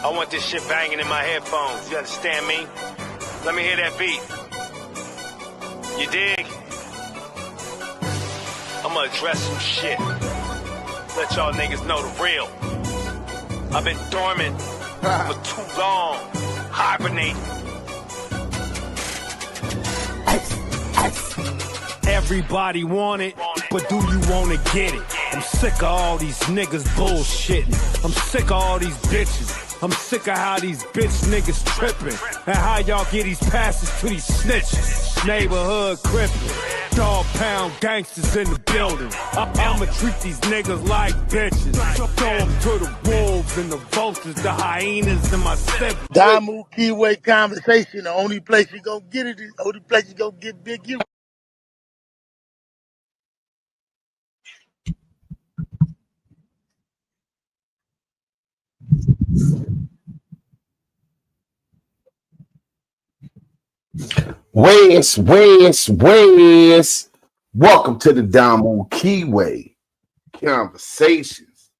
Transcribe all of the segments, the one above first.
I want this shit banging in my headphones. You understand me? Let me hear that beat. You dig? I'ma address some shit. Let y'all niggas know the real. I've been dormant for too long. Hibernate. Everybody want it, but do you wanna get it? I'm sick of all these niggas bullshitting. I'm sick of all these bitches. I'm sick of how these bitch niggas tripping. And how y'all get these passes to these snitches. Neighborhood crippin'. Dog pound gangsters in the building. I'ma treat these niggas like bitches. Throw them to the wolves and the vultures, the hyenas and my siblings. Damu, Kiwe conversation. The only place you gonna get it is the only place you gonna get Big U. Wes. Welcome to the Damu Kiwe Conversations,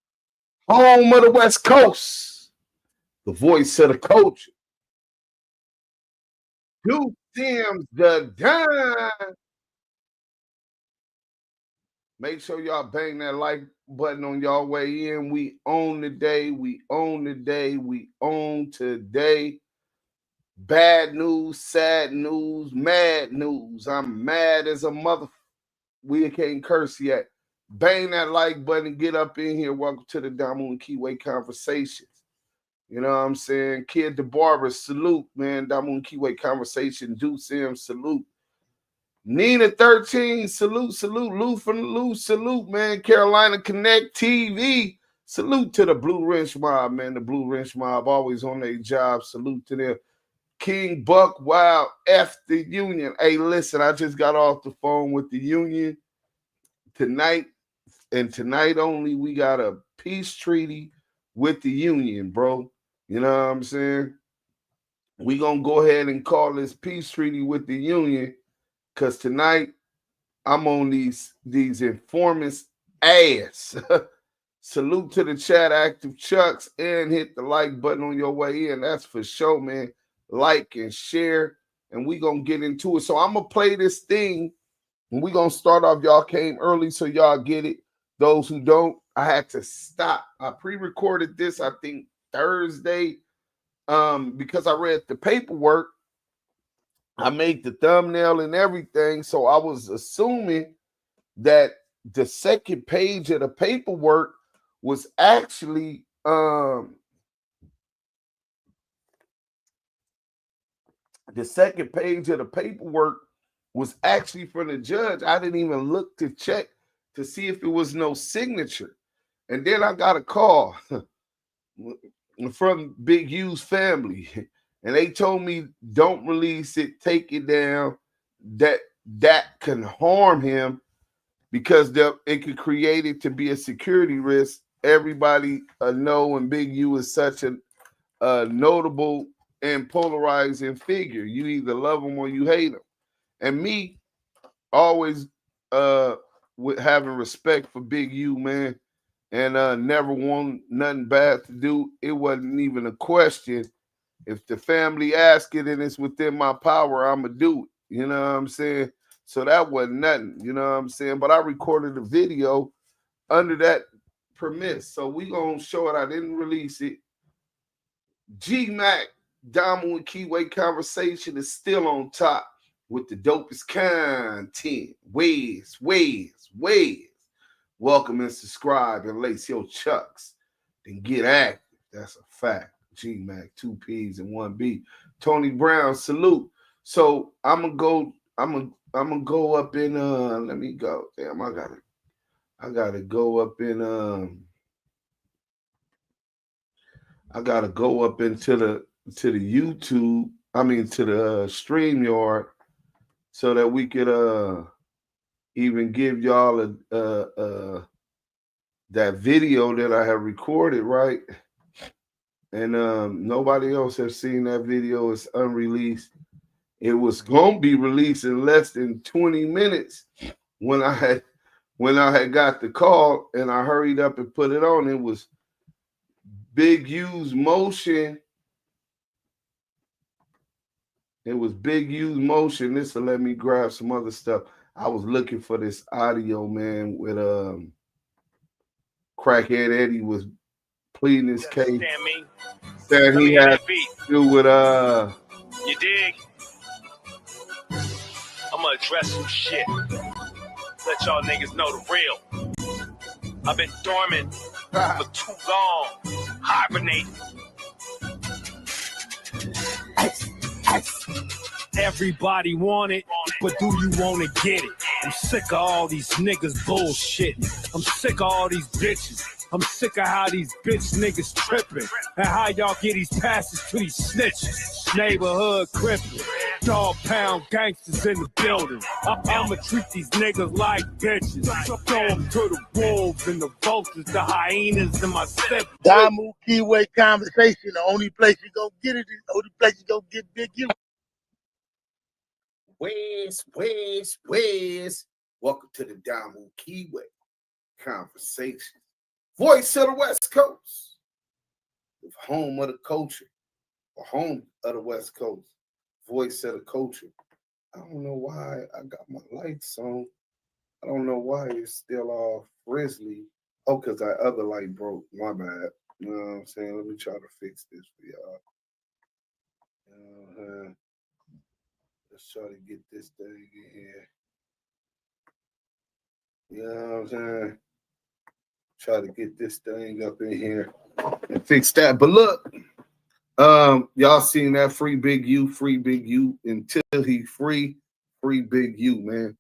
home of the West Coast, the voice of the culture. Duse M, the dime. Make sure y'all bang that like button on y'all way in. We own the day. We own today. Bad news, sad news, mad news. I'm mad as a mother. We can't curse yet. Bang that like button and get up in here. Welcome to the Damu and Kiwe Conversations. You know what I'm saying? Kid the Barber, salute, man. Damu and Kiwe Conversation. Duse M, salute. Nina 13, salute. Lou from the Lou, salute, man. Carolina Connect TV, salute to the Blue Wrench Mob, man. The Blue Wrench Mob always on their job. Salute to them. King Buck, wow, F the Union. Hey, listen, I just got off the phone with the Union tonight, and tonight only we got a peace treaty with the Union, bro. You know what I'm saying? We gonna go ahead and call this peace treaty with the Union, because tonight I'm on these informants' ass. Salute to the chat, Active Chucks, and hit the like button on your way in. That's for sure, man. Like and share, and we gonna get into it. So I'm gonna play this thing, and we gonna start off. Y'all came early, so y'all get it. Those who don't, I had to stop. I pre-recorded this, I think Thursday, because I read the paperwork. I made the thumbnail and everything, so I was assuming that the second page of the paperwork was actually the second page of the paperwork was actually from the judge. I didn't even look to check to see if it was no signature. And then I got a call from Big U's family, and they told me, don't release it, take it down, that can harm him because it could create it to be a security risk. Everybody know, and Big U is such a notable and polarizing figure. You either love him or you hate him. And me, always with having respect for Big U, man, and never want nothing bad to do. It wasn't even a question. If the family ask it and it's within my power, I'm going to do it. You know what I'm saying? So that wasn't nothing. You know what I'm saying? But I recorded a video under that premise. So we going to show it. I didn't release it. G-Mac, Damu and Kiwe Conversation is still on top with the dopest content. Wes. Welcome and subscribe and lace your chucks. Then get active. That's a fact. G-Mac, 2 P's and 1 B. Tony Brown, salute. So I'm gonna go up in let me go. Damn, I gotta go up in I gotta go up into the YouTube, to the StreamYard, so that we could even give y'all that video that I have recorded, right? And nobody else has seen that video. It's unreleased. It was gonna be released in less than 20 minutes when I had got the call, and I hurried up and put it on. It was Big U's motion. It was Big U's motion. This will let me grab some other stuff. I was looking for this audio, man, with Crackhead Eddie was pleading his case. That he had to do with You dig? I'm gonna address some shit. Let y'all niggas know the real. I've been dormant for too long. Hibernate. Everybody want it, but do you wanna get it? I'm sick of all these niggas bullshitting. I'm sick of all these bitches. I'm sick of how these bitch niggas tripping and how y'all get these passes to these snitches. Neighborhood crippin', dog pound gangsters in the building. I'ma treat these niggas like bitches. Throw them to the wolves and the vultures, the hyenas and my step. Damu, Kiwe conversation. The only place you gonna get it is the only place you gonna get Big U. Wes. Welcome to the Damu Kiwe conversation. Voice of the West Coast. The home of the culture. Or home of the West Coast. Voice of the culture. I don't know why I got my lights on. I don't know why it's still all frizzly. Oh, because that other light broke. My bad. You know what I'm saying? Let me try to fix this for y'all. Let's try to get this thing in here. You know what I'm saying? Try to get this thing up in here and fix that. But look, y'all seen that free Big U until he free Big U, man.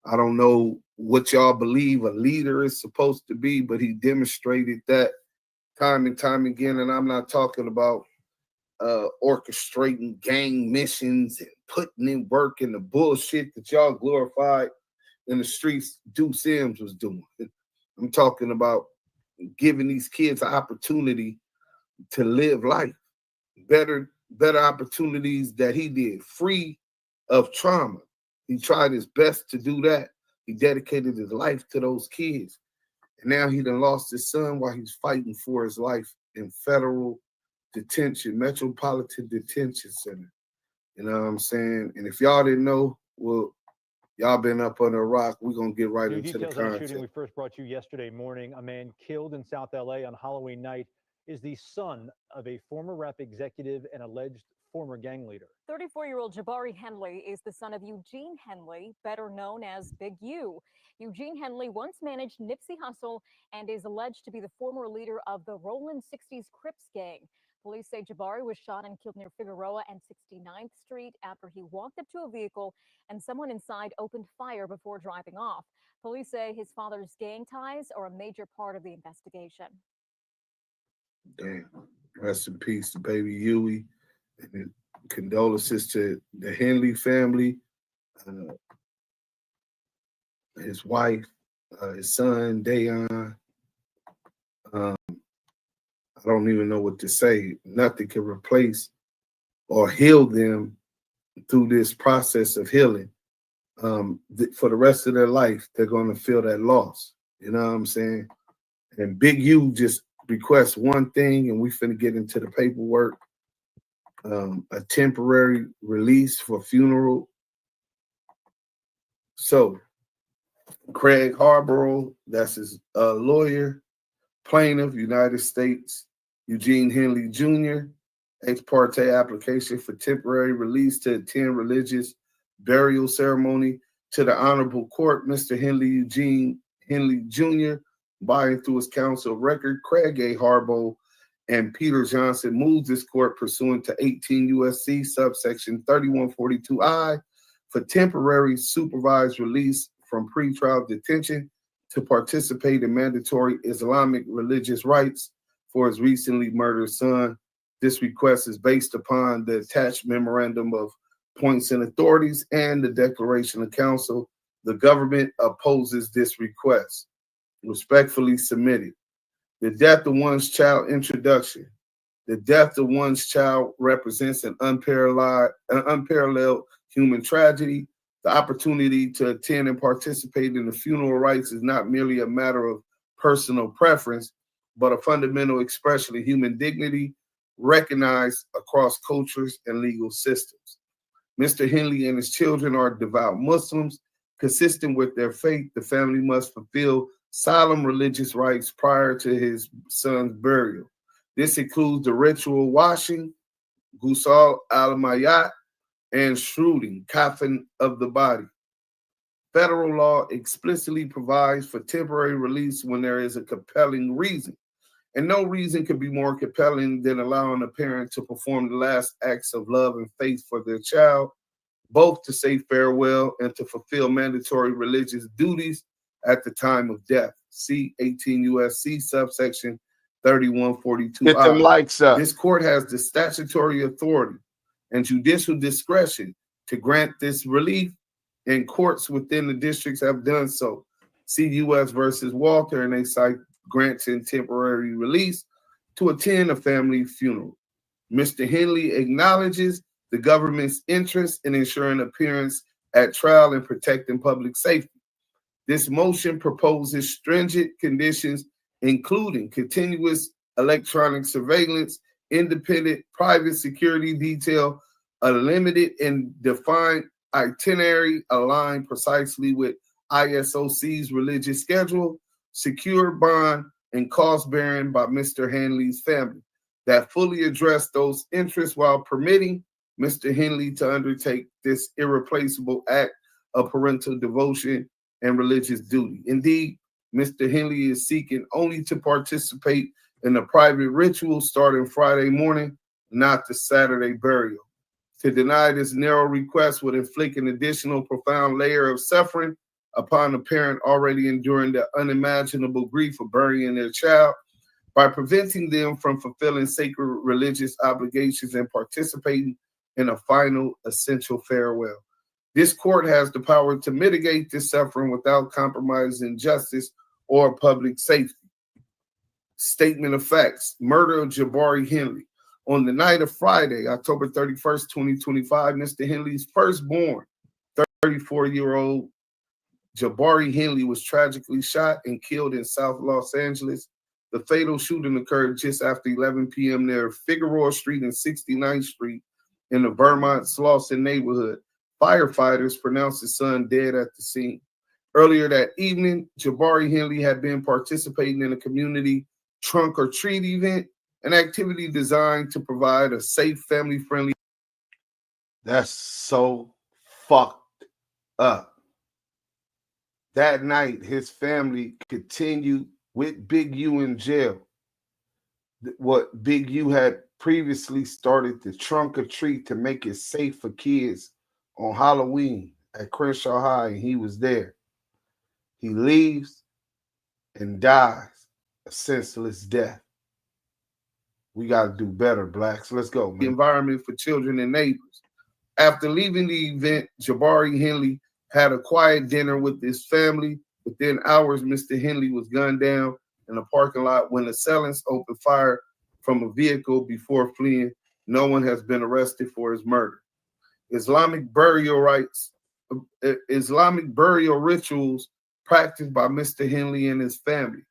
I don't know what y'all believe a leader is supposed to be, but he demonstrated that time and time again. And I'm not talking about orchestrating gang missions and putting in work in the bullshit that y'all glorified in the streets Duse M was doing. I'm talking about giving these kids an opportunity to live life, better opportunities that he did, free of trauma. He tried his best to do that. He dedicated his life to those kids. And now he done lost his son while he's fighting for his life in federal detention, Metropolitan Detention Center. You know what I'm saying? And if y'all didn't know, well, y'all been up under a rock. We're going to get right into the content. Shooting we first brought you yesterday morning. A man killed in South LA on Halloween night is the son of a former rap executive and alleged former gang leader. 34-year-old Jabari Henley is the son of Eugene Henley, better known as Big U. Eugene Henley once managed Nipsey Hussle and is alleged to be the former leader of the Rollin' 60s Crips gang. Police say Jabari was shot and killed near Figueroa and 69th Street after he walked up to a vehicle and someone inside opened fire before driving off. Police say his father's gang ties are a major part of the investigation. Damn. Rest in peace to baby UiiE. And condolences to the Henley family, his wife, his son, Dayon. I don't even know what to say. Nothing can replace or heal them through this process of healing. For the rest of their life, they're going to feel that loss. You know what I'm saying? And Big U just requests one thing, and we finna get into the paperwork. A temporary release for funeral. So, Craig Harborough, that's his lawyer, plaintiff, United States, Eugene Henley Jr., ex parte application for temporary release to attend religious burial ceremony to the Honorable Court. Mr. Henley Eugene Henley Jr., by through his counsel of record, Craig A. Harborough and Peter Johnson, moves this court pursuant to 18 U.S.C. subsection 3142I for temporary supervised release from pretrial detention to participate in mandatory Islamic religious rites for his recently murdered son. This request is based upon the attached memorandum of points and authorities and the declaration of counsel. The government opposes this request. Respectfully submitted. The death of one's child introduction. The death of one's child represents an unparalleled human tragedy. The opportunity to attend and participate in the funeral rites is not merely a matter of personal preference. but a fundamental expression of human dignity recognized across cultures and legal systems. Mr. Henley and his children are devout Muslims. Consistent with their faith, the family must fulfill solemn religious rites prior to his son's burial. This includes the ritual washing, ghusl al-mayat, and shrouding, coffin of the body. Federal law explicitly provides for temporary release when there is a compelling reason. And no reason could be more compelling than allowing a parent to perform the last acts of love and faith for their child, both to say farewell and to fulfill mandatory religious duties at the time of death. See 18 U.S.C. subsection 3142. Get them likes up. This court has the statutory authority and judicial discretion to grant this relief, and courts within the districts have done so. See U.S. versus Walter, and they cite granting temporary release to attend a family funeral. Mr. Henley acknowledges the government's interest in ensuring appearance at trial and protecting public safety. This motion proposes stringent conditions, including continuous electronic surveillance, independent private security detail, a limited and defined itinerary aligned precisely with ISOC's religious schedule, secure bond, and cost bearing by Mr. Henley's family that fully address those interests while permitting Mr. Henley to undertake this irreplaceable act of parental devotion and religious duty. Indeed, Mr. Henley is seeking only to participate in the private ritual starting Friday morning, not the Saturday burial. To deny this narrow request would inflict an additional profound layer of suffering upon a parent already enduring the unimaginable grief of burying their child by preventing them from fulfilling sacred religious obligations and participating in a final essential farewell. This court has the power to mitigate this suffering without compromising justice or public safety. Statement of facts: murder of Jabari Henley. On the night of Friday, October 31st, 2025, Mr. Henley's firstborn, 34-year-old Jabari Henley, was tragically shot and killed in South Los Angeles. The fatal shooting occurred just after 11 p.m. near Figueroa Street and 69th Street in the Vermont Slauson neighborhood. Firefighters pronounced his son dead at the scene. Earlier that evening, Jabari Henley had been participating in a community trunk or treat event, an activity designed to provide a safe, family-friendly. That's so fucked up. That night, his family continued with Big U in jail. What Big U had previously started the trunk or treat to make it safe for kids on Halloween at Crenshaw High, and he was there. He leaves and dies a senseless death. We got to do better, blacks. Let's go, man. The environment for children and neighbors. After leaving the event, Jabari Henley had a quiet dinner with his family. Within hours, Mr. Henley was gunned down in a parking lot when assailants opened fire from a vehicle before fleeing. No one has been arrested for his murder. Islamic burial rituals practiced by Mr. Henley and his family.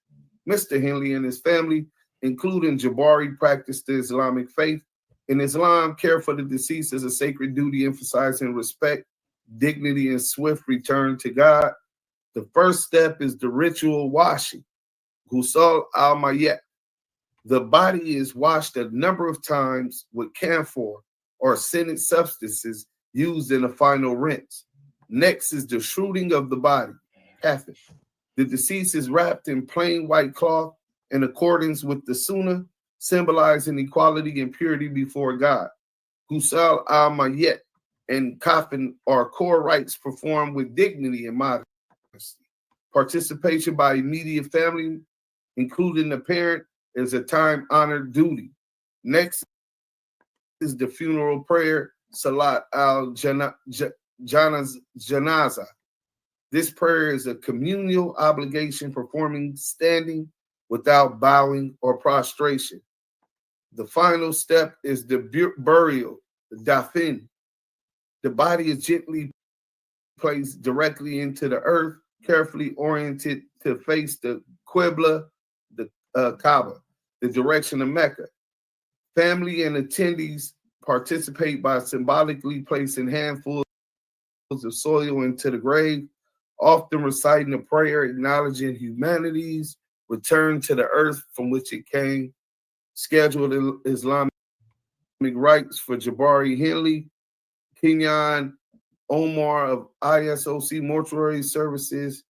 Mr. Henley and his family, including Jabari, practiced the Islamic faith. In Islam, care for the deceased is a sacred duty emphasizing respect, dignity, and swift return to God. The first step is the ritual washing, ghusl al-mayat. The body is washed a number of times with camphor or scented substances used in a final rinse. Next is the shrouding of the body, kafan. The deceased is wrapped in plain white cloth in accordance with the Sunnah, symbolizing equality and purity before God. Ghusl al-mayat and coffin are core rites performed with dignity and modesty. Participation by immediate family, including the parent, is a time-honored duty. Next is the funeral prayer, Salat al-Janaza. This prayer is a communal obligation performing standing without bowing or prostration. The final step is the burial, the dafin. The body is gently placed directly into the earth, carefully oriented to face the Qibla, the Kaaba, the direction of Mecca. Family and attendees participate by symbolically placing handfuls of soil into the grave, often reciting a prayer acknowledging humanity's return to the earth from which it came. Scheduled Islamic rites for Jabari Henley, Kenyon Omar of ISOC Mortuary Services,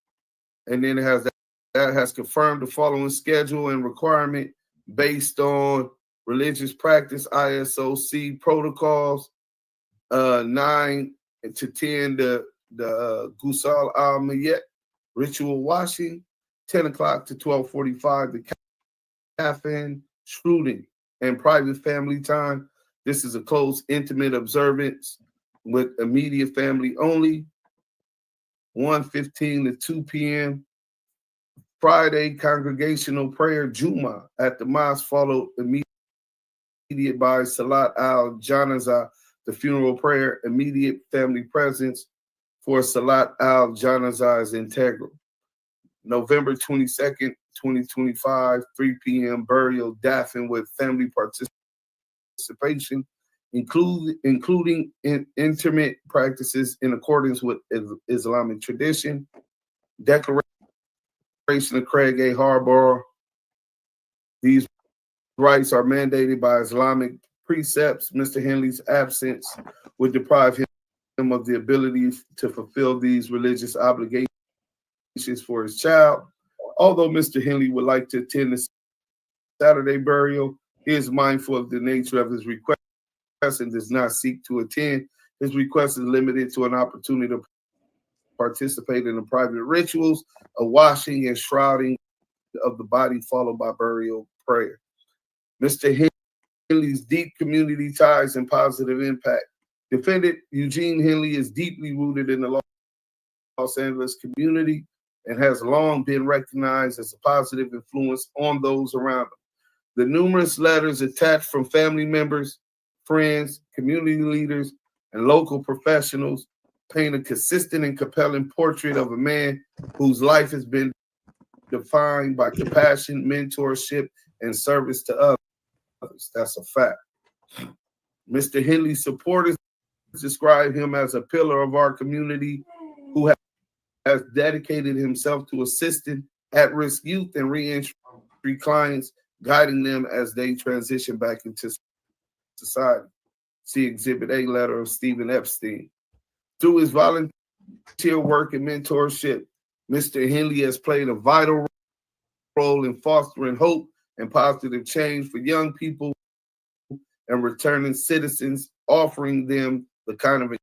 and then it has that has confirmed the following schedule and requirement based on religious practice ISOC protocols. 9 to 10, the Ghusl al-Mayet ritual washing. 10 o'clock to 12:45, the Kafan shooting and private family time. This is a close, intimate observance with immediate family only. 1:15 to 2 p.m. Friday congregational prayer Juma at the mosque, followed immediate by Salat al-Janazah, the funeral prayer. Immediate family presence for Salat al-Janazah is integral. November 22nd, 2025, 3 p.m. burial Daffin with family participation, including intimate practices in accordance with Islamic tradition. Declaration of Craig A. Harbour. These rights are mandated by Islamic precepts. Mr. Henley's absence would deprive him of the ability to fulfill these religious obligations for his child. Although Mr. Henley would like to attend the Saturday burial, he is mindful of the nature of his request and does not seek to attend. His request is limited to an opportunity to participate in the private rituals of washing and shrouding of the body, followed by burial prayer. Mr. Henley's deep community ties and positive impact. Defendant Eugene Henley is deeply rooted in the Los Angeles community and has long been recognized as a positive influence on those around him. The numerous letters attached from family members, friends, community leaders, and local professionals paint a consistent and compelling portrait of a man whose life has been defined by compassion, mentorship, and service to others. That's a fact. Mr. Henley's supporters describe him as a pillar of our community who has dedicated himself to assisting at-risk youth and re-entry clients, guiding them as they transition back into society. See Exhibit A, letter of Stephen Epstein. Through his volunteer work and mentorship, Mr. Henley has played a vital role in fostering hope and positive change for young people and returning citizens, offering them the kind of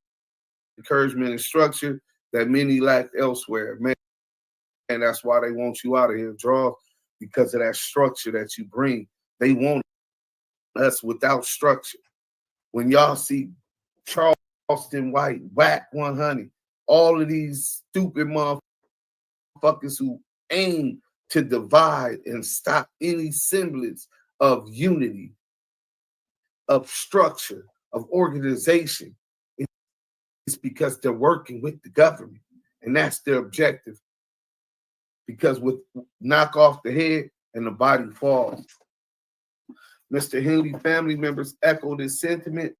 encouragement and structure that many lack elsewhere. Man, and that's why they want you out of here, Draw, because of that structure that you bring. They want us without structure. When y'all see Charleston White, Whack 100, all of these stupid motherfuckers who aim to divide and stop any semblance of unity, of structure, of organization, it's because they're working with the government, and that's their objective. Because with knock off the head and the body falls. Mr. Henley family members echo this sentiment,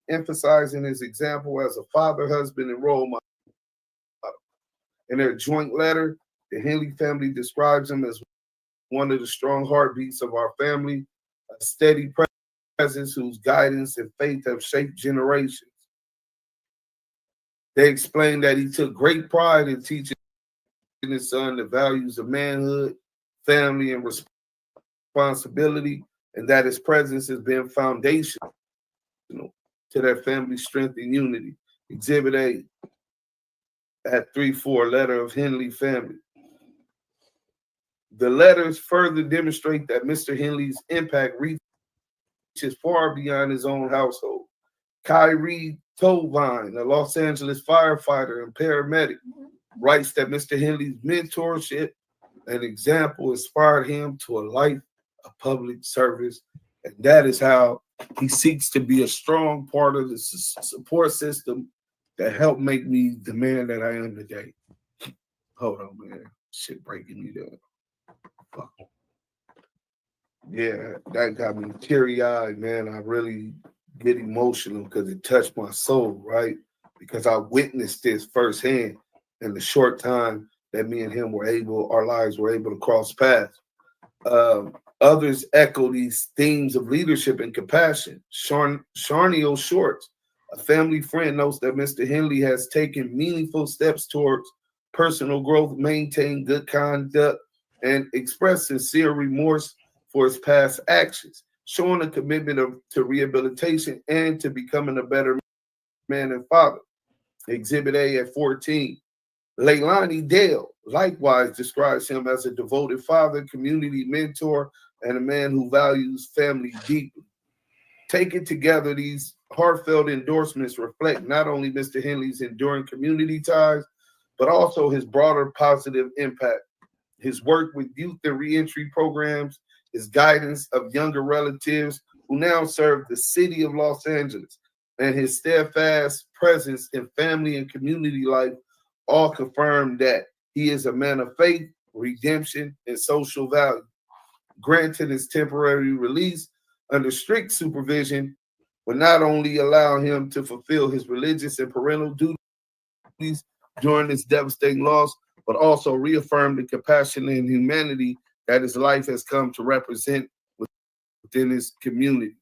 emphasizing his example as a father, husband, and role model. In their joint letter, the Henley family describes him as one of the strong heartbeats of our family, a steady presence whose guidance and faith have shaped generations. They explained that he took great pride in teaching his son the values of manhood, family, and responsibility, and that his presence has been foundational to their family strength and unity. Exhibit A at 3-4, letter of Henley family. The letters further demonstrate that Mr. Henley's impact reaches far beyond his own household. Kyrie Tovine, a Los Angeles firefighter and paramedic, writes that Mr. Henley's mentorship and example inspired him to a life of public service, and that is how he seeks to be a strong part of the support system that helped make me the man that I am today. Hold on, man. Shit breaking me down. Fuck. Yeah, that got me teary-eyed, man. I really get emotional because it touched my soul, right? Because I witnessed this firsthand in the short time that me and him our lives were able to cross paths. Others echo these themes of leadership and compassion. Sharnio Shorts, a family friend, notes that Mr. Henley has taken meaningful steps towards personal growth, maintained good conduct, and expressed sincere remorse for his past actions, showing a commitment to rehabilitation and to becoming a better man and father. Exhibit A at 14. Leilani Dale likewise describes him as a devoted father, community mentor, and a man who values family deeply. Taken together, these heartfelt endorsements reflect not only Mr. Henley's enduring community ties, but also his broader positive impact. His work with youth and reentry programs, his guidance of younger relatives who now serve the city of Los Angeles, and his steadfast presence in family and community life all confirm that he is a man of faith, redemption, and social value. Granted, his temporary release under strict supervision will not only allow him to fulfill his religious and parental duties during this devastating loss, but also reaffirm the compassion and humanity that his life has come to represent within his community.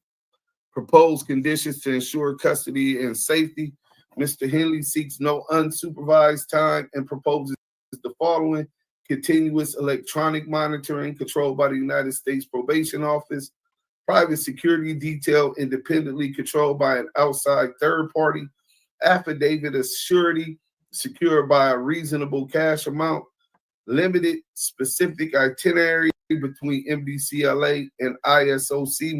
Proposed conditions to ensure custody and safety. Mr. Henley seeks no unsupervised time and proposes the following: continuous electronic monitoring controlled by the United States Probation Office, private security detail independently controlled by an outside third party, affidavit of surety secured by a reasonable cash amount, limited specific itinerary between MDC LA and ISOC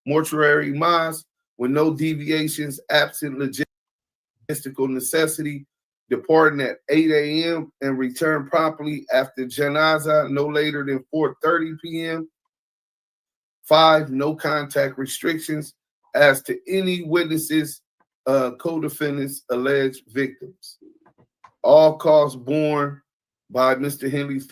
mortuary mosque with no deviations, absent logistical necessity, departing at 8 a.m. and return promptly after janaza no later than 4:30 p.m. 5, no contact restrictions as to any witnesses, co-defendants, alleged victims. All costs borne by Mr. Henley's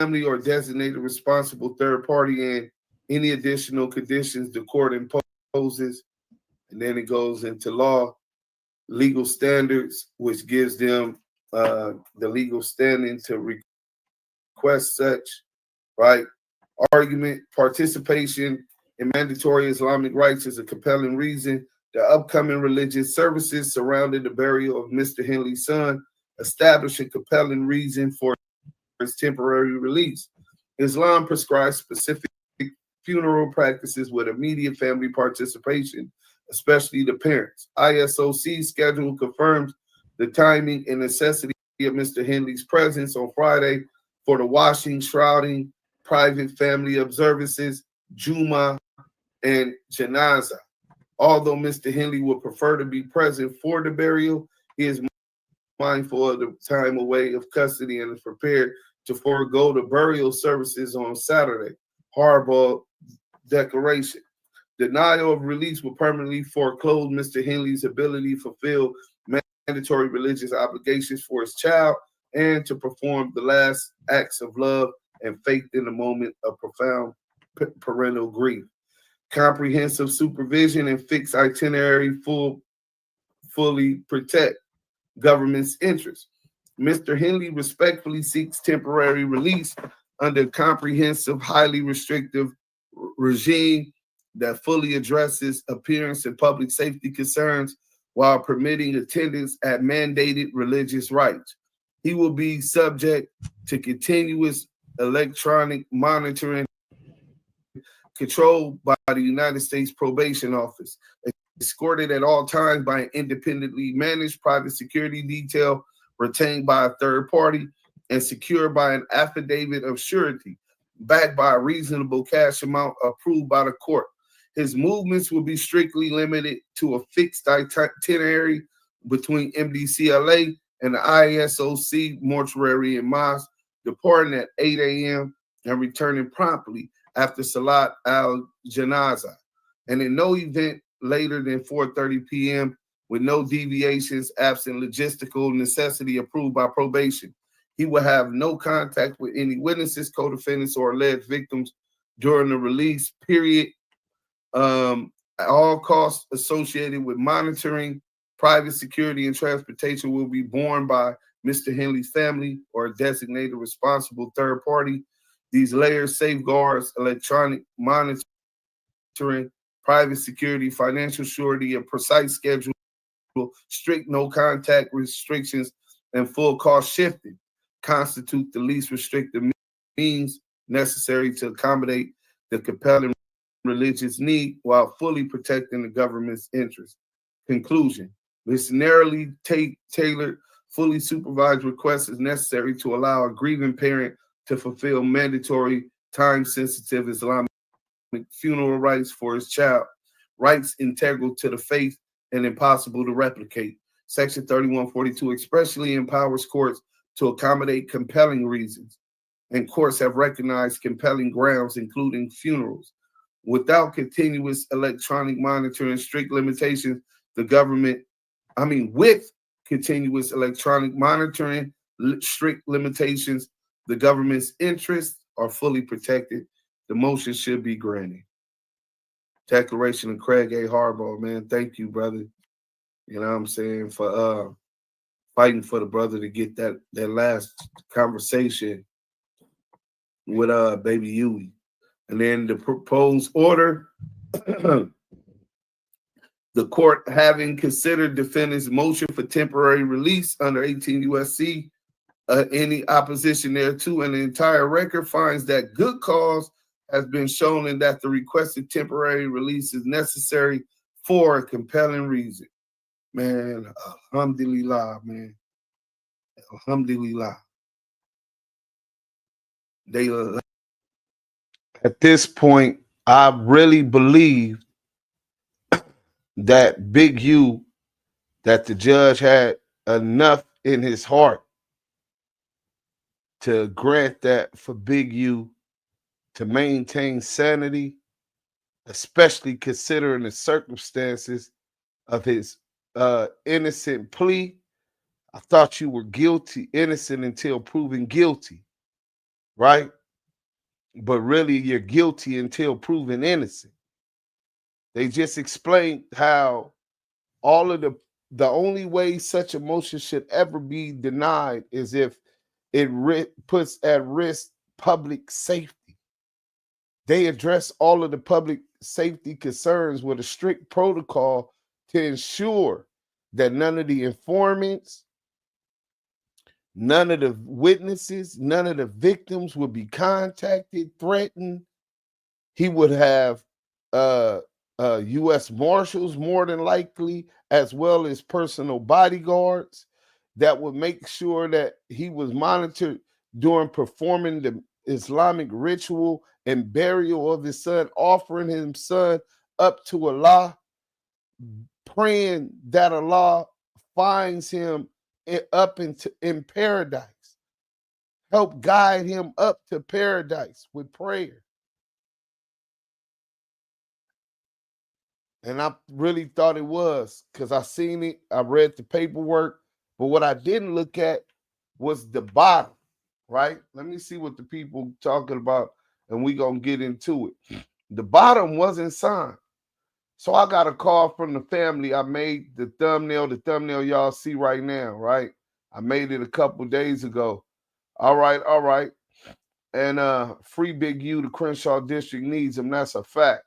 family or designated responsible third party, and any additional conditions the court imposes. And then it goes into legal standards, which gives them the legal standing to request such, right? Argument: participation in mandatory Islamic rites is a compelling reason. The upcoming religious services surrounding the burial of Mr. Henley's son establish a compelling reason for his temporary release. Islam prescribes specific funeral practices with immediate family participation, especially the parents. ISOC schedule confirms the timing and necessity of Mr. Henley's presence on Friday for the washing, shrouding, private family observances, Juma, and Janaza. Although Mr. Henley would prefer to be present for the burial, he is mindful of the time away of custody and is prepared to forego the burial services on Saturday. Horrible declaration. Denial of release will permanently foreclose Mr. Henley's ability to fulfill mandatory religious obligations for his child and to perform the last acts of love and faith in the moment of profound parental grief. Comprehensive supervision and fixed itinerary fully protect government's interests. Mr. Henley respectfully seeks temporary release under comprehensive, highly restrictive regime that fully addresses appearance and public safety concerns while permitting attendance at mandated religious rites. He will be subject to continuous electronic monitoring controlled by the United States Probation Office, escorted at all times by an independently managed private security detail retained by a third party and secured by an affidavit of surety backed by a reasonable cash amount approved by the court. His movements will be strictly limited to a fixed itinerary between MDC LA and the ISOC mortuary and mosque, departing at 8 a.m. and returning promptly after Salat al-Janaza, and in no event later than 4:30 p.m. with no deviations, absent logistical necessity approved by probation. He will have no contact with any witnesses, co-defendants, or alleged victims during the release period. All costs associated with monitoring, private security, and transportation will be borne by Mr. Henley's family or a designated responsible third party. These layers safeguards electronic monitoring, private security, financial surety, a precise schedule, strict no contact restrictions, and full cost shifting constitute the least restrictive means necessary to accommodate the compelling religious need while fully protecting the government's interests. Conclusion: this narrowly tailored, fully supervised request is necessary to allow a grieving parent to fulfill mandatory, time-sensitive Islamic funeral rites for his child, rights integral to the faith and impossible to replicate. Section 3142 expressly empowers courts to accommodate compelling reasons, and courts have recognized compelling grounds, including funerals. Without continuous electronic monitoring, strict limitations, with continuous electronic monitoring, strict limitations, the government's interests are fully protected. The motion should be granted. Declaration of Craig A. Hannibal, man. Thank you, brother. You know what I'm saying? For fighting for the brother to get that last conversation with baby UiiE. And then the proposed order, the court having considered defendant's motion for temporary release under 18 U.S.C., any opposition thereto, and the entire record finds that good cause has been shown and that the requested temporary release is necessary for a compelling reason. Man, alhamdulillah, man. Alhamdulillah. At this point, I really believe that Big U, that the judge had enough in his heart to grant that for Big U to maintain sanity, especially considering the circumstances of his innocent plea. I thought you were innocent until proven guilty, right? But really, you're guilty until proven innocent. They just explained how all of the only way such a motion should ever be denied is if it puts at risk public safety. They address all of the public safety concerns with a strict protocol to ensure that none of the informants, none of the witnesses, none of the victims would be contacted, threatened. He would have U.S. Marshals more than likely, as well as personal bodyguards that would make sure that he was monitored during performing the Islamic ritual and burial of his son, offering his son up to Allah, praying that Allah finds him up in paradise. Help guide him up to paradise with prayer. And I really thought it was, because I seen it, I read the paperwork, but what I didn't look at was the bottom, right? Let me see what the people talking about, and we gonna get into it. The bottom wasn't signed. So I got a call from the family. I made the thumbnail y'all see right now, right? I made it a couple days ago. All right. And free Big U, the Crenshaw District needs him. That's a fact.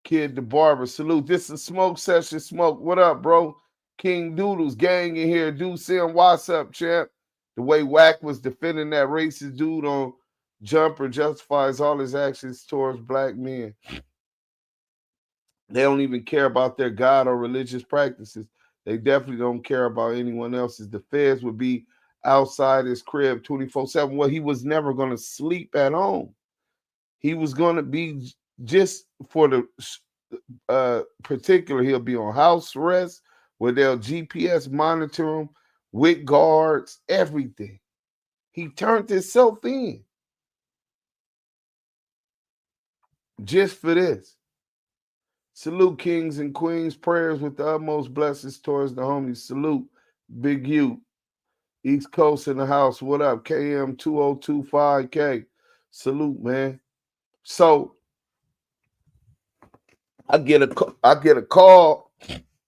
Kid the Barber, salute. This is Smoke Session Smoke. What up, bro? King Doodles, gang in here. Duse M, what's up, champ? The way Wack was defending that racist dude on Jumper justifies all his actions towards black men. They don't even care about their God or religious practices. They definitely don't care about anyone else's. The feds would be outside his crib 24/7. Well, he was never going to sleep at home. He was going to be just for the particular, he'll be on house arrest where they'll GPS monitor him with guards, everything. He turned himself in just for this. Salute kings and queens, prayers with the utmost blessings towards the homies. Salute Big U, East Coast in the house. What up? KM 2025K. Salute, man. So I get a call,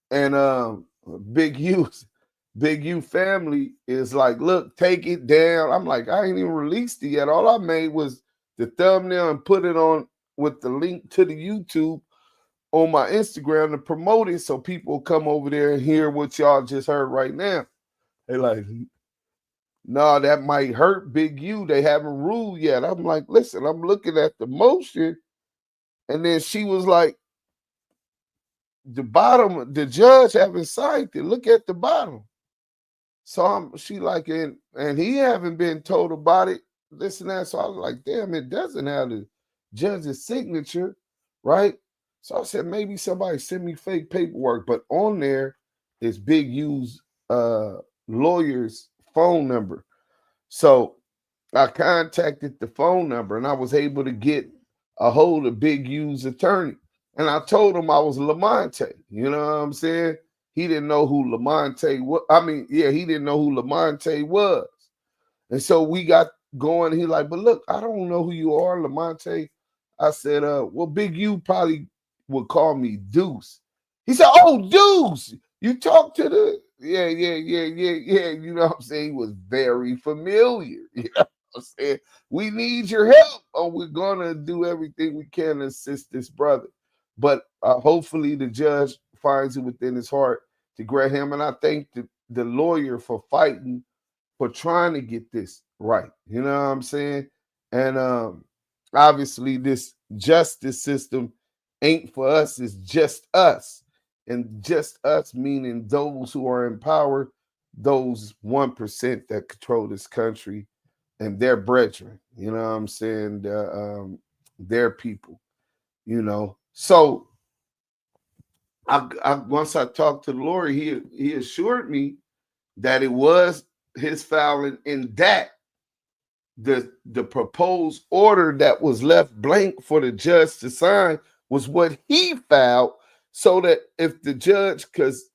and Big U family is like, look, take it down. I'm like, I ain't even released it yet. All I made was the thumbnail and put it on with the link to the YouTube on my Instagram to promote it so people come over there and hear what y'all just heard right now. They like, no, that might hurt Big U. They haven't ruled yet. I'm like, listen, I'm looking at the motion. And then she was like, the bottom, the judge haven't signed it. Look at the bottom. So she like, and he haven't been told about it, this and that. So I was like, damn, it doesn't have the judge's signature, right? So I said, maybe somebody sent me fake paperwork, but on there is Big U's lawyer's phone number. So I contacted the phone number and I was able to get a hold of Big U's attorney. And I told him I was Lamonte. You know what I'm saying? He didn't know who Lamonte was. I mean, yeah, he didn't know who Lamonte was. And so we got going. He like, but look, I don't know who you are, Lamonte. I said, well, Big U probably would call me Duse. He said, oh, Duse, you talk to the, yeah. You know what I'm saying? He was very familiar. You know what I'm saying? We need your help, or we're going to do everything we can to assist this brother. But hopefully the judge finds it within his heart to grant him. And I thank the lawyer for fighting, for trying to get this right. You know what I'm saying? And obviously this justice system ain't for us, it's just us. And just us meaning those who are in power, those 1% that control this country and their brethren. You know what I'm saying? Their people, you know. So I once I talked to the lawyer, he assured me that it was his filing, in that the proposed order that was left blank for the judge to sign was what he filed, so that if the judge, because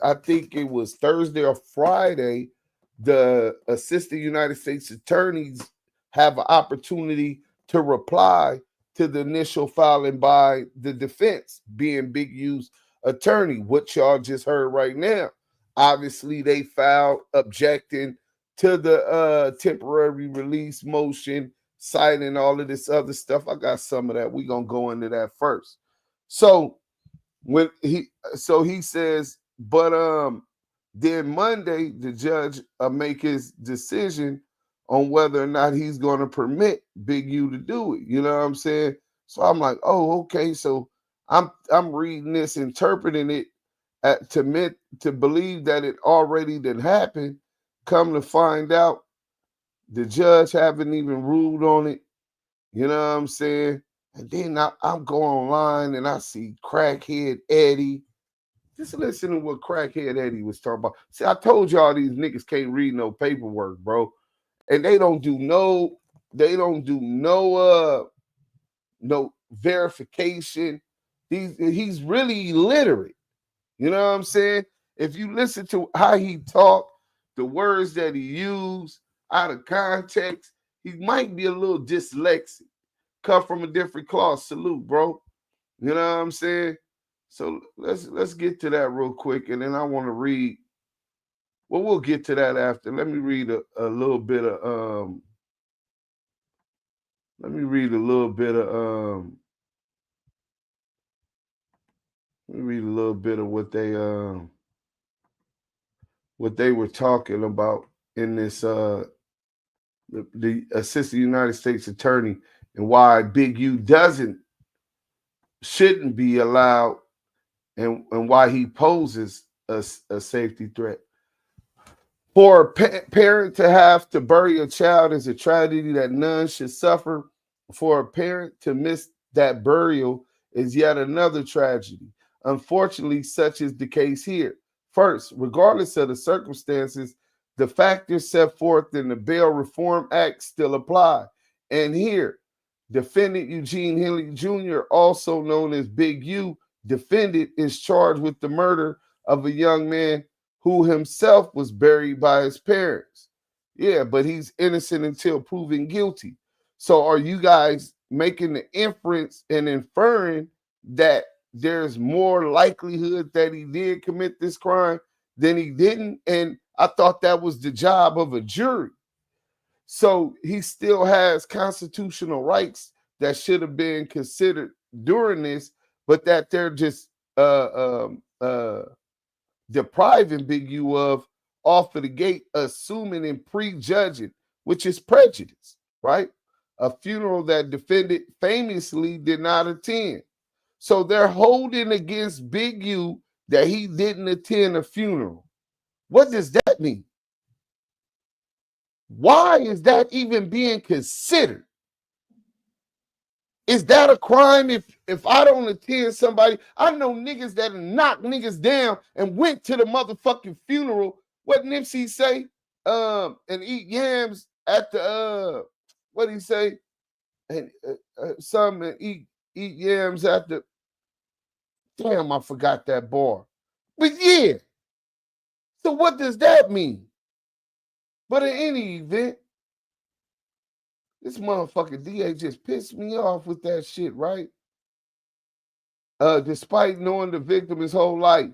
I think it was Thursday or Friday, the assistant United States attorneys have an opportunity to reply to the initial filing by the defense, being Big U's attorney, what y'all just heard right now. Obviously, they filed objecting to the temporary release motion, citing all of this other stuff. I got some of that. We're gonna go into that first. So he says, but then Monday the judge make his decision on whether or not he's gonna permit Big U to do it. You know what I'm saying? So I'm like, oh, okay. So I'm reading this, interpreting it to believe that it already did happen. Come to find out, the judge haven't even ruled on it. You know what I'm saying? And then I'm going online and I see Crackhead Eddie. Just listen to what Crackhead Eddie was talking about. See, I told y'all these niggas can't read no paperwork, bro. And they don't do no verification. He's really illiterate. You know what I'm saying? If you listen to how he talked, the words that he used out of context, he might be a little dyslexic. Come from a different cloth. Salute, bro. You know what I'm saying? So let's get to that real quick, and then I want to read. Well, we'll get to that after. Let me read a little bit of Let me read a little bit of what they were talking about in this the assistant United States attorney, and why Big U shouldn't be allowed, and why he poses a safety threat. For a parent to have to bury a child is a tragedy that none should suffer. For a parent to miss that burial is yet another tragedy. Unfortunately, such is the case here. First, regardless of the circumstances, the factors set forth in the Bail Reform Act still apply. And here, defendant Eugene Henley Jr., also known as Big U, defendant, is charged with the murder of a young man who himself was buried by his parents. Yeah, but he's innocent until proven guilty. So are you guys making the inference and inferring that there's more likelihood that he did commit this crime than he didn't? And I thought that was the job of a jury. So he still has constitutional rights that should have been considered during this, but that they're just depriving Big U of off of the gate, assuming and prejudging, which is prejudice, right? A funeral that defendant famously did not attend. So they're holding against Big U that he didn't attend a funeral. What does that mean? Why is that even being considered? Is that a crime if I don't attend somebody? I know niggas that knock niggas down and went to the motherfucking funeral. What Nipsey say? And eat yams at the what he say? And some and eat yams at the. Damn, I forgot that bar. But yeah. So what does that mean? But in any event, this motherfucking DA just pissed me off with that shit, right? Despite knowing the victim his whole life,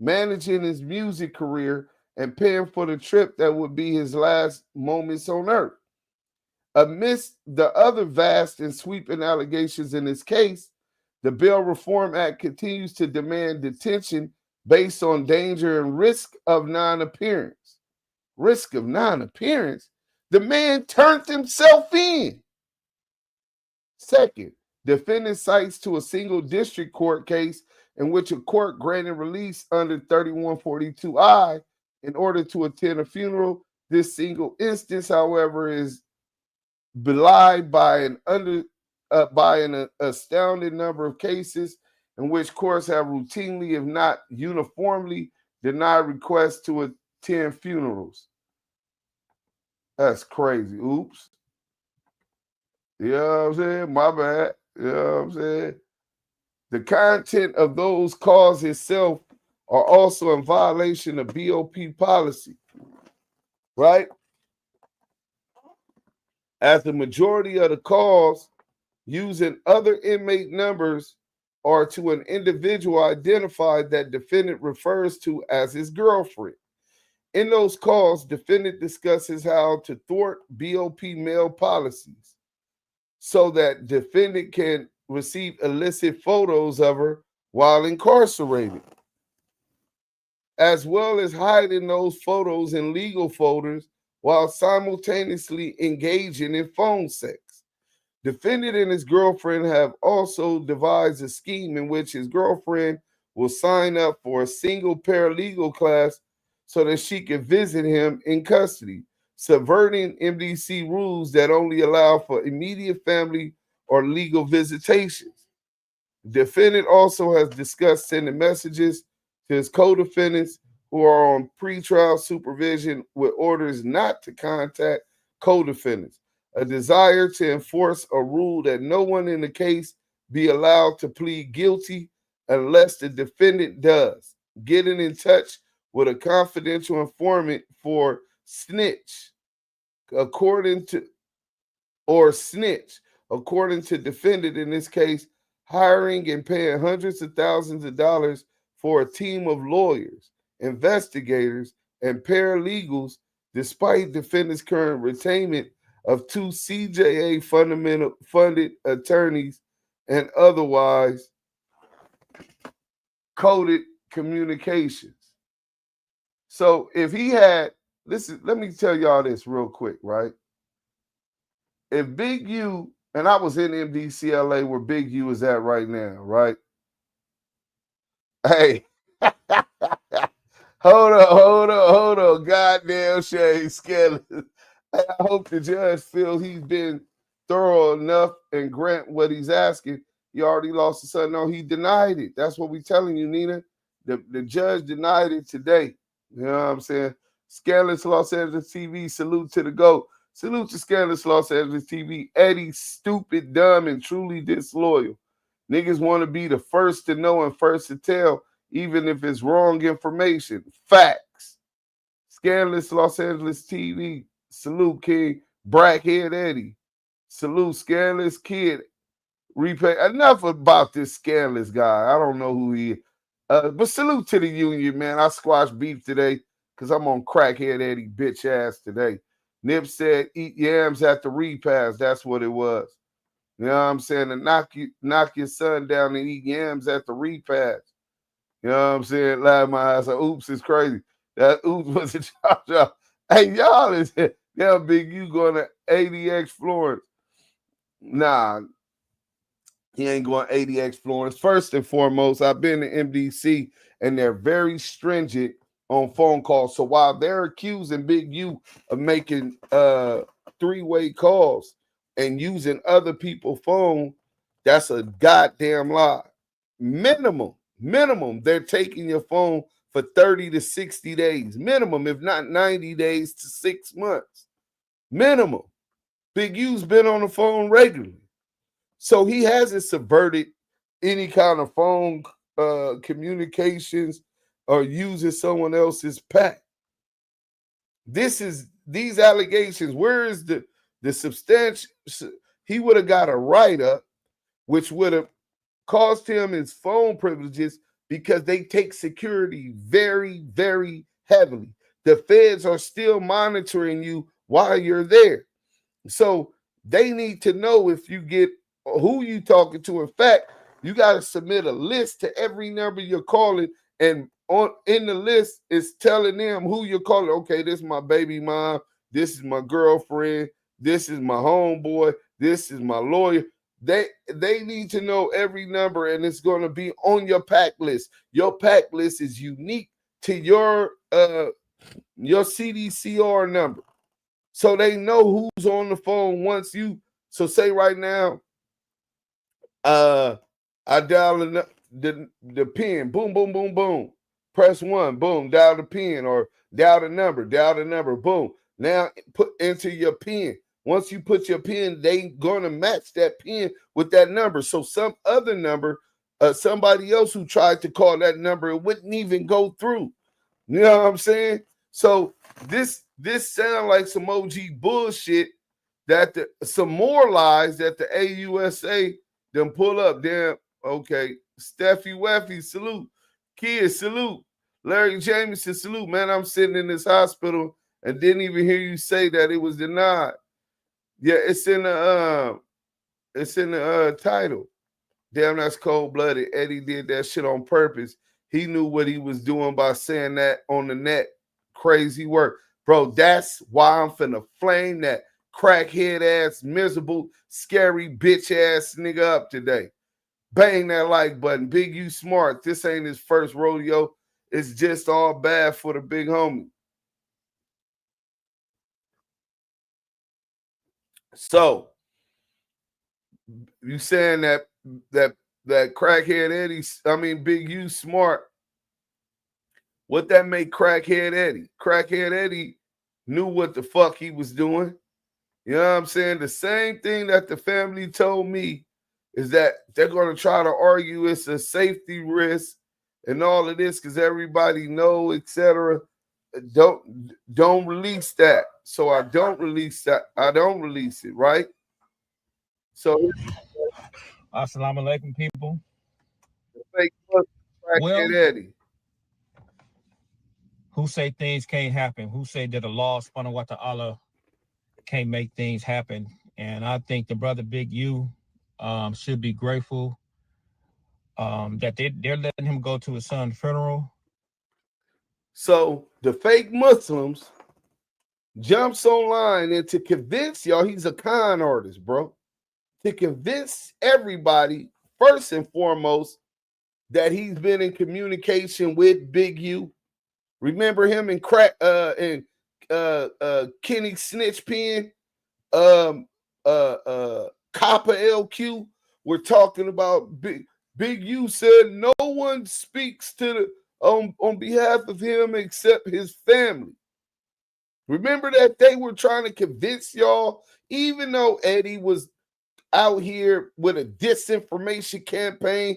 managing his music career, and paying for the trip that would be his last moments on earth. Amidst the other vast and sweeping allegations in this case, the Bail Reform Act continues to demand detention based on danger and risk of non-appearance. Risk of non-appearance? The man turned himself in. Second, defendant cites to a single district court case in which a court granted release under 3142I in order to attend a funeral. This single instance, however, is belied by an astounding number of cases in which courts have routinely, if not uniformly, denied requests to attend funerals. That's crazy. Oops. You know what I'm saying? My bad. You know what I'm saying? The content of those calls itself are also in violation of BOP policy, right? As the majority of the calls using other inmate numbers are to an individual identified that defendant refers to as his girlfriend. In those calls, defendant discusses how to thwart BOP mail policies so that defendant can receive illicit photos of her while incarcerated, as well as hiding those photos in legal folders while simultaneously engaging in phone sex. Defendant and his girlfriend have also devised a scheme in which his girlfriend will sign up for a single paralegal class so that she can visit him in custody, subverting MDC rules that only allow for immediate family or legal visitations. Defendant also has discussed sending messages to his co-defendants who are on pretrial supervision with orders not to contact co-defendants, a desire to enforce a rule that no one in the case be allowed to plead guilty unless the defendant does, getting in touch with a confidential informant for snitch, according to defendant in this case, hiring and paying hundreds of thousands of dollars for a team of lawyers, investigators, and paralegals, despite defendant's current retainment of 2 CJA funded attorneys and otherwise coded communications. So if he had, let me tell y'all this real quick, right? If Big U, and I was in MDC LA where Big U is at right now, right? Hey, hold on. Goddamn Shay Skeleton. I hope the judge feels he's been thorough enough and grant what he's asking. He already lost his son. No, he denied it. That's what we're telling you, Nina. The judge denied it today. You know what I'm saying? Scandalous Los Angeles TV, salute to the GOAT. Salute to Scandalous Los Angeles TV. Eddie, stupid, dumb, and truly disloyal. Niggas want to be the first to know and first to tell, even if it's wrong information. Facts. Scandalous Los Angeles TV. Salute, King. Brackhead Eddie. Salute, scandalous kid. Repay. Enough about this scandalous guy. I don't know who he is. But salute to the union, man. I squashed beef today because I'm on crackhead Eddie bitch ass today. Nip said, eat yams at the repass. That's what it was. You know what I'm saying? To knock your son down and eat yams at the repass. You know what I'm saying? Laugh my ass. Oops, it's crazy. That oops was a chop. Hey, y'all is yeah, big you going to ADX Florence. Nah, he ain't going ADX Florence. First and foremost, I've been to MDC and they're very stringent on phone calls. So while they're accusing Big U of making three-way calls and using other people's phone, that's a goddamn lie. Minimum, they're taking your phone for 30 to 60 days. Minimum, if not 90 days to 6 months. Minimum. Big U's been on the phone regularly. So he hasn't subverted any kind of phone communications or using someone else's pack. These allegations, where is the substantial? He would have got a write-up, which would have cost him his phone privileges because they take security very, very heavily. The feds are still monitoring you while you're there. So they need to know if you get who you talking to. In fact, you got to submit a list to every number you're calling, and in the list is telling them who you're calling. Okay, this is my baby mom, this is my girlfriend, this is my homeboy, this is my lawyer. They need to know every number, and it's going to be on your pack list. Your pack list is unique to your CDCR number. So they know who's on the phone once you. So say right now, I dial the pin, boom, boom, boom, boom. Press 1, boom, dial the pin or dial the number, boom. Now enter your pin. Once you put your pin, they gonna match that pin with that number. So some other number, somebody else who tried to call that number, it wouldn't even go through. You know what I'm saying? So this sound like some OG bullshit that some more lies that the AUSA them pull up. Damn, okay. Steffi Weffy, salute. Kids, salute. Larry Jameson, salute. Man, I'm sitting in this hospital and didn't even hear you say that it was denied. Yeah, it's in the title. Damn, that's cold-blooded. Eddie did that shit on purpose. He knew what he was doing by saying that on the net. Crazy work. Bro, that's why I'm finna flame that crackhead-ass, miserable, scary bitch-ass nigga up today. Bang that like button. Big U smart. This ain't his first rodeo. It's just all bad for the big homie. So, you saying that crackhead Eddie, Big U smart. What that make crackhead Eddie? Crackhead Eddie knew what the fuck he was doing. You know what I'm saying? The same thing that the family told me is that they're going to try to argue it's a safety risk and all of this because everybody know, etc. Don't release that. So I don't release that. I don't release it, right? So Assalamu alaikum, people. Well, Eddie. Who say things can't happen? Who say that Allah subhanahu wa ta'ala can't make things happen? And I think the brother Big U should be grateful that they're letting him go to his son's funeral. So the fake Muslims jumps online and to convince y'all he's a con artist, bro. To convince everybody, first and foremost, that he's been in communication with Big U. Remember him and Kenny Snitch Pen, Copper LQ. We're talking about Big U said no one speaks to on behalf of him except his family. Remember that they were trying to convince y'all, even though Eddie was out here with a disinformation campaign,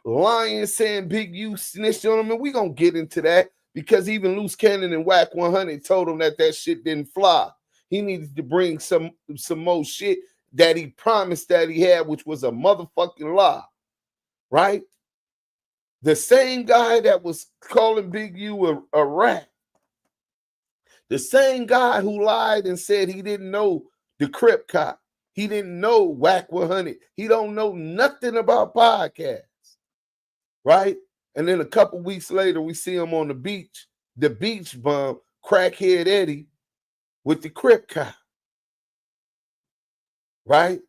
lying, saying Big U snitched on him, and we're going to get into that because even Loose Cannon and Whack 100 told him that shit didn't fly. He needed to bring some more shit, that he promised that he had, which was a motherfucking lie, right? The same guy that was calling Big U a rat, the same guy who lied and said he didn't know the Crip Cop, he didn't know Whack 100, he don't know nothing about podcasts, right? And then a couple weeks later, we see him on the beach bum, crackhead Eddie with the Crip Cop, right?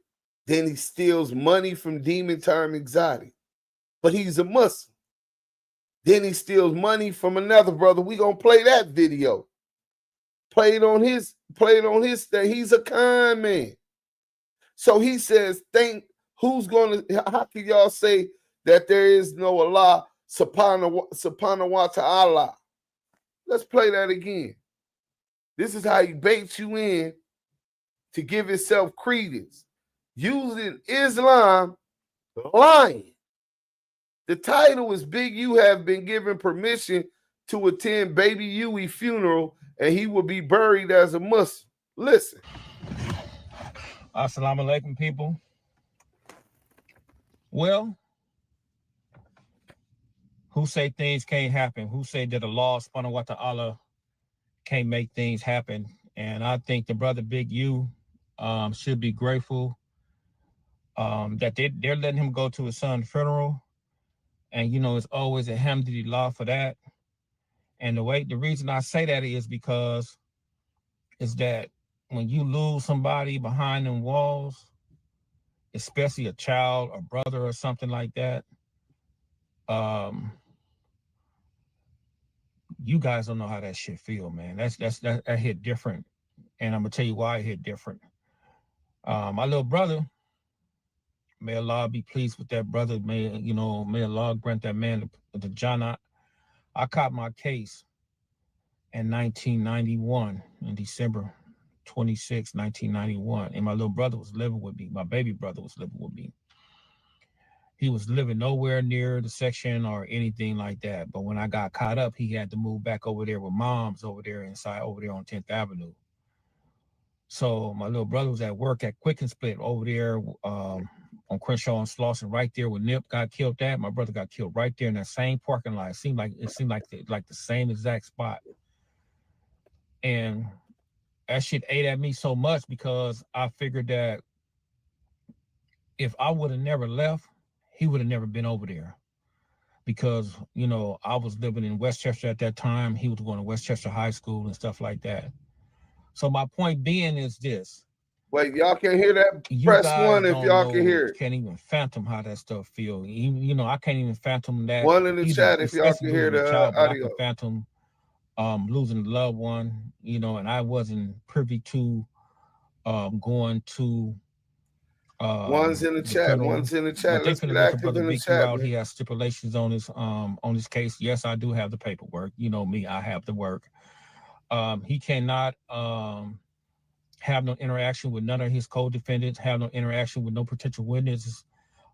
Then he steals money from Demon Time Exotic, but he's a Muslim. Then he steals money from another brother. We gonna play that video. Played on his thing. He's a con man. So he says, how can y'all say that there is no Allah subhanahu wa ta'ala? Let's play that again. This is how he baits you in to give himself credence. Using Islam, lying. The title is Big U have been given permission to attend baby UiiE funeral and he will be buried as a Muslim. Listen. Assalamu alaikum, people. Well, who say things can't happen? Who say that Allah subhanahu wa ta'ala can't make things happen? And I think the brother Big U should be grateful that they're letting him go to his son's funeral. And, you know, it's always alhamdulillah for that. And the reason I say that is because is that when you lose somebody behind them walls, especially a child, a brother or something like that, you guys don't know how that shit feel, man. That hit different. And I'm gonna tell you why it hit different. My little brother, may Allah be pleased with that brother. May Allah grant that man the Jannah. I caught my case in 1991, in December 26, 1991. And my little brother was living with me. My baby brother was living with me. He was living nowhere near the section or anything like that. But when I got caught up, he had to move back over there with moms over there on 10th Avenue. So my little brother was at work at Quick and Split over there on Crenshaw and Slauson, right there where Nip got killed at. My brother got killed right there in that same parking lot. It seemed like the same exact spot. And that shit ate at me so much because I figured that if I would have never left, he would have never been over there. Because, you know, I was living in Westchester at that time. He was going to Westchester High School and stuff like that. So my point being is this. Wait, y'all can hear that? You Press guys one if y'all can hear it. Can't even fathom how that stuff feels. You know, I can't even fathom that. One in the either, chat if y'all can hear the child, but audio. I can fathom losing a loved one, you know, and I wasn't privy to going to one's in the chat, funeral. one's in the chat. Let's get active in the chat. He has stipulations on his case. Yes, I do have the paperwork. You know me, I have the work. He cannot have no interaction with none of his co-defendants, have no interaction with no potential witnesses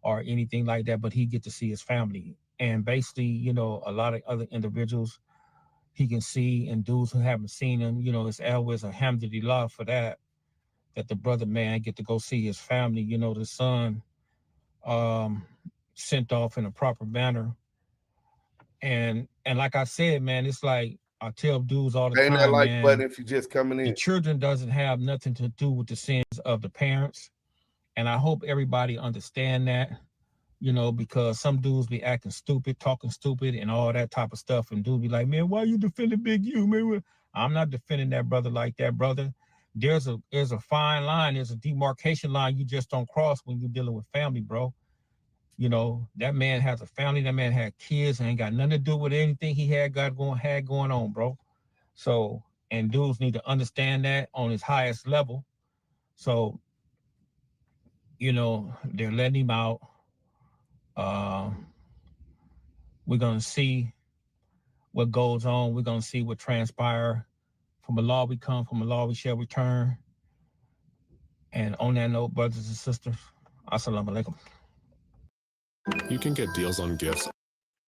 or anything like that, but he get to see his family. And basically, you know, a lot of other individuals he can see, and dudes who haven't seen him, you know, it's always alhamdulillah for that the brother man get to go see his family, you know, the son sent off in a proper manner. And like I said, man, it's like I tell dudes all the time, that like man, button if you're just coming in. The children doesn't have nothing to do with the sins of the parents. And I hope everybody understand that, you know, because some dudes be acting stupid, talking stupid and all that type of stuff. And dudes be like, man, why you defending Big U, man? I'm not defending that brother like that, brother. There's a fine line. There's a demarcation line you just don't cross when you're dealing with family, bro. You know, that man has a family. That man had kids and ain't got nothing to do with anything he had going on, bro. So, and dudes need to understand that on his highest level. So, you know, they're letting him out. We're going to see what goes on. We're going to see what transpires. From Allah we come, from Allah we shall return. And on that note, brothers and sisters, assalamu alaikum. You can get deals on gifts.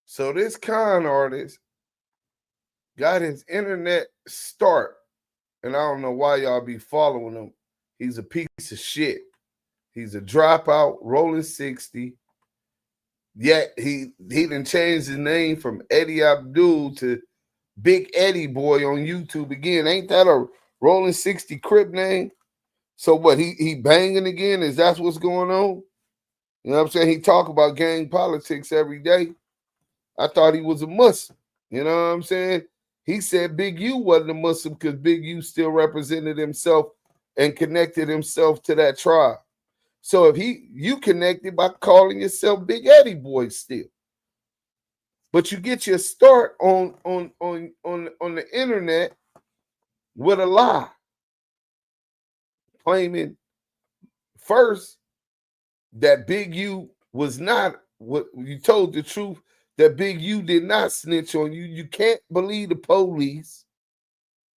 So this con artist got his internet start, and I don't know why y'all be following him. He's a piece of shit. He's a dropout, rolling 60. Yet he done changed his name from Eddie Abdul to Big Eddieboy on YouTube again. Ain't that a rolling 60 crib name? So what, he banging again? Is that what's going on? You know what I'm saying? He talk about gang politics every day. I thought he was a Muslim. You know what I'm saying? He said Big U wasn't a Muslim because Big U still represented himself and connected himself to that tribe. So if you connected by calling yourself Big Eddieboy still. But you get your start on the internet with a lie. Claiming first that Big U was not what you told the truth, that Big U did not snitch on you. You can't believe the police,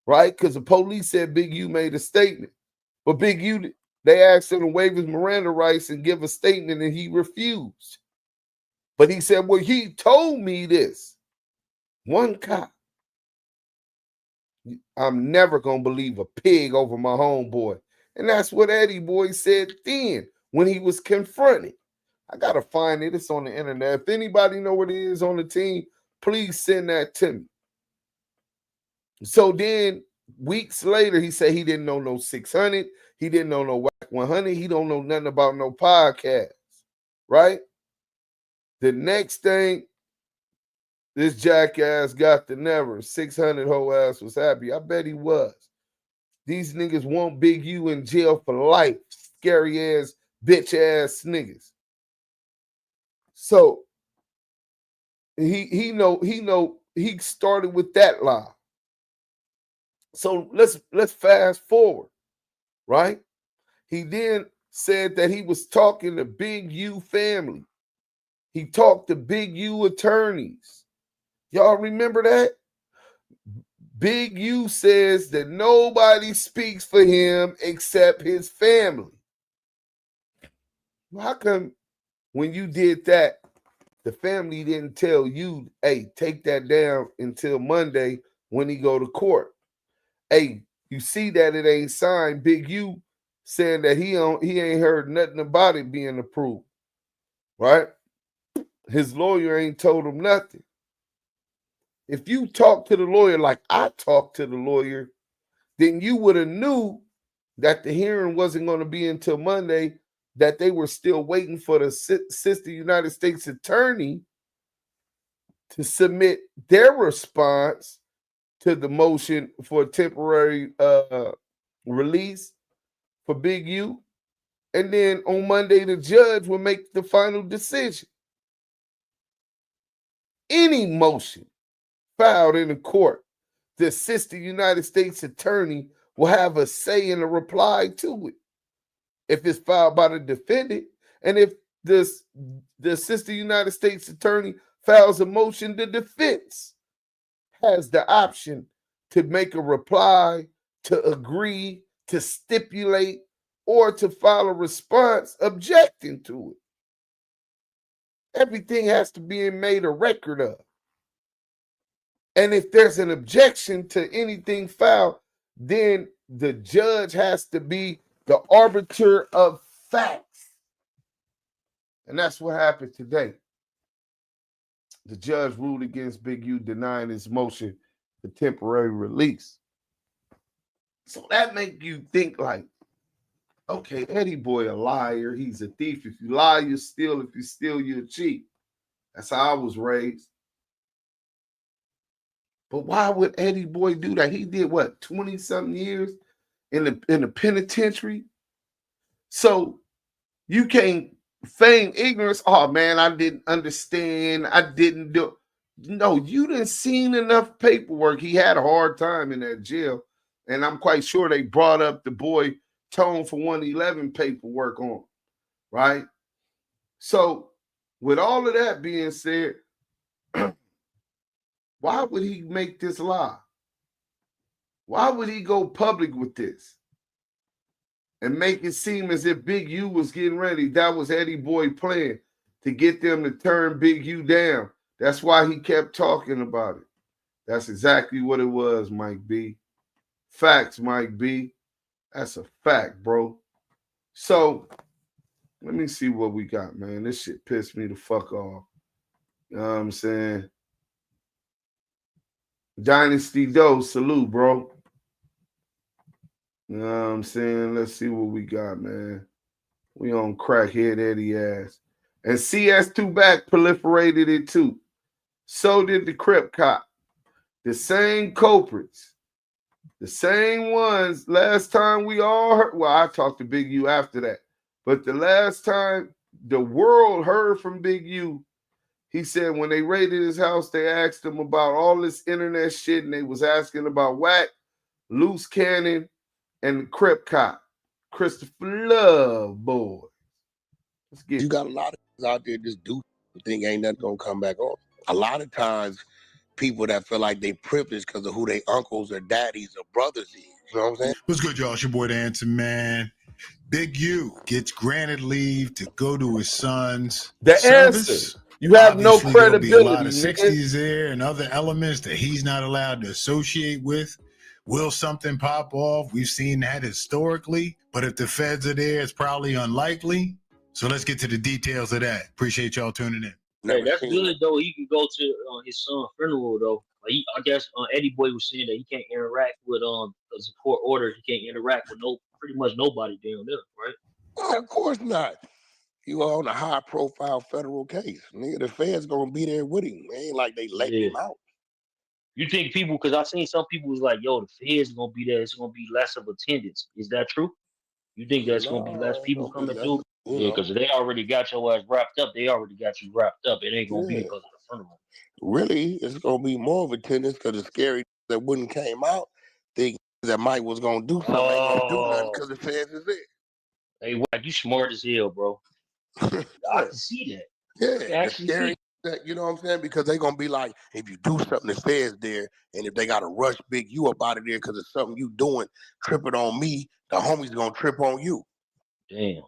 right? Because the police said Big U made a statement. But Big U, they asked him to waive his Miranda rights and give a statement, and he refused. But he said, well, he told me this. One cop. I'm never going to believe a pig over my homeboy. And that's what Eddieboy said then when he was confronted. I got to find it. It's on the internet. If anybody know what it is on the team, please send that to me. So then weeks later, he said he didn't know no 600. He didn't know no Whack 100. He don't know nothing about no podcast, right? The next thing, this jackass got the never. 600 whole ass was happy. I bet he was. These niggas want Big U in jail for life. Scary ass, bitch ass niggas. So he started with that lie. So let's fast forward, right? He then said that he was talking to Big U family. He talked to Big U attorneys. Y'all remember that? Big U says that nobody speaks for him except his family. How come when you did that, the family didn't tell you, hey, take that down until Monday when he go to court? Hey, you see that it ain't signed. Big U saying that he ain't heard nothing about it being approved, right? His lawyer ain't told him nothing. If you talk to the lawyer like I talked to the lawyer, then you would have knew that the hearing wasn't going to be until Monday, that they were still waiting for the sister United States attorney to submit their response to the motion for temporary release for Big U. And then on Monday, the judge will make the final decision. Any motion filed in the court, the assistant United States attorney will have a say in the reply to it. If it's filed by the defendant, and if the assistant United States attorney files a motion, the defense has the option to make a reply, to agree, to stipulate, or to file a response objecting to it. Everything has to be made a record of. And if there's an objection to anything filed, then the judge has to be the arbiter of facts. And that's what happened today. The judge ruled against Big U, denying his motion for temporary release. So that make you think like, okay, Eddieboy a liar. He's a thief. If you lie, you steal. If you steal, you cheat. That's how I was raised. But why would Eddieboy do that? He did what, 20-something years in the penitentiary? So you can't feign ignorance. Oh man, I didn't understand. I didn't do. No, you didn't seen enough paperwork. He had a hard time in that jail. And I'm quite sure they brought up the boy Tone for 111 paperwork on, right? So with all of that being said, why would he make this lie? Why would he go public with this and make it seem as if Big U was getting ready? That was Eddieboy plan to get them to turn Big U down. That's why he kept talking about it. That's exactly what it was, Mike B. Facts, Mike B. That's a fact, bro. So Let me see what we got, man. This shit pissed me the fuck off. You know what I'm saying? Dynasty Doe, salute, bro. You know what I'm saying? Let's see what we got, man. We on crackhead Eddie ass. And CS2 back proliferated it too. So did the Crip cop. The same culprits. The same ones last time we all heard. Well, I talked to Big U after that. But the last time the world heard from Big U, he said when they raided his house, they asked him about all this internet shit, and they was asking about Wack, Loose Cannon, and the Crip cop, Christopher Love boy. Let's get you got a lot of guys out there just do think ain't nothing gonna come back on. A lot of times, people that feel like they privileged because of who they uncles or daddies or brothers is. You know what I'm saying? What's good, y'all? It's your boy, the Answer Man. Big U gets granted leave to go to his son's the service. answer. You have Obviously, no there'll be a lot credibility. of nigga. 60s there and other elements that he's not allowed to associate with. Will something pop off? We've seen that historically, but if the feds are there, it's probably unlikely. So let's get to the details of that. Appreciate y'all tuning in. Yeah, that's good though. He can go to his son's funeral though. Like I guess Eddieboy was saying that he can't interact with because of court orders. He can't interact with pretty much nobody down there, right? Of course not. You are on a high profile federal case. Nigga, the feds gonna be there with him. It ain't like they letting him out. You think people, because I seen some people was like, yo, the feds gonna be there, it's gonna be less of attendance. Is that true? You think that's gonna be less people coming through? Yeah, because they already got your ass wrapped up. They already got you wrapped up. It ain't gonna be because of the funeral. Really, it's gonna be more of attendance because the scary that wouldn't came out think that Mike was gonna do something, ain't gonna do nothing because the feds is there. Hey, Wack, you smart as hell, bro. I can see that. Yeah, the scary that, you know what I'm saying? Because they gonna be like, if you do something, the feds there, and if they gotta rush Big U up out of there because of something you doing, tripping on me, the homies gonna trip on you. Damn.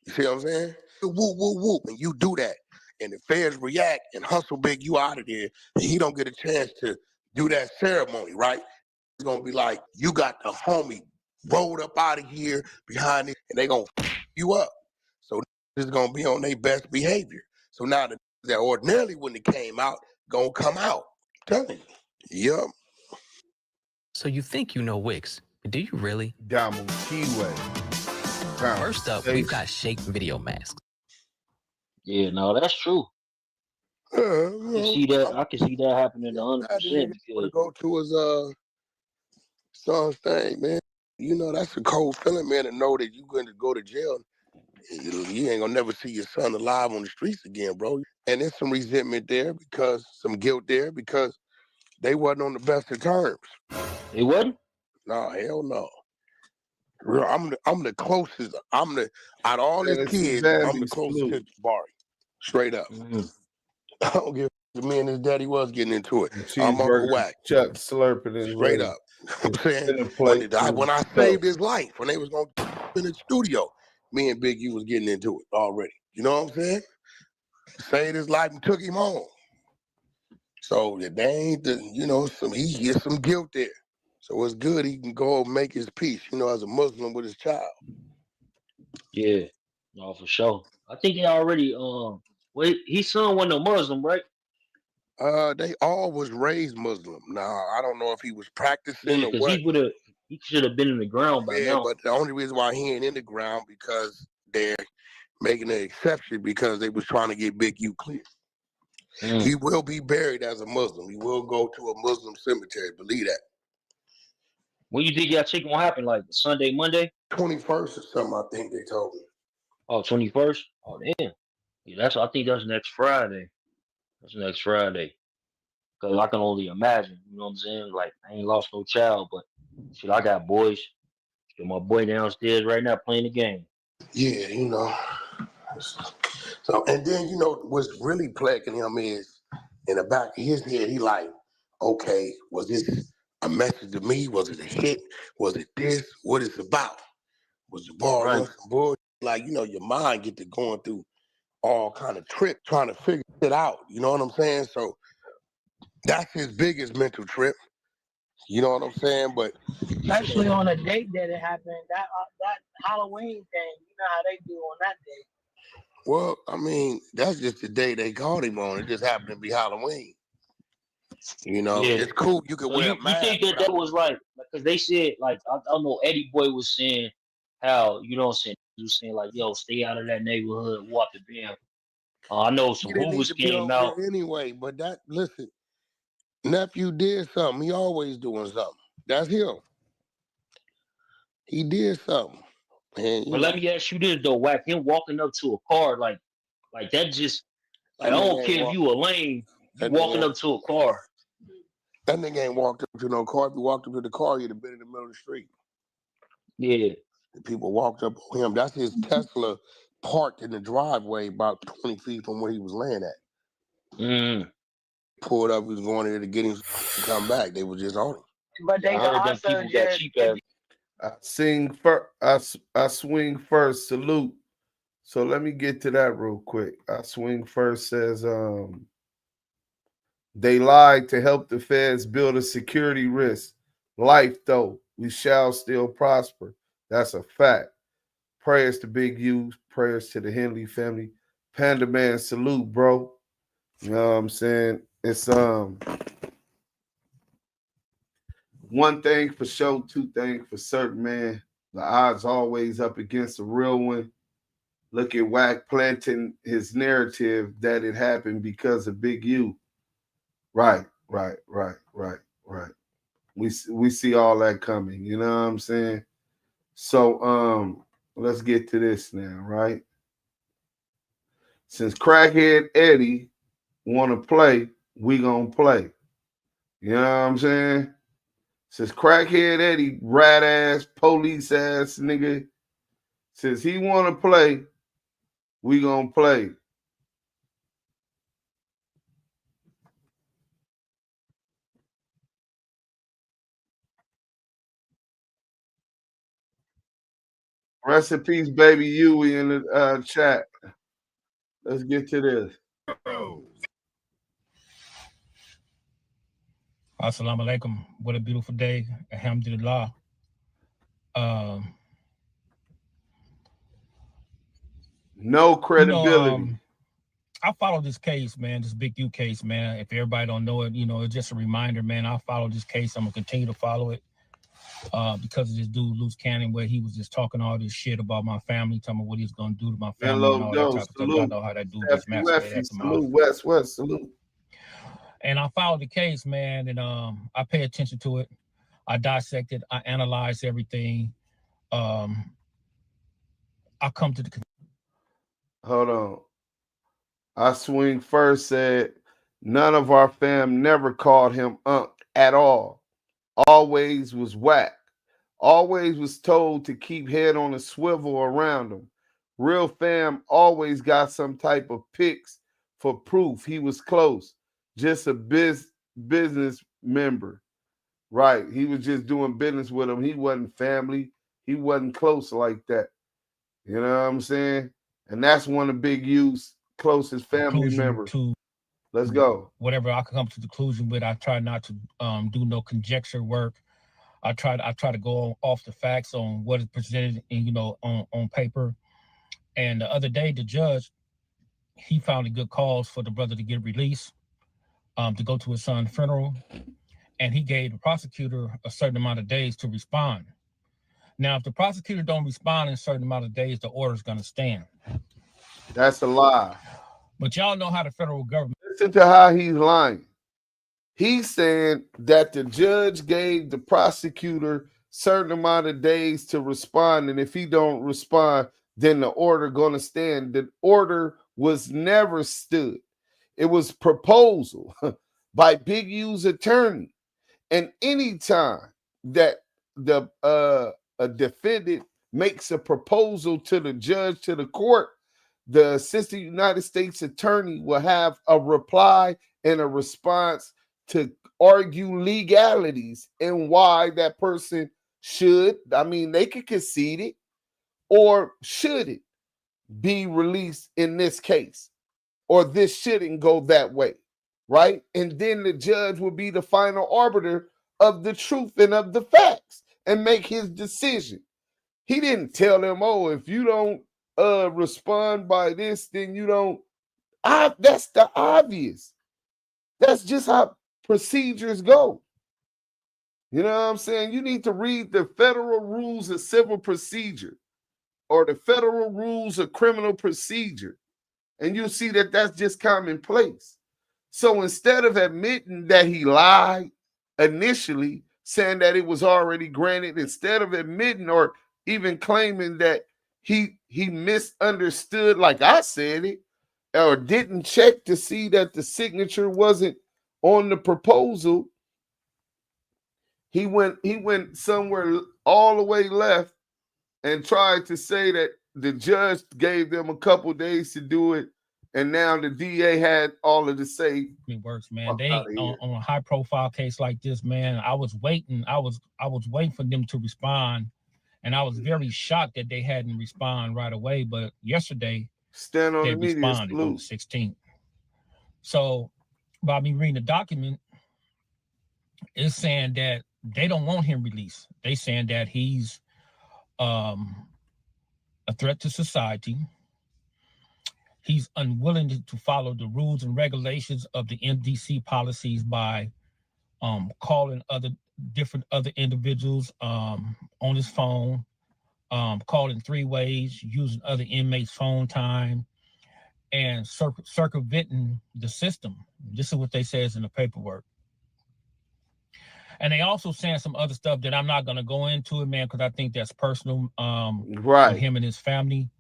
You see what I'm saying? Whoop, whoop, whoop, and you do that. And the feds react and hustle Big U out of there, and he don't get a chance to do that ceremony, right? It's gonna be like, you got the homie rolled up out of here behind it, and they gonna you up. So this is gonna be on their best behavior. So now that ordinarily wouldn't have came out, gonna come out. I'm telling you. Yup. So you think you know Wix, but do you really? Damu, Kiwe. First up, we've got Shake Video Masks. Yeah, no, that's true. I can see that. I can see that happening 100%. To go to his son's thing, man. You know that's a cold feeling, man. To know that you're going to go to jail, you ain't gonna never see your son alive on the streets again, bro. And there's some resentment there some guilt there because they wasn't on the best of terms. They wasn't? No, hell no. I'm the closest. Out of all his kids, I'm the closest to Jabari. Straight up. I don't give a me and his daddy was getting into it. I'm Uncle Wack. Chuck slurping his straight up. I'm saying when I saved his life, when they was going in the studio, me and Big U was getting into it already. You know what I'm saying? Saved his life and took him home. So they ain't he gets some guilt there. So it's good he can go and make his peace, as a Muslim with his child. Yeah, no, for sure. I think they already his son wasn't a Muslim, right? They all was raised Muslim. Now I don't know if he was practicing or what. He should have been in the ground by now. But the only reason why he ain't in the ground because they're making an exception because they was trying to get Big U clear. He will be buried as a Muslim. He will go to a Muslim cemetery. Believe that. When you think that shit gonna happen? Like Sunday, Monday? 21st or something, I think they told me. Oh, 21st? Oh, damn. Yeah, I think that's next Friday. That's next Friday. Because I can only imagine, you know what I'm saying? Like, I ain't lost no child, but shit, I got boys. Got my boy downstairs right now playing the game. Yeah, So, and then, what's really plaguing him is in the back of his head, he like, okay, was this a message to me? Was it a hit? Was it this? What it's about? Was the bar on some bullshit? Like, your mind get to going through all kind of trip trying to figure it out. You know what I'm saying? So that's his biggest mental trip. You know what I'm saying? But especially on a date that it happened, that Halloween thing. You know how they do on that day. Well, I mean, that's just the day they called him on. It just happened to be Halloween. You know, Yeah. it's cool. You can So wear you a mask. think that was like, because they said, like, I don't know, Eddieboy was saying how, you know what I'm saying, he was saying, like, yo, stay out of that neighborhood, walk the bam. I know some He didn't need hoovers to be came over out. there anyway. But that, listen, nephew did something. He always doing something. That's him. He did something. And, But let me ask you this, though, Whack, him walking up to a car, like that just, like, I that nigga don't ain't care if walk, you a lame, you that nigga walking ain't, up to a car. that nigga ain't walked up to no car. If he walked up to the car, he'd have been in the middle of the street. Yeah. The people walked up on him. That's his Tesla parked in the driveway about 20 feet from where he was laying at. Pulled up, he was going there to get him to come back. They were just on him. But they I can heard them also people got just cheap ass. I swing first. Salute. So let me get to that real quick. I swing first says they lied to help the feds build a security risk. Life though, we shall still prosper. That's a fact. Prayers to Big U, prayers to the Henley family. Panda Man, salute, bro. You know what I'm saying? It's one thing for sure, two things for certain, man. The odds always up against a real one. Look at Wack planting his narrative that it happened because of Big U. Right. We see all that coming. You know what I'm saying? So let's get to this now, right? Since crackhead Eddie want to play, we gonna play. You know what I'm saying? Since crackhead Eddie, rat ass, police ass nigga, since he want to play, we gonna play. Rest in peace, baby UiiE in the chat. Let's get to this. Assalamu alaikum. What a beautiful day. Alhamdulillah. No credibility. I follow this case, man, this Big U case, man. If everybody don't know it, it's just a reminder, man. I follow this case. I'm going to continue to follow it because of this dude, Loose Cannon, where he was just talking all this shit about my family, telling me what he's going to do to my family and all that type of stuff. Y'all know how that dude gets masturbated. Salute, West, salute. And I followed the case, man, and I pay attention to it. I dissect it. I analyze everything. I come to the... Hold on. I swing first said, none of our fam never called him Unc at all. Always was whack. Always was told to keep head on a swivel around him. Real fam always got some type of pics for proof he was close. Just a business member. Right. He was just doing business with him. He wasn't family. He wasn't close like that. You know what I'm saying? And that's one of Big U's closest family members. Let's go. Whatever I can come to the conclusion with, I try not to do no conjecture work. I try to go off the facts on what is presented in, on paper. And the other day, the judge, he found a good cause for the brother to get released, to go to his son's funeral. And he gave the prosecutor a certain amount of days to respond. Now, if the prosecutor don't respond in a certain amount of days, the order is going to stand. That's a lie. But y'all know how the federal government... Listen to how he's lying. He's saying that the judge gave the prosecutor certain amount of days to respond, and if he don't respond, then the order going to stand. The order was never stood. It was proposal by Big U's attorney. And anytime that a defendant makes a proposal to the judge, to the court, the assistant United States attorney will have a reply and a response to argue legalities and why that person should, they could concede it, or should it be released in this case, or this shouldn't go that way, right? And then the judge will be the final arbiter of the truth and of the facts and make his decision. He didn't tell them, oh, if you don't respond by this, then you don't. That's the obvious. That's just how procedures go. You know what I'm saying? You need to read the Federal Rules of Civil Procedure or the Federal Rules of Criminal Procedure, and you'll see that that's just commonplace. So instead of admitting that he lied initially, saying that it was already granted, instead of admitting or even claiming that he misunderstood, like I said it, or didn't check to see that the signature wasn't on the proposal, he went somewhere all the way left and tried to say that the judge gave them a couple days to do it, and now the DA had all of the say. It works, man. They on a high profile case like this, man. I was waiting for them to respond, and I was very shocked that they hadn't respond right away. But yesterday, they responded on the 16th. So by me reading the document, it's saying that they don't want him released. They saying that he's a threat to society. He's unwilling to follow the rules and regulations of the MDC policies by calling other individuals on his phone, calling 3 ways, using other inmates' phone time, and circumventing the system. This is what they says in the paperwork. And they also saying some other stuff that I'm not going to go into it, man, because I think that's personal with him and his family.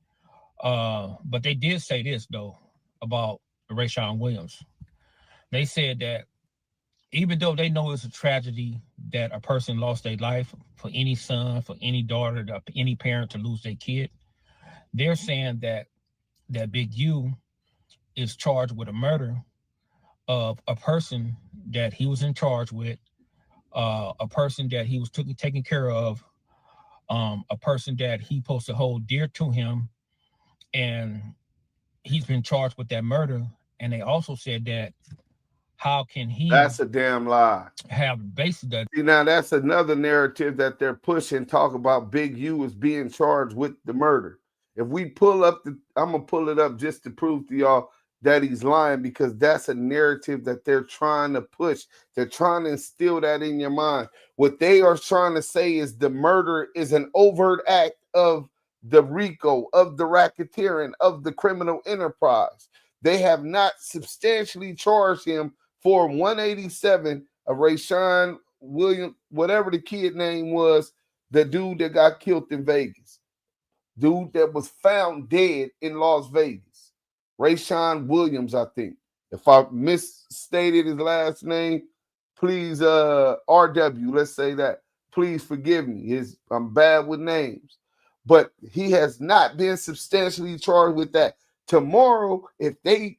But they did say this, though, about Rayshawn Williams. They said that even though they know it's a tragedy that a person lost their life, for any son, for any daughter, any parent to lose their kid, they're saying that Big U is charged with a murder of a person that he was in charge with, a person that he was taking care of, a person that he supposed to hold dear to him, and he's been charged with that murder. And they also said that how can he? That's a damn lie. Have basically that. See, now that's another narrative that they're pushing. Talk about Big U as being charged with the murder. If we pull up I'm gonna pull it up just to prove to y'all that he's lying, because that's a narrative that they're trying to push. They're trying to instill that in your mind. What they are trying to say is the murder is an overt act of the RICO, of the racketeering, of the criminal enterprise. They have not substantially charged him for 187 of Rayshawn Williams, whatever the kid name was, the dude that got killed in Vegas. Dude that was found dead in Las Vegas. Rayshawn Williams, I think. If I misstated his last name, please, RW, let's say that. Please forgive me. I'm bad with names. But he has not been substantially charged with that. Tomorrow, if they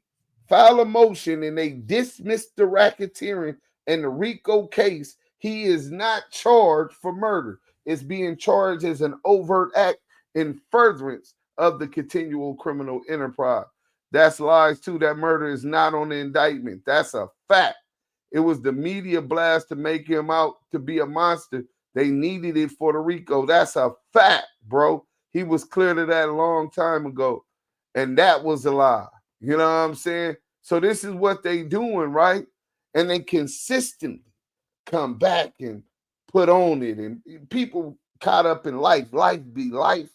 file a motion and they dismiss the racketeering and the RICO case, he is not charged for murder. It's being charged as an overt act in furtherance of the continual criminal enterprise. That's lies too. That murder is not on the indictment. That's a fact. It was the media blast to make him out to be a monster. They needed it for the RICO. That's a fact, bro. He was clear to that a long time ago. And that was a lie. You know what I'm saying? So this is what they doing, right? And they consistently come back and put on it. And people caught up in life. Life be life.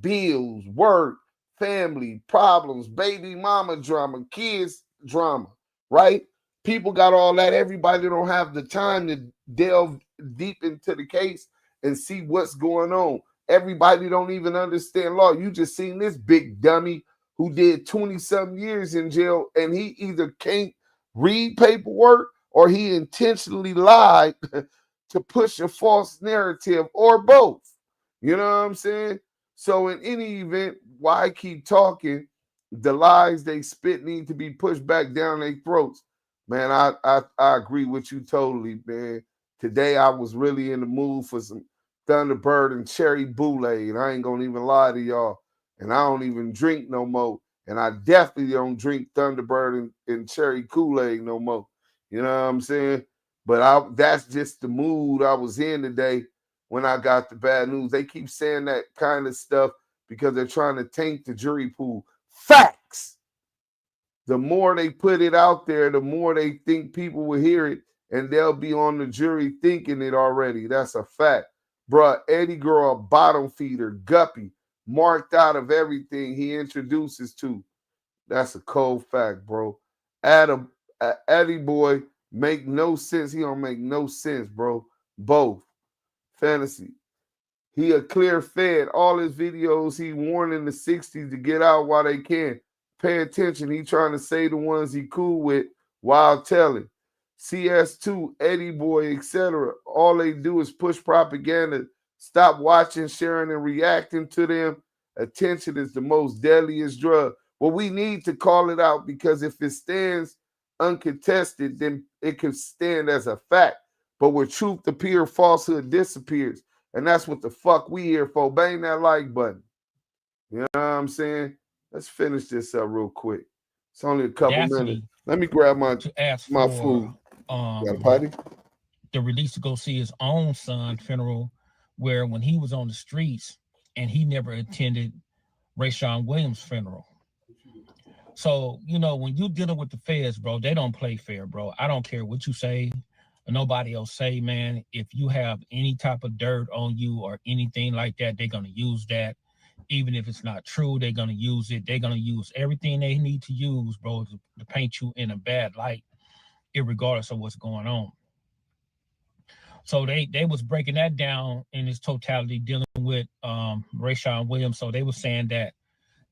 Bills, work, family, problems, baby mama drama, kids drama, right? People got all that. Everybody don't have the time to delve deep into the case and see what's going on. Everybody don't even understand law. You just seen this big dummy who did 20-something years in jail, and he either can't read paperwork or he intentionally lied to push a false narrative, or both. You know what I'm saying? So in any event, why keep talking? The lies they spit need to be pushed back down their throats. Man, I agree with you totally, man. Today I was really in the mood for some Thunderbird and cherry Boulay, I ain't gonna even lie to y'all. And I don't even drink no more. And I definitely don't drink Thunderbird and cherry Kool-Aid no more. You know what I'm saying? But that's just the mood I was in today when I got the bad news. They keep saying that kind of stuff because they're trying to taint the jury pool. Facts. The more they put it out there, the more they think people will hear it, and they'll be on the jury thinking it already. That's a fact. Bruh, Eddie Girl, a bottom feeder, guppy, marked out of everything he introduces to. That's a cold fact, bro. Eddieboy make no sense. He don't make no sense, bro. Both. Fantasy. He a clear fed. All his videos, he warned in the 60s to get out while they can. Pay attention. He trying to say the ones he cool with while telling. CS2, Eddieboy, etc. All they do is push propaganda. Stop watching, sharing, and reacting to them. Attention is the most deadliest drug. Well, we need to call it out because if it stands uncontested, then it can stand as a fact. But where truth appears, falsehood disappears. And that's what the fuck we here for. Bang that like button. You know what I'm saying? Let's finish this up real quick. It's only a couple minutes. Let me grab my food. Got a potty? The release to go see his own son funeral, where when he was on the streets and he never attended Rayshawn Williams' funeral. So, you know, when you dealing with the feds, bro, they don't play fair, bro. I don't care what you say or nobody else say, man. If you have any type of dirt on you or anything like that, they're going to use that. Even if it's not true, they're going to use it. They're going to use everything they need to use, bro, to paint you in a bad light, irregardless of what's going on. So they was breaking that down in its totality, dealing with Rayshawn Williams. So they were saying that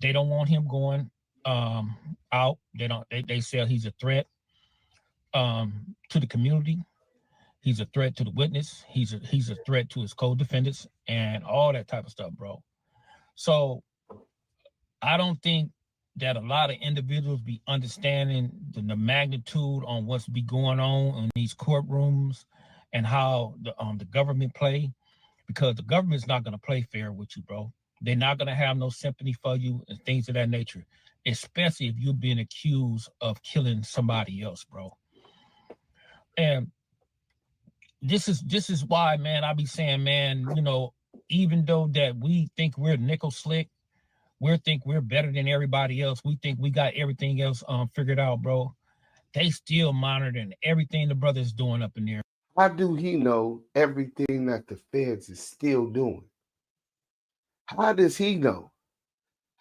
they don't want him going out. They say he's a threat to the community. He's a threat to the witness. He's a threat to his co-defendants and all that type of stuff, bro. So I don't think that a lot of individuals be understanding the magnitude on what's be going on in these courtrooms and how the government play, because the government's not going to play fair with you, bro. They're not going to have no sympathy for you and things of that nature, especially if you're being accused of killing somebody else, bro. And this is why, man, I be saying, man, you know, even though that we think we're nickel slick, we think we're better than everybody else, we think we got everything else figured out, bro. They still monitoring everything the brother's doing up in there. How do he know everything that the feds is still doing? How does he know?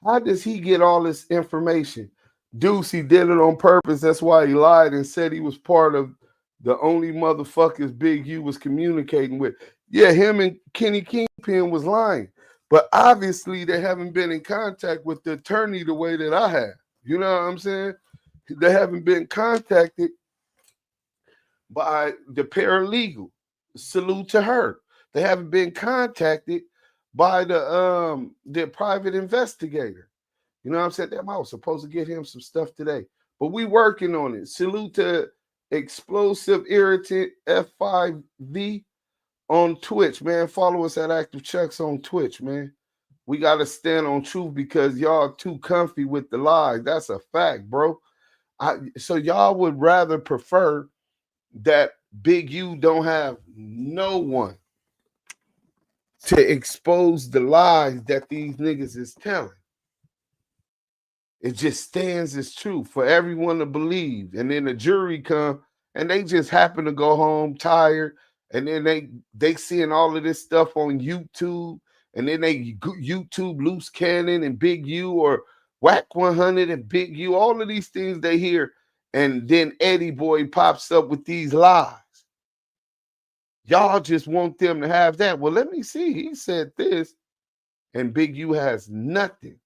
How does he get all this information? Duse, he did it on purpose. That's why he lied and said he was part of the only motherfuckers Big U was communicating with. Yeah, him and Kenny Kingpin was lying. But obviously they haven't been in contact with the attorney the way that I have. You know what I'm saying? They haven't been contacted by the paralegal. Salute to her. They haven't been contacted by the private investigator. You know what I'm saying? Damn, I was supposed to get him some stuff today. But we working on it. Salute to Explosive Irritant F5V on Twitch, man. Follow us at Active Chucks on Twitch, man. We got to stand on truth because y'all too comfy with the lies. That's a fact, bro. So y'all would rather prefer that Big U don't have no one to expose the lies that these niggas is telling. It just stands as true for everyone to believe. And then the jury come and they just happen to go home tired. And then they seeing all of this stuff on YouTube. And then they YouTube Loose Cannon and Big U or Whack 100 and Big U. All of these things they hear. And then Eddieboy pops up with these lies. Y'all just want them to have that. Well, let me see. He said this. And Big U has nothing.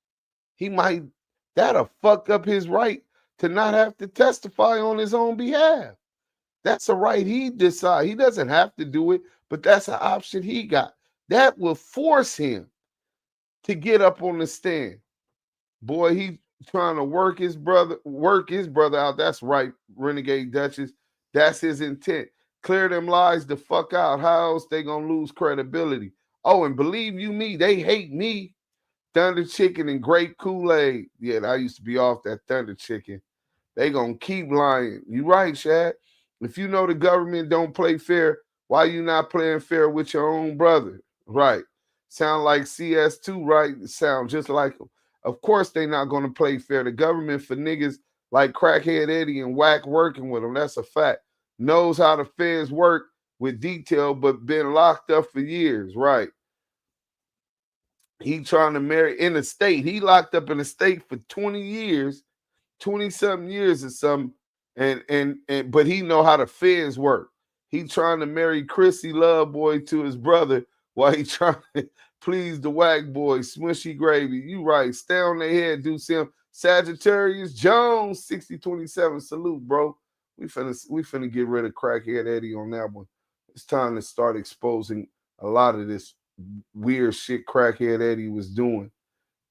That'll fuck up his right to not have to testify on his own behalf. That's a right he decide. He doesn't have to do it, but that's an option he got. That will force him to get up on the stand. Boy, he's trying to work his brother out. That's right, Renegade Duchess. That's his intent. Clear them lies the fuck out. How else they gonna lose credibility? Oh, and believe you me, they hate me. Thunder Chicken and Great Kool-Aid. Yeah, I used to be off that Thunder Chicken. They gonna keep lying. You right, Shad. If you know the government don't play fair, why you not playing fair with your own brother? Right. Sound like CS2, right? Sound just like them. Of course, they not going to play fair. The government for niggas like Crackhead Eddie and Whack working with them. That's a fact. Knows how the feds work with detail, but been locked up for years, right? He trying to marry in the state. He locked up in the state for 20 years, 20-something years or something. And but he know how the feds work. He trying to marry Chrissy Loveboy to his brother while he trying to please the Whack boy. Smushy Gravy. You right. Stay on their head, Duse M. Sagittarius Jones, 6027. Salute, bro. We finna get rid of Crackhead Eddie on that one. It's time to start exposing a lot of this weird shit Crackhead Eddie was doing.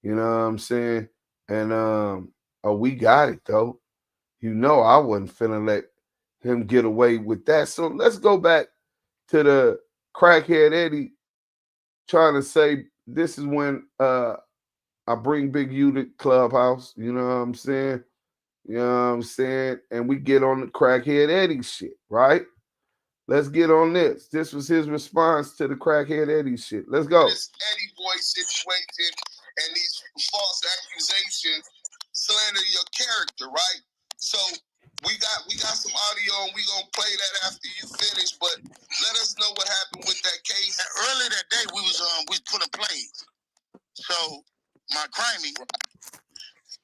You know what I'm saying? And we got it though. You know I wasn't finna let him get away with that. So let's go back to the Crackhead Eddie trying to say this is when I bring Big U to Clubhouse. You know what I'm saying? You know what I'm saying? And we get on the Crackhead Eddie shit, right? Let's get on this. This was his response to the Crackhead Eddie shit. Let's go. This Eddieboy situation and these false accusations slander your character, right? So we got some audio and we gonna play that after you finish. But let us know what happened with that case. And earlier that day we put a plays. So my crimey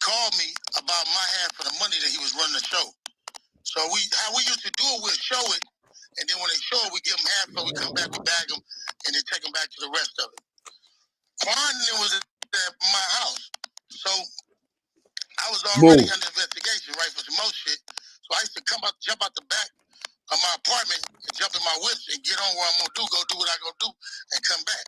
called me about my half of the money that he was running the show. So how we used to do it, we'll show it. And then when they show it, we give them half, so we come back, we bag them, and then take them back to the rest of it. Quan was at my house. So I was already under investigation, right, for some more shit. So I used to jump out the back of my apartment and jump in my whips and get on where I'm going to go do what I go do, and come back.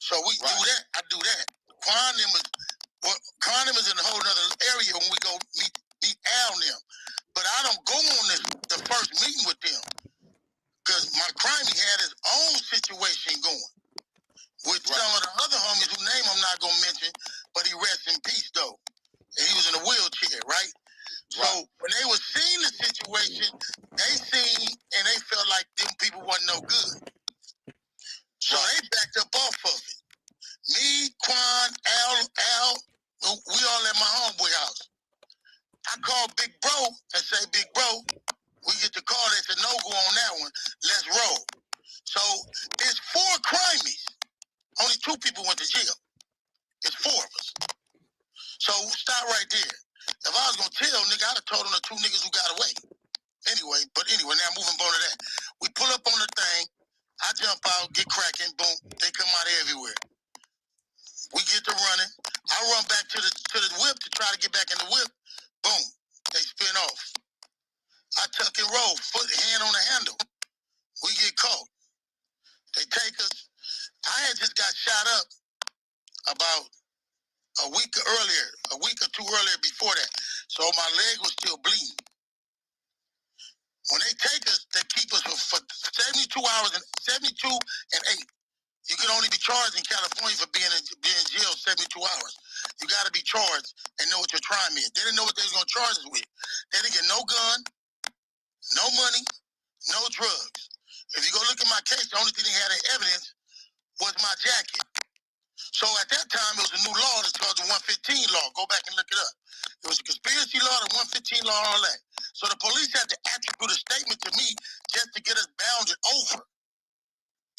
So we do that. I do that. Quan is in a whole other area when we go meet Al and them. But I don't go on the first meeting with them. Because my crimey had his own situation going with some of the other homies whose name I'm not going to mention, but he rests in peace, though. And he was in a wheelchair, right? So when they were seeing the situation, they seen and they felt like them people wasn't no good. So they backed up off of it. Me, Quan, Al, we all at my homeboy house. I called Big Bro and say, Big Bro, we get the call, they said, no go on that one, let's roll. So it's 4 crimies. Only 2 people went to jail. It's 4 of us. So stop right there. If I was gonna tell, nigga, I'd have told them the 2 niggas who got away. Anyway, now moving on to that. We pull up on the thing, I jump out, get cracking, boom, they come out everywhere. We get to running. I run back to the whip to try to get back in the whip. Boom, they spin off. I tuck and roll, hand on the handle. We get caught. They take us. I had just got shot up about a week or 2 earlier before that. So my leg was still bleeding. When they take us, they keep us for 72 hours and 72 and 8. You can only be charged in California for being in jail 72 hours. You got to be charged and know what your crime is. They didn't know what they was going to charge us with. They didn't get no gun, no money, no drugs. If you go look at my case, the only thing they had in evidence was my jacket. So at that time, it was a new law that's called the 115 law. Go back and look it up. It was a conspiracy law, the 115 law, and all that. So the police had to attribute a statement to me just to get us bounded over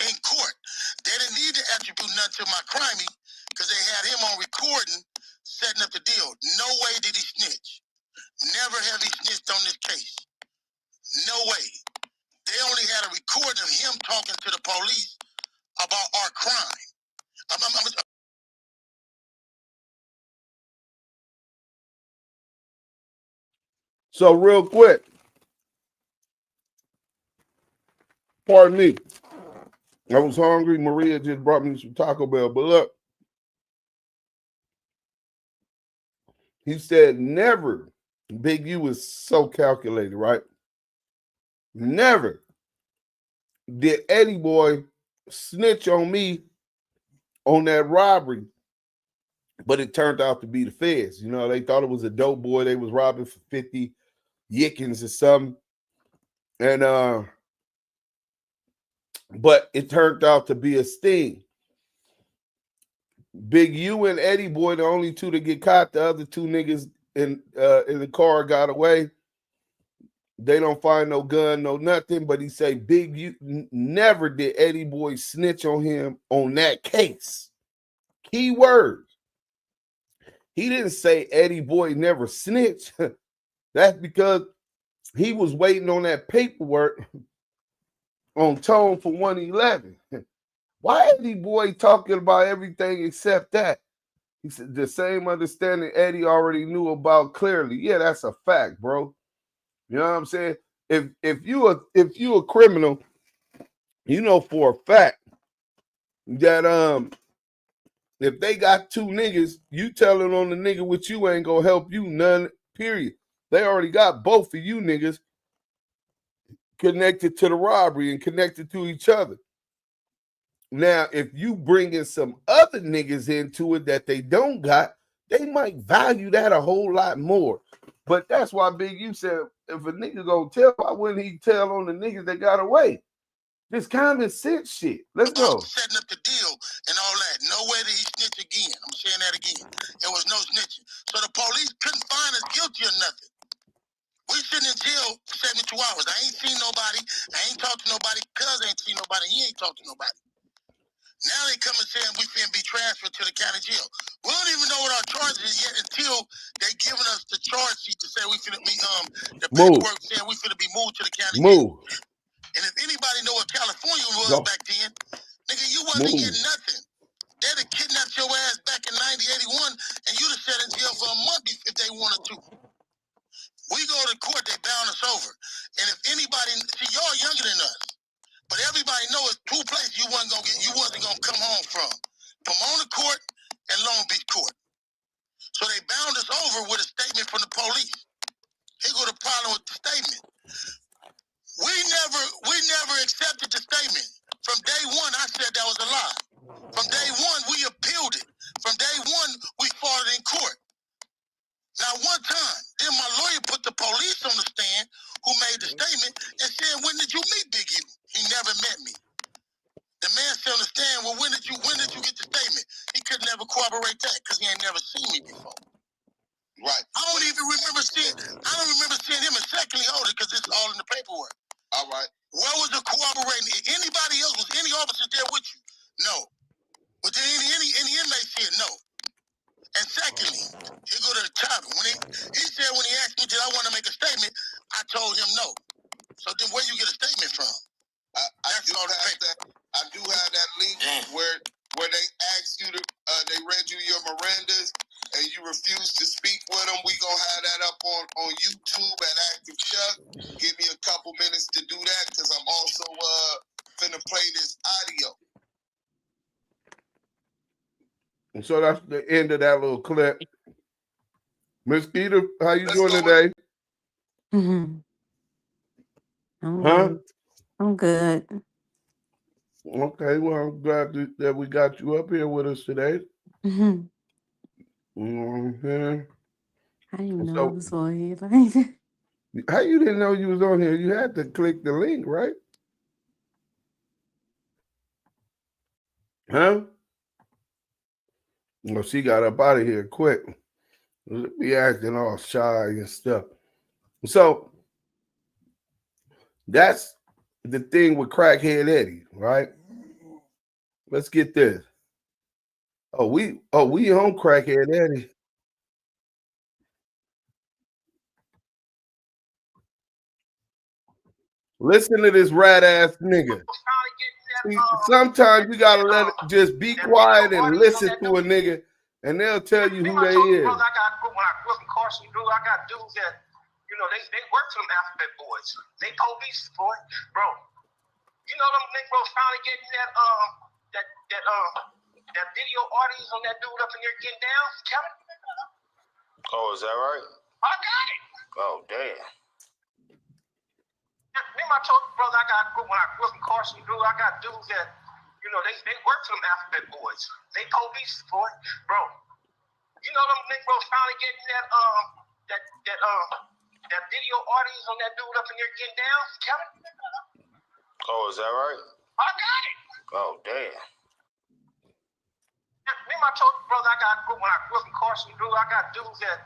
in court. They didn't need to attribute nothing to my crimey because they had him on recording setting up the deal. No way did he snitch. Never have he snitched on this case. No way. They only had a recording of him talking to the police about our crime. So real quick, pardon me. I was hungry. Maria just brought me some Taco Bell. But look, he said never. Big U was so calculated, right? Never did Eddieboy snitch on me on that robbery. But it turned out to be the feds. You know, they thought it was a dope boy they was robbing for 50 yickins or something. And but it turned out to be a sting. Big U and Eddieboy, the only two to get caught. The other two niggas in the car got away. They don't find no gun, no nothing. But he say Big U never did Eddieboy snitch on him on that case. Key word. He didn't say Eddieboy never snitched. That's because he was waiting on that paperwork on Tone for 111. Why Eddieboy talking about everything except that? He said the same understanding Eddie already knew about clearly. Yeah, that's a fact, bro. You know what I'm saying? If you a criminal, you know for a fact that if they got two niggas, you telling on the nigga with you ain't gonna help you none, period. They already got both of you niggas connected to the robbery and connected to each other. Now, if you bring in some other niggas into it that they don't got, they might value that a whole lot more. But that's why Big U said, if a nigga gonna tell, why wouldn't he tell on the niggas that got away? This common sense shit. Let's go. Setting up the deal and all that. No way did he snitch again. I'm saying that again. There was no snitching. So the police couldn't find us guilty or nothing. We sitting in jail 72 hours. I ain't seen nobody. I ain't talked to nobody. Cuz ain't seen nobody. He ain't talked to nobody. Now they come and saying we finna be transferred to the county jail. We don't even know what our charges is yet until they giving us the charge sheet to say we finna be the paperwork saying we finna be moved to the county jail. And if anybody know what California was back then, nigga, you wasn't getting nothing. They'd have kidnapped your ass back in 1981 and you'd have sat in jail for a month if they wanted to. We go to court, they bound us over. And if anybody, see, y'all younger than us. But everybody knows two places you wasn't gonna come home from. Pomona Court and Long Beach Court. So they bound us over with a statement from the police. Here go the problem with the statement. We never accepted the statement. From day one, I said that was a lie. From day one, we appealed it. From day one, we fought it in court. Now, one time, then my lawyer put the police on the stand who made the statement and said, when did you meet Big U? He never met me. The man said on the stand, well, when did you get the statement? He could never corroborate that because he ain't never seen me before. Right. I don't remember seeing him. And secondly, hold it, because it's all in the paperwork. All right. Where was the corroborating? Anybody else, was any officers there with you? No. Was there any inmates here? No. And secondly, he go to the topic. When he said when he asked me, did I want to make a statement? I told him no. So then where you get a statement from? I do have that link where they asked you to, they read you your Mirandas and you refused to speak with them. We gonna have that up on YouTube at Active Chuck. Give me a couple minutes to do that because I'm also finna play this audio. And so that's the end of that little clip. Miss Keita, how you doing today? I'm good. Okay, well, I'm glad that we got you up here with us today. Mm-hmm. You know what I'm saying? I didn't know I was on here like that. How you didn't know you was on here? You had to click the link, right? Huh? Well, she got up out of here quick. Be acting all shy and stuff. So that's the thing with Crackhead Eddie, right? Let's get this. We on Crackhead Eddie. Listen to this rat ass nigga. See, sometimes you gotta let it just be quiet and listen to a nigga, and they'll tell you who they is. When I grew up in Carson, I got dudes that, you know, they work for them alphabet boys. They police, boy, bro. You know them niggas finally getting that video audience on that dude up in there getting down, Kevin? Oh, is that right? I got it. Oh, damn. Remember I told you, brother, when I grew up in Carson, I got dudes that, you know, they work for them alphabet boys. They police, boy, bro. You know them niggas finally getting that video audience on that dude up in there getting down, Kevin? Oh, is that right? I got it. Oh, damn. Remember Remember I told you, brother, when I grew up in Carson, dude, I got dudes that,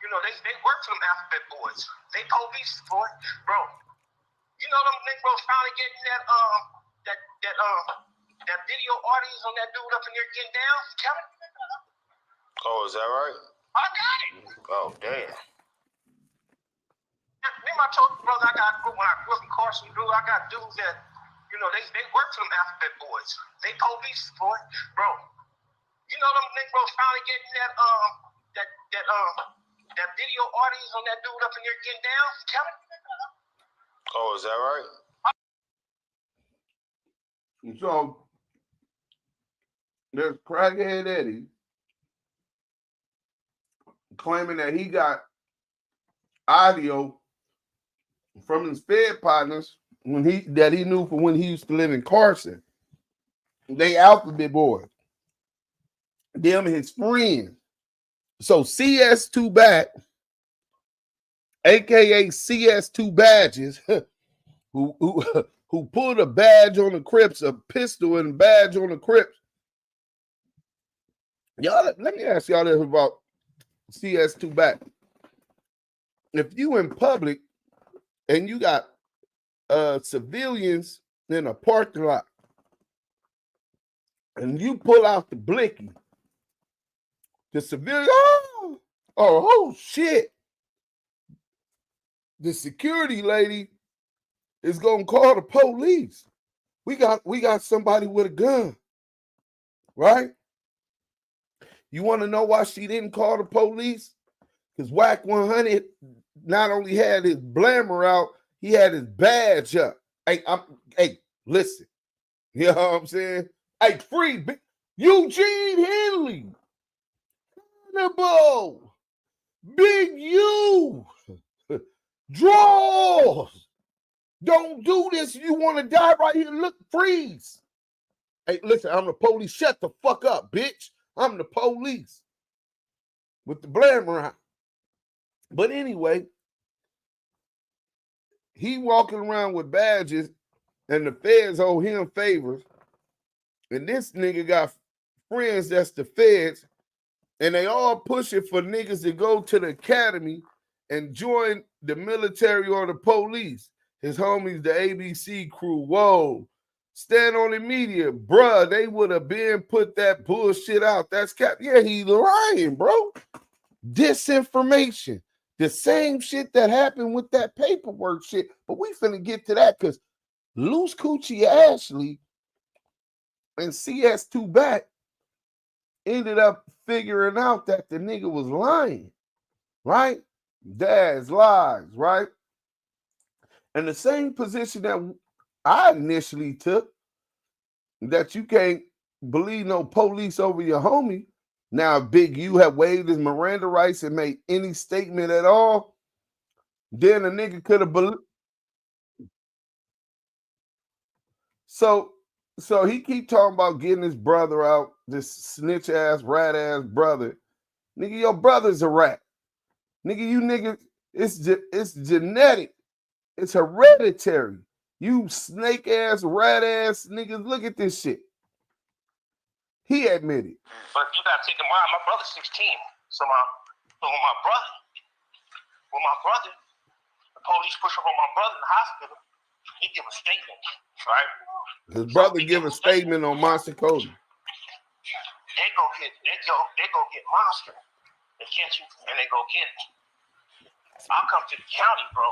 you know, they work for them alphabet boys. They police, boy. Bro, you know them Negroes finally getting that video audience on that dude up in there getting down? Tell him. Oh, is that right? I got it. Oh, damn. Remember I told you, brother, when I grew up in Carson, dude, I got dudes that, you know, they work for them alphabet boys. They police, boy. Bro, you know them Negroes finally getting that video audience on that dude up in there getting down? Tell him. Oh, is that right? And so there's Crackhead Eddie claiming that he got audio from his Fed partners that he knew from when he used to live in Carson. They alphabet boys. Them his friends. So CS2 back, a.k.a. CS2 badges, who pulled a badge on the Crips, a pistol and a badge on the Crips. Y'all, let me ask y'all this about CS2 back. If you in public and you got civilians in a parking lot and you pull out the blicky, the civilian, oh shit. The security lady is gonna call the police. We got somebody with a gun, right? You want to know why she didn't call the police? Because Whack 100 not only had his blammer out, he had his badge up. Hey, listen. You know what I'm saying? Hey, free Eugene Henley, Hannibal, Big U, draws. Don't do this. You want to die right here. Look, freeze. Hey, listen, I'm the police. Shut the fuck up, bitch. I'm the police with the blammer out. But anyway, he walking around with badges and the feds owe him favors. And this nigga got friends that's the feds, and they all pushing for niggas to go to the academy and join the military or the police. His homies, the ABC crew, whoa. Stand on the media, bruh. They would have been put that bullshit out. That's cap. Yeah, he lying, bro. Disinformation. The same shit that happened with that paperwork shit. But we finna get to that because Loose Coochie Ashley and CS2 back ended up figuring out that the nigga was lying, right? Dad's lies, right? And the same position that I initially took, that you can't believe no police over your homie. Now, Big U have waived his Miranda rights and made any statement at all, then a nigga could have believed. So he keep talking about getting his brother out, this snitch ass, rat ass brother. Nigga, your brother's a rat. Nigga, you niggas, it's genetic. It's hereditary. You snake ass, rat ass niggas, look at this shit. He admitted. But you gotta take in mind, my brother's 16. So when my brother, the police push up on my brother in the hospital, he give a statement, right? His brother give a statement on Monster Cody. They go get Monster. They catch you and they go get it. I'll come to the county, bro.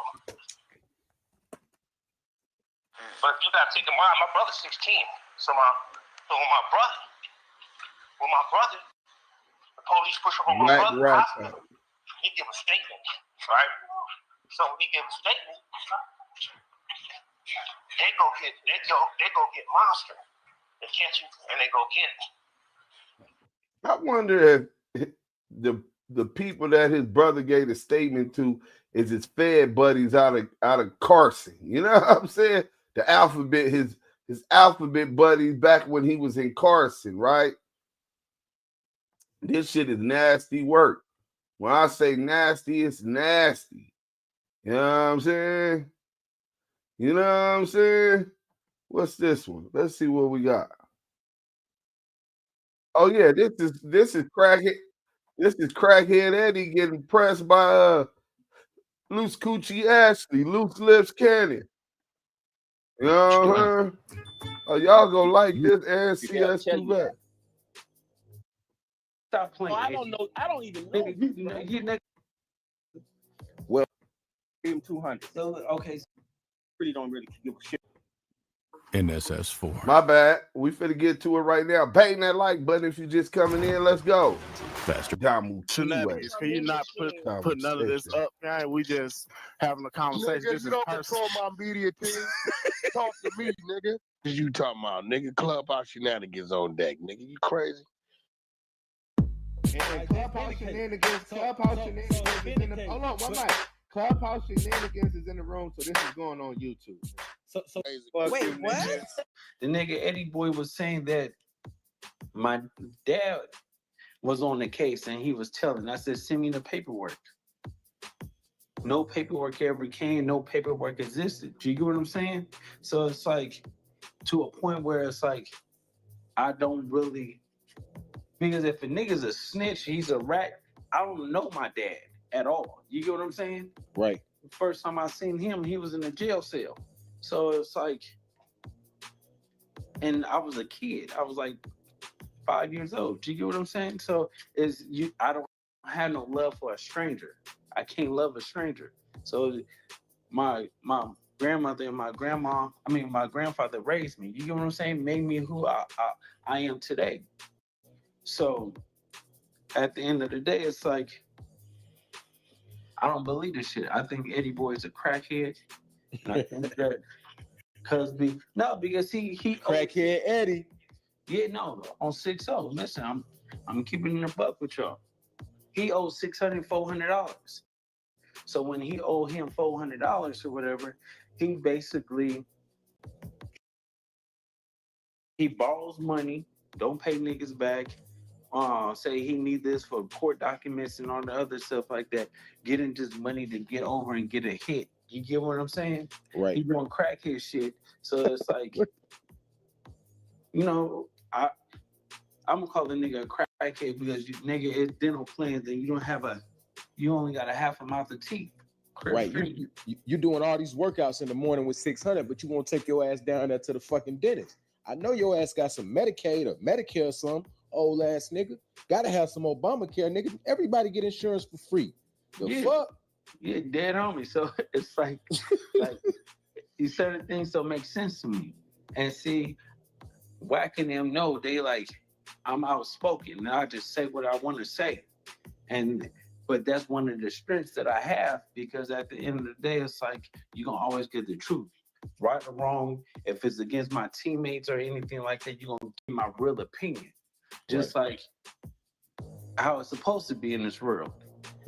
But you gotta take in mind, my brother's 16. So when my brother, the police push up on my brother in the hospital, he give a statement, right? So when he give a statement, they go get Monster. They catch you and they go get it. I wonder if the people that his brother gave a statement to is his Fed buddies out of Carson. You know what I'm saying? The alphabet, his alphabet buddies back when he was in Carson, right? This shit is nasty work. When I say nasty, it's nasty. You know what I'm saying? You know what I'm saying? What's this one? Let's see what we got. Oh yeah, this is crackhead. This is crackhead Eddie getting pressed by Loose Coochie Ashley, Loose Lips Cannon. You know what I'm saying? Oh, y'all gonna like this and CS too bad. Stop playing. I don't know. I don't even know. Well, Give him 200. so okay. Really don't really give a shit. NSS4. My bad. We finna get to it right now. Bang that like button if you just coming in. Let's go. Faster. Damu. Shenanigans. Can you not put none of this up, man? We just having a conversation. Nigga, you don't control my media team. Talk to me, nigga. What you talking about, nigga? Clubhouse shenanigans on deck, nigga. You crazy? And Clubhouse shenanigans is in the hold on, one mic. Clubhouse shenanigans is in the room, so this is going on YouTube. So wait, what? The nigga Eddieboy was saying that my dad was on the case and he was telling. I said, send me the paperwork. No paperwork ever came. No paperwork existed. Do you get what I'm saying? So it's like to a point where it's like I don't really, because if a nigga's a snitch, he's a rat. I don't know my dad at all. You get what I'm saying? Right. The first time I seen him, he was in a jail cell. So it's like, and I was a kid. I was like 5 years old. Do you get what I'm saying? So I don't have no love for a stranger. I can't love a stranger. So my grandmother and my grandfather raised me. You get what I'm saying? Made me who I am today. So at the end of the day, it's like, I don't believe this shit. I think Eddieboy is a crackhead. And I think that Cosby, no, because he Crackhead Eddie. Yeah, no, on 6-0. Listen, I'm keeping it a buck with y'all. He owes $600, $400. So when he owed him $400 or whatever, he basically borrows money, don't pay niggas back. Say he need this for court documents and all the other stuff like that. Getting just money to get over and get a hit. You get what I'm saying? Right. He doing crackhead shit. So it's like, you know, I'm gonna call the nigga a crackhead because nigga is dental plans and you only got a half a mouth of teeth. Right. You doing all these workouts in the morning with 600, but you won't take your ass down there to the fucking dentist. I know your ass got some Medicaid or Medicare or something. Old ass nigga. Gotta have some Obamacare, nigga. Everybody get insurance for free. The fuck? Yeah, dead on me. So it's like these certain things don't make sense to me. And see, whacking them know they like, I'm outspoken and I just say what I want to say. But that's one of the strengths that I have, because at the end of the day, it's like you're gonna always get the truth. Right or wrong, if it's against my teammates or anything like that, you're gonna give my real opinion. Just like how it's supposed to be in this world.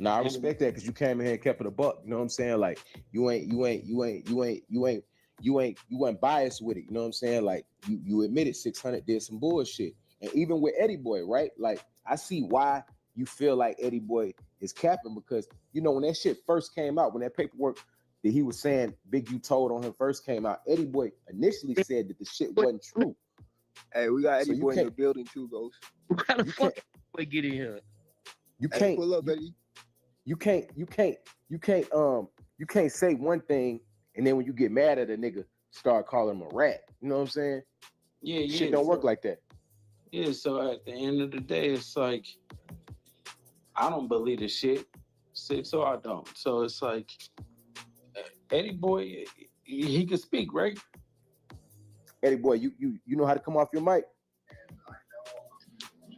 Nah, I respect that because you came in here and kept it a buck. You know what I'm saying? Like you weren't biased with it. You know what I'm saying? Like you admitted 600 did some bullshit. And even with Eddieboy, right? Like I see why you feel like Eddieboy is capping, because you know when that shit first came out, when that paperwork that he was saying Big U told on him first came out, Eddieboy initially said that the shit wasn't true. Hey, we got Eddieboy in the building too, Ghost. How the fuck we get in here? You can't pull up, Eddie. You can't say one thing and then when you get mad at a nigga, start calling him a rat. You know what I'm saying? Yeah. Shit don't work like that. Yeah, so at the end of the day, it's like I don't believe the shit. So I don't. So it's like Eddieboy, he can speak, right? Eddieboy, you know how to come off your mic?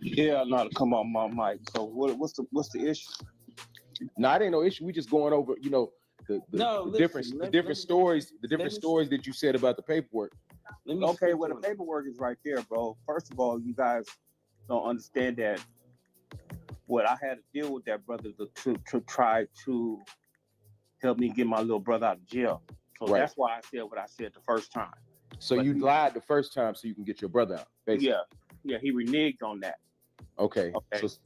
Yeah, I know how to come off my mic. So what's the issue? No, it ain't no issue. We just going over, you know, the different stories that you said about the paperwork. Okay, well, the paperwork is right there, bro. First of all, you guys don't understand that what I had to deal with that brother to try to help me get my little brother out of jail. So that's why I said what I said the first time. So you lied the first time so you can get your brother out, basically. Yeah, he reneged on that. Okay.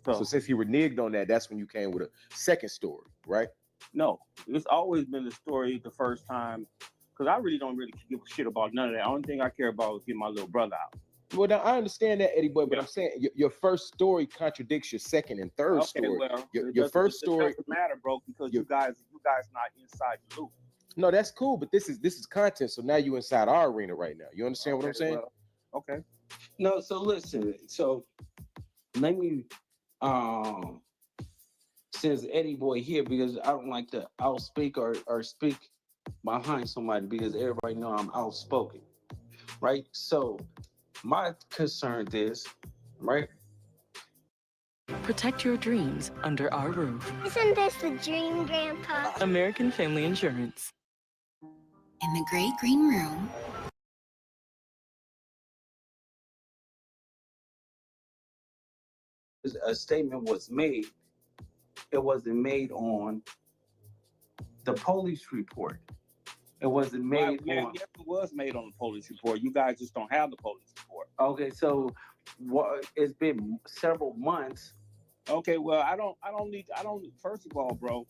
So since he reneged on that, that's when you came with a second story, right? No, it's always been the story the first time, because I really don't give a shit about none of that. The only thing I care about is getting my little brother out. Well, now I understand that, Eddieboy, but I'm saying your first story contradicts your second and third story. Well, Your first story doesn't matter, bro, because you guys not inside the loop. No, that's cool, but this is content. So now you inside our arena right now. You understand what I'm saying? Well, okay. No, so listen. So let me since Eddieboy here, because I don't like to outspeak or speak behind somebody because everybody know I'm outspoken, right? So my concern is, right? Protect your dreams under our roof. Isn't this the dream, Grandpa? American Family Insurance. In the great green room. A statement was made. It wasn't made on the police report. It wasn't made on. Yes, it was made on the police report. You guys just don't have the police report. Okay, so it's been several months. Okay, well, I don't. First of all, bro,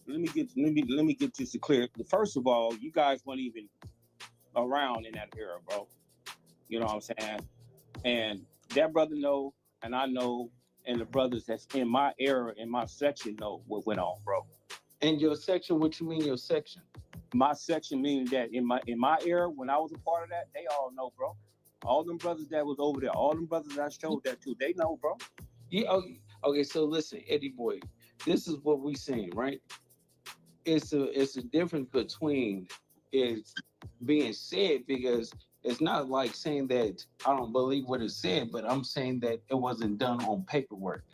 let me get this clear. First of all, you guys weren't even around in that era, bro. You know what I'm saying? And that brother know, and I know, and the brothers that's in my era, in my section know what went on, bro. In your section, what you mean your section? My section meaning that in my era, when I was a part of that, they all know, bro. All them brothers that was over there, all them brothers that I showed that to, they know, bro. Yeah. Okay. So listen, Eddieboy, this is what we saying, right? It's a difference between it's being said, because it's not like saying that I don't believe what it said, but I'm saying that it wasn't done on paperwork.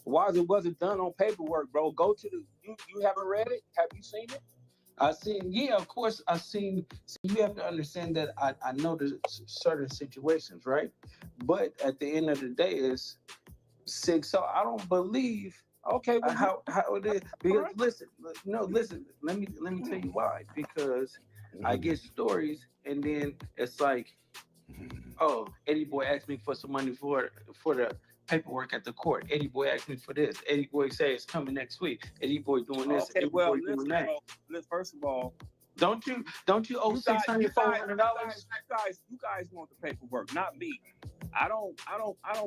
Why it wasn't done on paperwork, bro? Go to you haven't read it? Have you seen it? I seen, yeah, of course I seen. So you have to understand that I know there's certain situations, right? But at the end of the day, it's six. So I don't believe. Okay, well, how it is, because listen, let me tell you why. Because I get stories, and then it's like, oh, Eddieboy asked me for some money for the paperwork at the court. Eddieboy asked me for this. Eddieboy say it's coming next week. Eddieboy doing this. Okay, well, doing that. First of all, don't you owe $600, $400? You guys want the paperwork, not me. I don't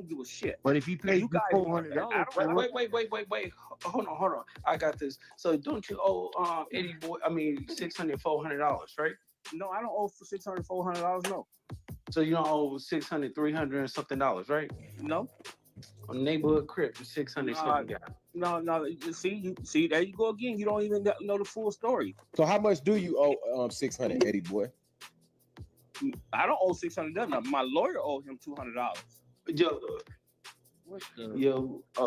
give a shit. But if he pays you $400, wait. Hold on. I got this. So don't you owe Eddieboy? I mean $600, $400, right? No, I don't owe for $600, $400. No. So you don't owe $600, $300 and something dollars, right? No. A neighborhood crib for $600 something. No. See, there you go again. You don't even know the full story. So how much do you owe 600, Eddieboy? I don't owe $600 nothing. My lawyer owed him $200.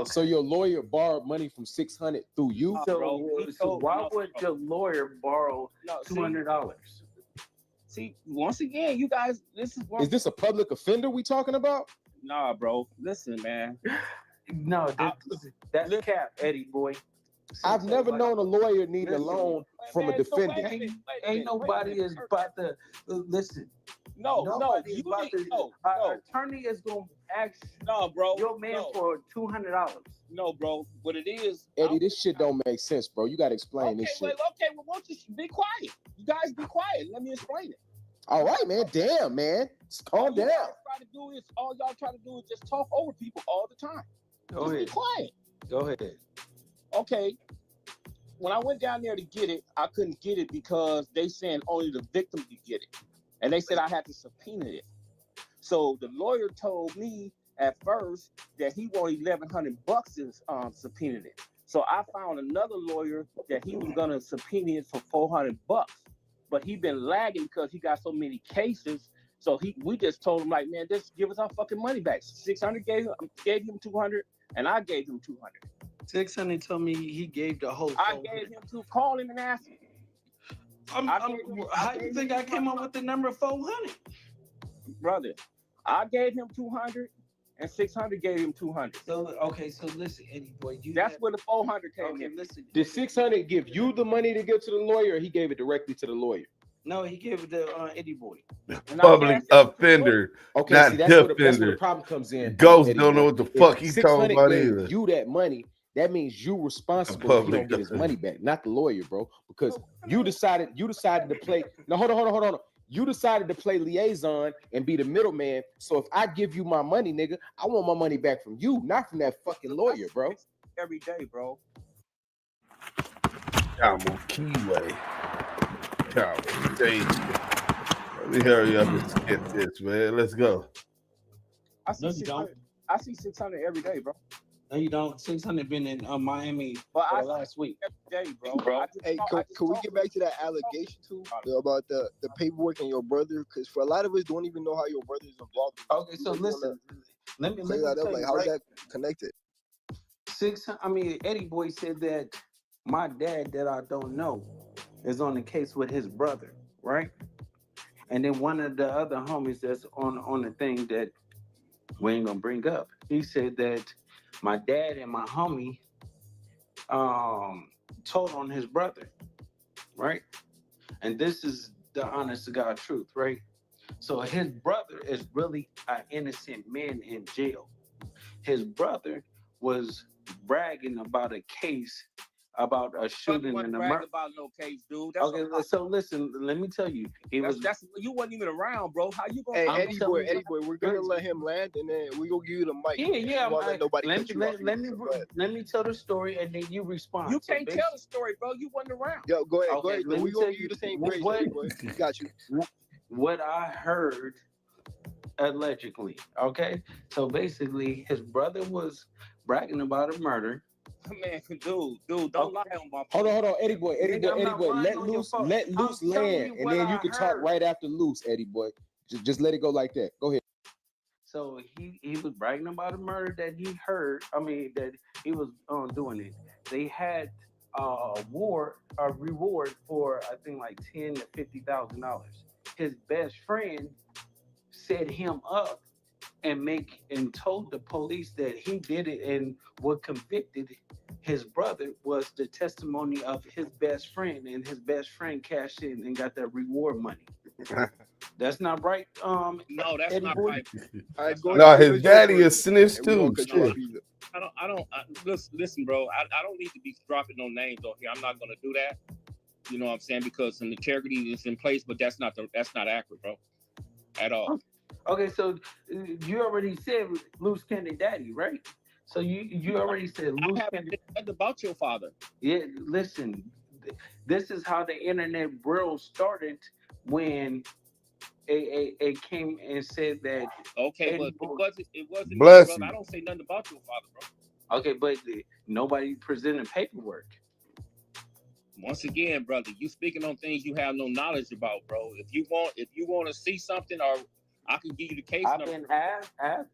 So your lawyer borrowed money from 600 through you? So why would your lawyer borrow $200? See, once again, you guys, this is this a public offender we talking about? Nah, bro. Listen, man. No, that's cap, Eddieboy. I've never known a lawyer need a loan from a defendant. Ain't nobody is about to listen. No. Attorney is gonna ask bro. Your man for $200. No, bro. What it is, Eddie, this shit don't make sense, bro. You gotta explain this shit. Well, won't you be quiet? You guys be quiet. Let me explain it. All right, man. Damn, man. Just calm down. All y'all try to do is just talk over people all the time. Go ahead. Be quiet. Go ahead. Okay. When I went down there to get it, I couldn't get it because they saying only the victim could get it. And they said I had to subpoena it. So the lawyer told me at first that he wanted $1,100 and subpoenaed it. So I found another lawyer that he was gonna subpoena it for $400, but he been lagging because he got so many cases. So we just told him like, man, just give us our fucking money back. 600 gave him 200, and I gave him 200. 600 told me he gave the whole. I gave him to call him and ask him. How do you think I came up with the number 400? Brother, I gave him 200 and 600 gave him 200. So listen, Eddieboy, that's where the 400 came in. Listen. Did 600 give you the money to give to the lawyer, or he gave it directly to the lawyer? No, he gave it to Eddieboy. Public offender, okay, not see, that's where defender. the problem comes in. Ghost Eddieboy. don't know what the fuck he's talking about either. You that money, that means you responsible if you don't get his money back, not the lawyer, bro. Because you decided to play. Now hold on. You decided to play liaison and be the middleman. So if I give you my money, nigga, I want my money back from you, not from that fucking lawyer, bro. Every day, bro. Damu, Kiwe. Let me hurry up and skip this, man. Let's go. I see 600. I see 600 every day, bro. No, you don't. 600 been in Miami for the last week. Every day, bro. Hey, can we get back to that allegation too about the paperwork and your brother? Because for a lot of us, don't even know how your brother is involved. Okay, so listen. Let me clear that up. Like, how's that connected? Eddieboy said that my dad that I don't know is on the case with his brother, right? And then one of the other homies that's on the thing that we ain't gonna bring up, he said that my dad and my homie told on his brother, right? And this is the honest to God truth, right? So his brother is really an innocent man in jail. His brother was bragging about a case about a shooting and a murder. About no case, dude. Okay, so listen, let me tell you, you wasn't even around, bro. How you gonna? Hey, Eddieboy, we're gonna let him land, and then we gonna give you the mic. Yeah. Let me tell the story, and then you respond. You can't tell the story, bro. You wasn't around. Yo, go ahead. Okay, Go ahead. We gonna give you the same grade, Eddieboy. We got you. What I heard, allegedly. Okay, so basically, his brother was bragging about a murder. Man, dude, don't lie on my. Hold on, Eddieboy. Let loose land, and then you can talk right after loose, Eddieboy. Just let it go like that. Go ahead. So he was bragging about a murder that he heard. That he was doing it. They had a reward for I think like $10,000 to $50,000. His best friend set him up and told the police that he did it, and what convicted his brother was the testimony of his best friend, and his best friend cashed in and got that reward money. That's not right. No, that's not right. No, his daddy is snitch too. Listen, bro. I don't need to be dropping no names on here. I'm not gonna do that. You know what I'm saying? Because some integrity is in place, but that's not accurate, bro, at all. Okay, so you already said Loose Candy Daddy, right? So you already said Loose Candy. About your father. Yeah, listen. This is how the internet world started when a came and said that. Okay, but it wasn't. Bless me, you. I don't say nothing about your father, bro. Okay, but nobody presented paperwork. Once again, brother, you speaking on things you have no knowledge about, bro. If you want to see something, or I can give you the case number.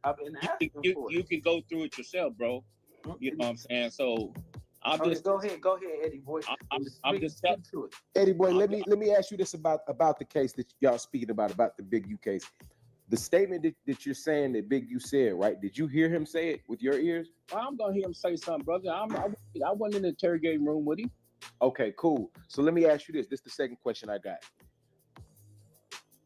I've been asking for it. You can go through it yourself, bro. You know what I'm saying? So I'll just go ahead, Eddieboy. I'm just telling to it. Eddieboy, let me ask you this about the case that y'all speaking about the Big U case. The statement that you're saying that Big U said, right? Did you hear him say it with your ears? I'm gonna hear him say something, brother. I wasn't in the interrogating room with him. Okay, cool. So let me ask you this. This is the second question I got.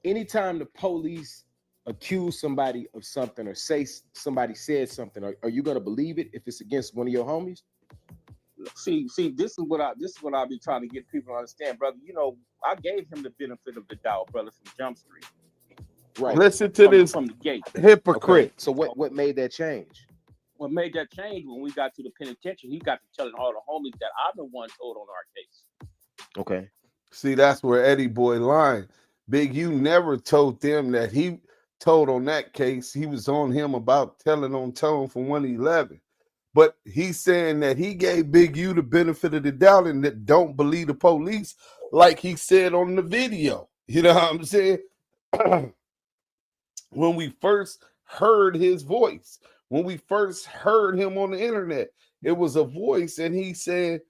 Anytime the police accuse somebody of something or say somebody said something, are you gonna believe it if it's against one of your homies? See, this is what I be trying to get people to understand, brother. You know, I gave him the benefit of the doubt, brother, from Jump Street. Right. Listen to this from the gate. Hypocrite. Okay. So what made that change? What made that change when we got to the penitentiary? He got to telling all the homies that I'm the one told on our case. Okay. See, that's where Eddieboy lying. Big U never told them that he told on that case. He was on him about telling on Tone from 111. But he's saying that he gave Big U the benefit of the doubt and that don't believe the police, like he said on the video. You know what I'm saying? When we first heard his voice, when we first heard him on the internet, it was a voice, and he said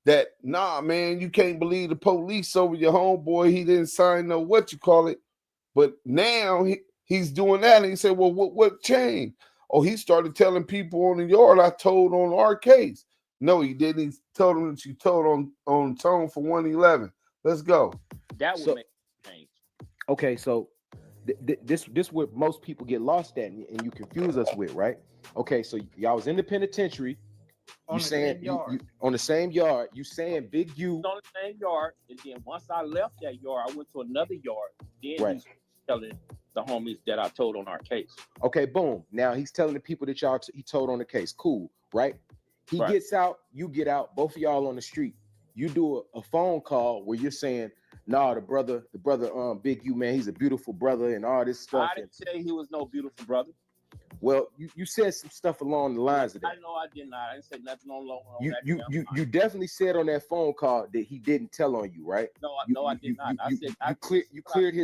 that, nah, man, you can't believe the police over your homeboy. He didn't sign no but now he's doing that, and he said, well, what changed? Oh, he started telling people on the yard, I told on our case. No, he didn't. He told them that you told on Tone for 111. Let's go. That would make a change. Okay, so this what most people get lost at and you confuse us with, right? Okay, so y'all was in the penitentiary. You saying on the same yard? You saying Big U on the same yard, and then once I left that yard, I went to another yard. Then Right. he's telling the homies that I told on our case. Okay, boom. Now he's telling the people that he told on the case. Cool, right? He Right. gets out, you get out, both of y'all on the street. You do a phone call where you're saying, nah, the brother, Big U, man, he's a beautiful brother and all this stuff. I didn't say he was no beautiful brother. Well, you said some stuff along the lines of that. I know I did not. I didn't say nothing along that. You definitely said on that phone call that he didn't tell on you, right? No, I did not. You cleared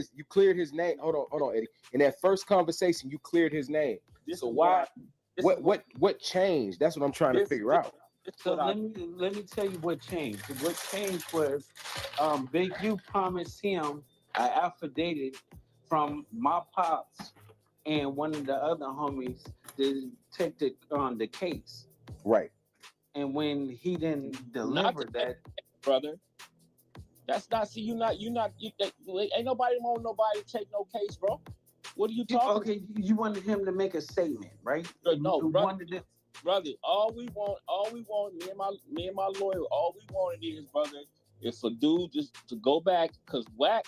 his name. Hold on, Eddie. In that first conversation, you cleared his name. So why? What changed? That's what I'm trying to figure out. So let me tell you what changed. What changed was Big U promised him an affidavit from my pops and one of the other homies to take the case. Right. And when he didn't deliver that, brother, that's not. See, ain't nobody want nobody to take no case, bro. What are you talking? Okay, you wanted him to make a statement, right? No, brother. All we want, me and my lawyer, all we wanted is for dude just to go back, because Whack.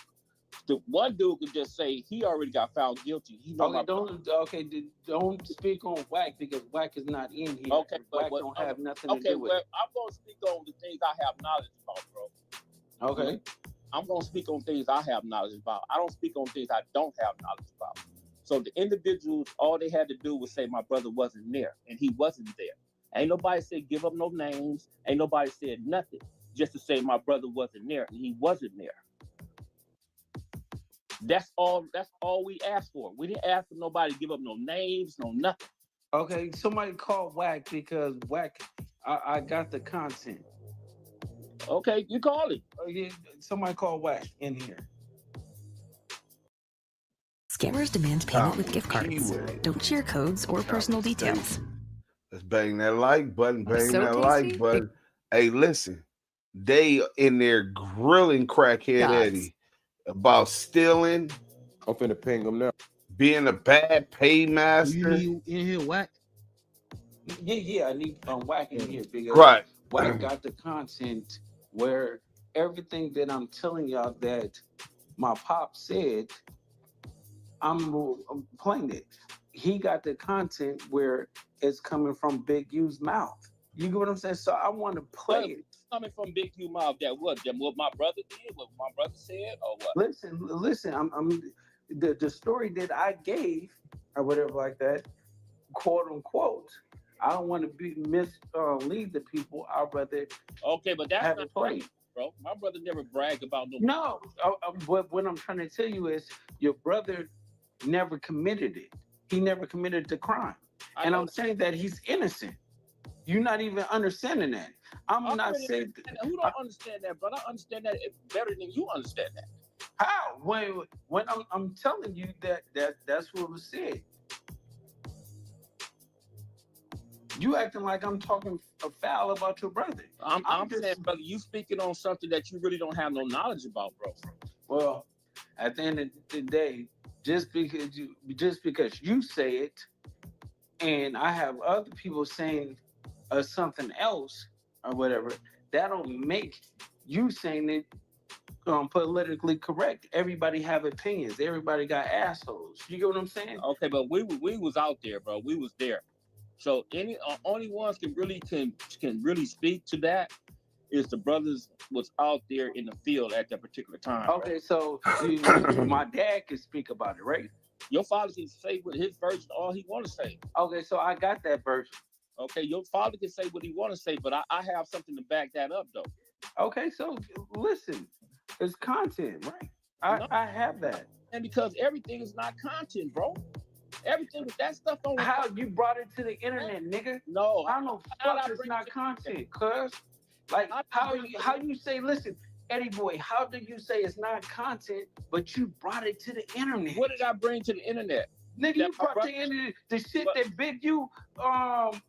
The one dude could just say he already got found guilty. Don't speak on Whack because Whack is not in here. Okay, Whack don't have nothing to do with it. I'm gonna speak on the things I have knowledge about, bro. Okay. I'm gonna speak on things I have knowledge about. I don't speak on things I don't have knowledge about. So the individuals, all they had to do was say my brother wasn't there, and he wasn't there. Ain't nobody said give up no names. Ain't nobody said nothing. Just to say my brother wasn't there, and he wasn't there. That's all we asked for. We didn't ask for nobody to give up no names, no nothing. Okay, somebody call Whack because Whack, I got the content. Okay, you call it. Yeah, somebody call Whack in here. Scammers demand payment with gift cards. Don't share codes or personal details. Let's bang that like button. Bang So that tasty. like button. Hey, listen, they in there grilling crackhead Eddie about stealing. I'm finna ping him now. Being a bad paymaster. You in here, Whack? Yeah, I need Whack in here because Right. Whack got the content where everything that I'm telling y'all that my pop said, I'm playing it. He got the content where it's coming from Big U's mouth. You get what I'm saying? So I want to play it. Coming from Big U mouth, what my brother did, what my brother said, or what? Listen. I'm the story that I gave or whatever like that, quote unquote. I don't want to lead the people. I'd rather but that's have not it played. Bro. My brother never bragged about no. No, what I'm trying to tell you is your brother never committed it. He never committed the crime, and I'm saying that he's innocent. You're not even understanding that. I'm not saying who don't understand that, but I understand that better than you understand that. How? When I'm telling you that's what was said. You acting like I'm talking foul about your brother. I'm saying, brother, you speaking on something that you really don't have no knowledge about, bro. Well, at the end of the day, just because you say it, and I have other people saying something else or whatever, that don't make you saying it politically correct. Everybody have opinions. Everybody got assholes. You get what I'm saying? Okay, but we was out there, bro. We was there. So only ones can really speak to that is the brothers was out there in the field at that particular time. Okay, right? So my dad can speak about it, right? Your father can say with his version all he want to say. Okay, so I got that version. Okay, your father can say what he want to say, but I have something to back that up, though. Okay, so listen, it's content, right? I have that. And because everything is not content, bro. Everything with that stuff on. How you brought it to the internet, nigga? No, I don't know. Fuck, it's not content, cuz. Like how you say? Listen, Eddieboy, how do you say it's not content, but you brought it to the internet? What did I bring to the internet? Nigga, you brought the internet the shit that Big U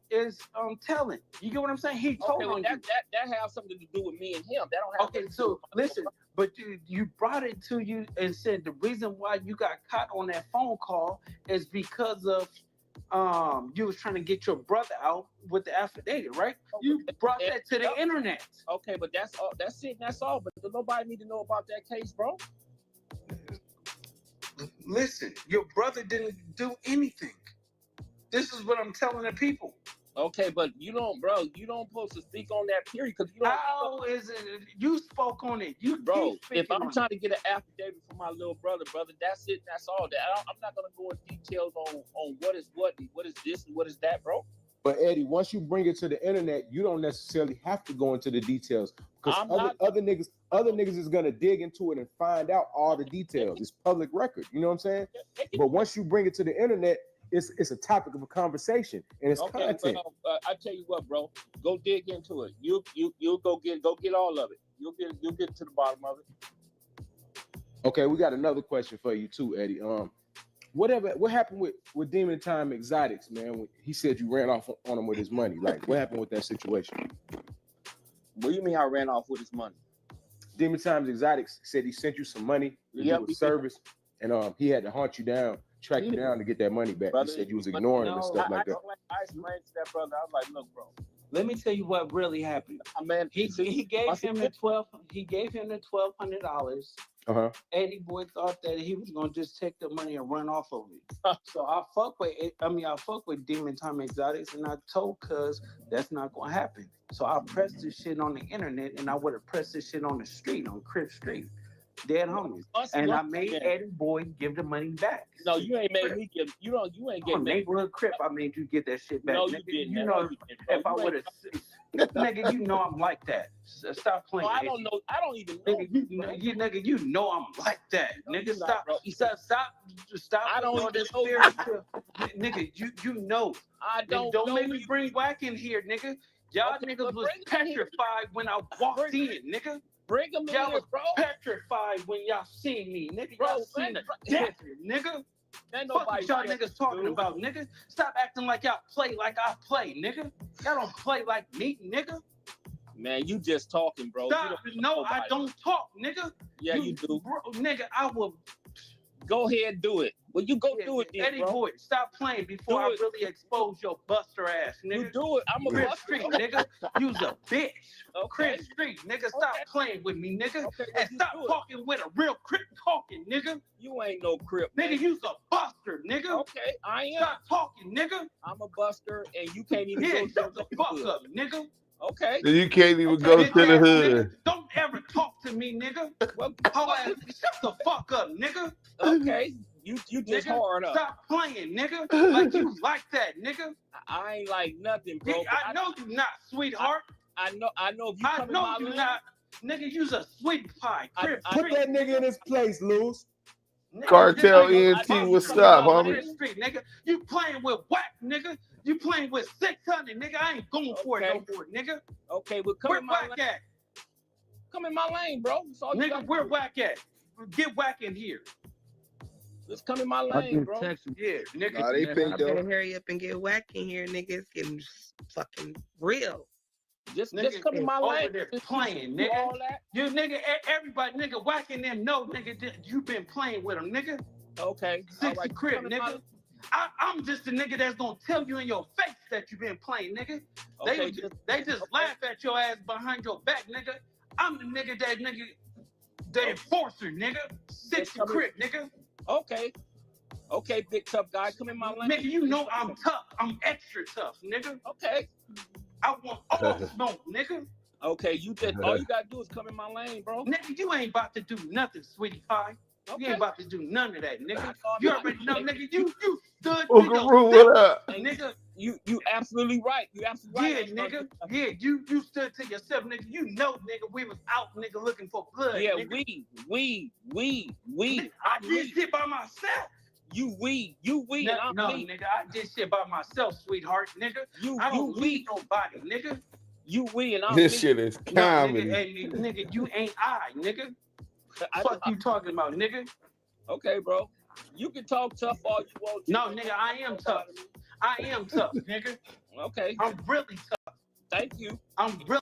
is telling. You get what I'm saying? He told on that has something to do with me and him. That don't have. Okay, so listen, but you brought it to you and said the reason why you got caught on that phone call is because of you was trying to get your brother out with the affidavit, right? You brought that to the internet. Okay, but that's all. That's it. That's all. But nobody need to know about that case, bro. Listen, your brother didn't do anything. This is what I'm telling the people. Okay, but you don't, bro. You don't supposed to speak on that period because you don't. How is it? You spoke on it. You, bro. If I'm on trying to get an affidavit from my little brother, that's it. That's all. I'm not gonna go in details on what is what and what is this and what is that, bro. But Eddie, once you bring it to the internet, you don't necessarily have to go into the details because other niggas is gonna dig into it and find out all the details. It's public record, you know what I'm saying? But once you bring it to the internet, it's a topic of a conversation and it's content. But, I tell you what, bro, go dig into it. You'll go get all of it. You'll get to the bottom of it. Okay, we got another question for you too, Eddie. What happened with Demon Time Exotics, man? When he said you ran off on him with his money. Like, what happened with that situation? What do you mean I ran off with his money? Demon Time Exotics said he sent you some money to do a service, and he had to hunt you down, track you down to get that money back. Brother, he said you was ignoring him and stuff like that. I explained to that brother. I was like, look, bro. Let me tell you what really happened. Man, he gave him the $1,200. Eddieboy thought that he was gonna just take the money and run off of it. So I fuck with Demon Time Exotics, and I told Cuz that's not gonna happen. So I pressed this shit on the internet, and I would have pressed this shit on the street, on Crip Street. Dead homies. And I made Eddieboy give the money back. No, you ain't made me give. You ain't getting neighborhood Crip. I made you get that shit back. No, nigga, you didn't. You know, if I would have, nigga, you know I'm like that. Stop playing. No, I don't know. I don't even know. Nigga, you know I'm like that. No, nigga, stop. I don't even know. Nigga, you know. I don't. Don't make me bring whack in here, nigga. Y'all niggas was petrified when I walked in, nigga. Bring them in y'all here, was bro. petrified when y'all seen me, nigga. Y'all seen the death, nigga. Fuck what y'all niggas talking about, nigga. Stop acting like y'all play like I play, nigga. Y'all don't play like me, nigga. Man, you just talking, bro. Stop. No, I don't talk, nigga. Yeah, you do. Bro, nigga, I will. Go ahead and do it. Well, you go do it, then, Eddieboy, stop playing before I really expose your buster ass, nigga. You do it. I'm a Crip buster. Street, nigga. You's a bitch. Okay. Crip Street, nigga. Stop playing with me, nigga. And stop talking with a real Crip talking, nigga. You ain't no Crip. Nigga, you's a buster, nigga. Okay, I am. Stop talking, nigga. I'm a buster, and you can't even yeah, go shut the fuck up, nigga. Okay. You can't even go to the hood. Nigga, don't ever talk to me, nigga. Shut the fuck up, nigga. Okay. You just nigga, hard up. Stop playing, nigga. Like you like that, nigga. I ain't like nothing, bro. Yeah, I know you not, sweetheart. I know. If you I come know in my you lane, not. Nigga, you's a sweet pie. Put that nigga in his place, Luz. Cartel ENT, what's up, homie? Nigga, you playing with whack, nigga. You playing with 600, nigga. I ain't going for it no more, nigga. Okay, well, come where in my whack lane. at? Come in my lane, bro. Nigga, where whack at? Get whack in here. Just come in my lane, bro. Yeah, nigga. Nah, they think better hurry up and get whack in here, nigga. It's getting fucking real. Just come in my lane. There playing, nigga. All that. You nigga, everybody, nigga, whacking them. No, nigga, you been playing with them, nigga. Okay. 60 Crip, nigga. I'm just the nigga that's gonna tell you in your face that you been playing, nigga. Okay, they just laugh at your ass behind your back, nigga. I'm the nigga, the enforcer, nigga. 60 Crip, nigga. Okay, big tough guy, come in my lane. Nigga, you know I'm tough. I'm extra tough, nigga. Okay. I want all smoke, nigga. Okay, you just all you gotta do is come in my lane, bro. Nigga, you ain't about to do nothing, sweetie pie. Okay. You ain't about to do none of that, nigga. You already know, nigga. You stood. What up? Nigga, you absolutely right. You absolutely right. Yeah, nigga. Yeah, you stood to yourself, nigga. You know, nigga, we was out, nigga, looking for blood. Yeah, nigga. we. I did shit by myself. You we. No, nigga, I did shit by myself, sweetheart, nigga. I don't need nobody, nigga. You we and I'm This shit is comedy. No, nigga, you ain't I, nigga. Fuck you talking about, nigga? Okay, bro. You can talk tough all you want to. No, nigga, I am tough. I am tough, nigga. Okay. I'm really tough. Thank you. I'm really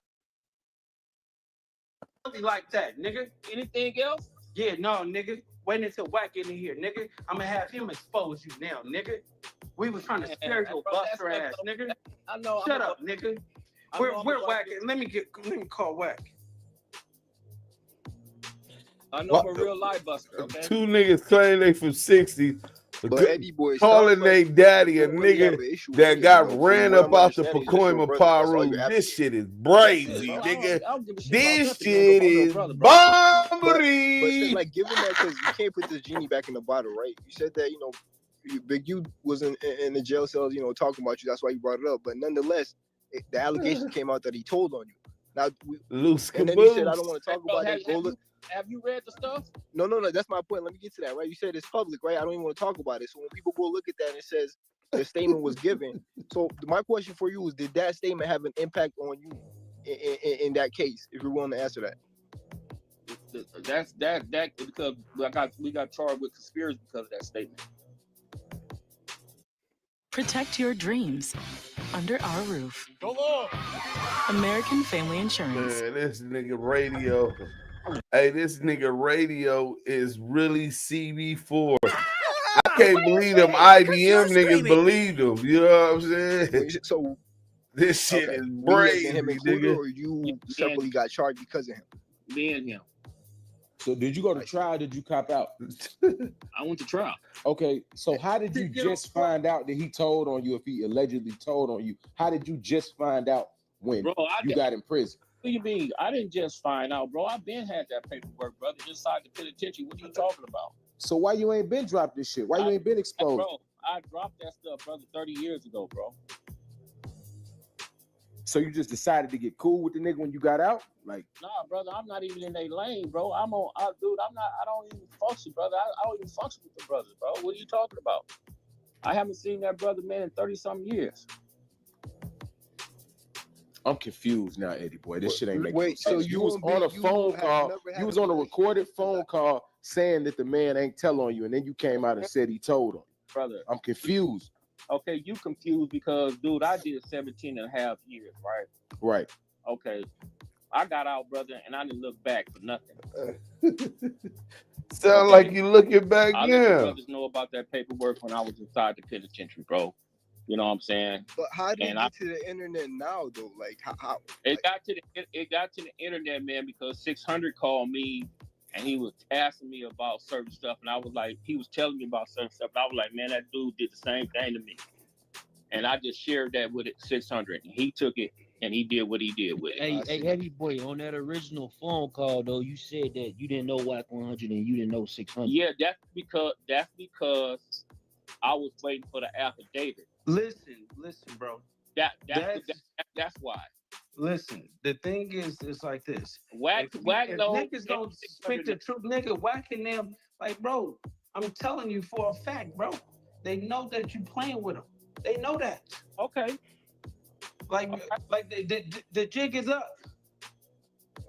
like that, nigga. Anything else? Yeah, no, nigga. Wait until Wack get in here, nigga. I'm gonna have him expose you now, nigga. We was trying to scare your buster ass, nigga. I know. Shut up, nigga. We're Wack. Let me call Wack. I know I'm a real life buster. Okay. Two niggas claim they from 60. But Eddieboy, calling they daddy a nigga that got ran up out the Pacoima Paru. This shit is crazy, nigga. This shit is bombery. But like, given that, because you can't put this genie back in the bottle, right? You said that, you know, Big U was in the jail cells, you know, talking about you. That's why you brought it up. But nonetheless, the allegation came out that he told on you. Now, and then he said, I don't want to talk about it. Have you read the stuff? No. That's my point. Let me get to that, right? You said it's public, right? I don't even want to talk about it. So when people go look at that and it says the statement was given. So my question for you is, did that statement have an impact on you in that case? If you're willing to answer that. That's because we got charged with conspiracy because of that statement. Protect your dreams under our roof. Go on. American Family Insurance. Man, this nigga radio. Hey, this nigga radio is really CB4. I can't believe them IBM niggas believed him. You know what I'm saying? So this shit is Him crazy, included, nigga. or you separately got charged because of him? Me and him. So did you go to trial? Did you cop out? I went to trial. Okay, so how did you just find out that he told on you? If he allegedly told on you, how did you just find out when you got in prison? What do you mean? I didn't just find out, bro. I've been had that paperwork, brother, inside the penitentiary. What are you talking about? So why you ain't been dropped this shit? Why you ain't been exposed? Bro, I dropped that stuff, brother, 30 years ago, bro. So you just decided to get cool with the nigga when you got out? Like, Nah, brother, I'm not even in their lane, bro. I don't even function, brother. I don't even function with the brothers, bro. What are you talking about? I haven't seen that brother, man, in 30-something years. I'm confused now, Eddieboy. This shit ain't making Wait, sense. so you was on a phone call. You was on a recorded phone call saying that the man ain't tell on you, and then you came out and said he told on you. Brother, I'm confused. Okay, you confused because, dude, I did 17 and a half years, right? Right. Okay. I got out, brother, and I didn't look back for nothing. Sound like you looking back I let the now. brothers know about that paperwork when I was inside the penitentiary, bro. You know what I'm saying? But how did it get to the internet now, though? Like, how? It got to the internet, man, because 600 called me and he was asking me about certain stuff, and I was like, he was telling me about certain stuff, and I was like, man, that dude did the same thing to me, and I just shared that with 600, and he took it and he did what he did with it. Hey, Eddieboy, on that original phone call though, you said that you didn't know WAC 100 and you didn't know 600. Yeah, that's because I was waiting for the affidavit. Listen, bro. That's why. Listen, the thing is, it's like this. If knows niggas don't speak the truth, nigga, whacking them, like, bro, I'm telling you for a fact, bro. They know that you playing with them. They know that. Okay. Like the jig is up.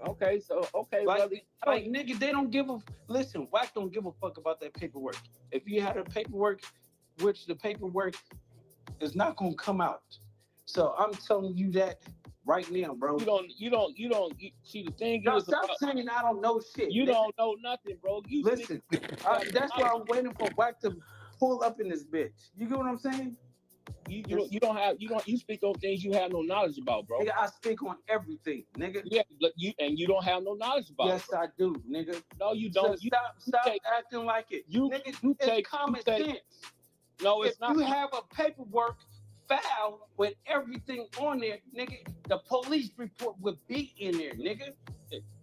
Okay, so like nigga, they don't give a listen. Whack don't give a fuck about that paperwork. If you had a paperwork, which the paperwork is not gonna come out. So I'm telling you that right now, bro. You don't see the thing is stop saying I don't know shit. You don't know nothing, bro. Listen, that's why I'm waiting for Whack to pull up in this bitch. You get what I'm saying? You speak on things you have no knowledge about, bro. Nigga, I speak on everything, nigga. Yeah, but you don't have no knowledge about yes, it. I do, nigga. No, you don't. So stop acting like it. Nigga, it's common sense. No, it's not. If you have a paperwork file with everything on there, nigga, the police report would be in there, nigga.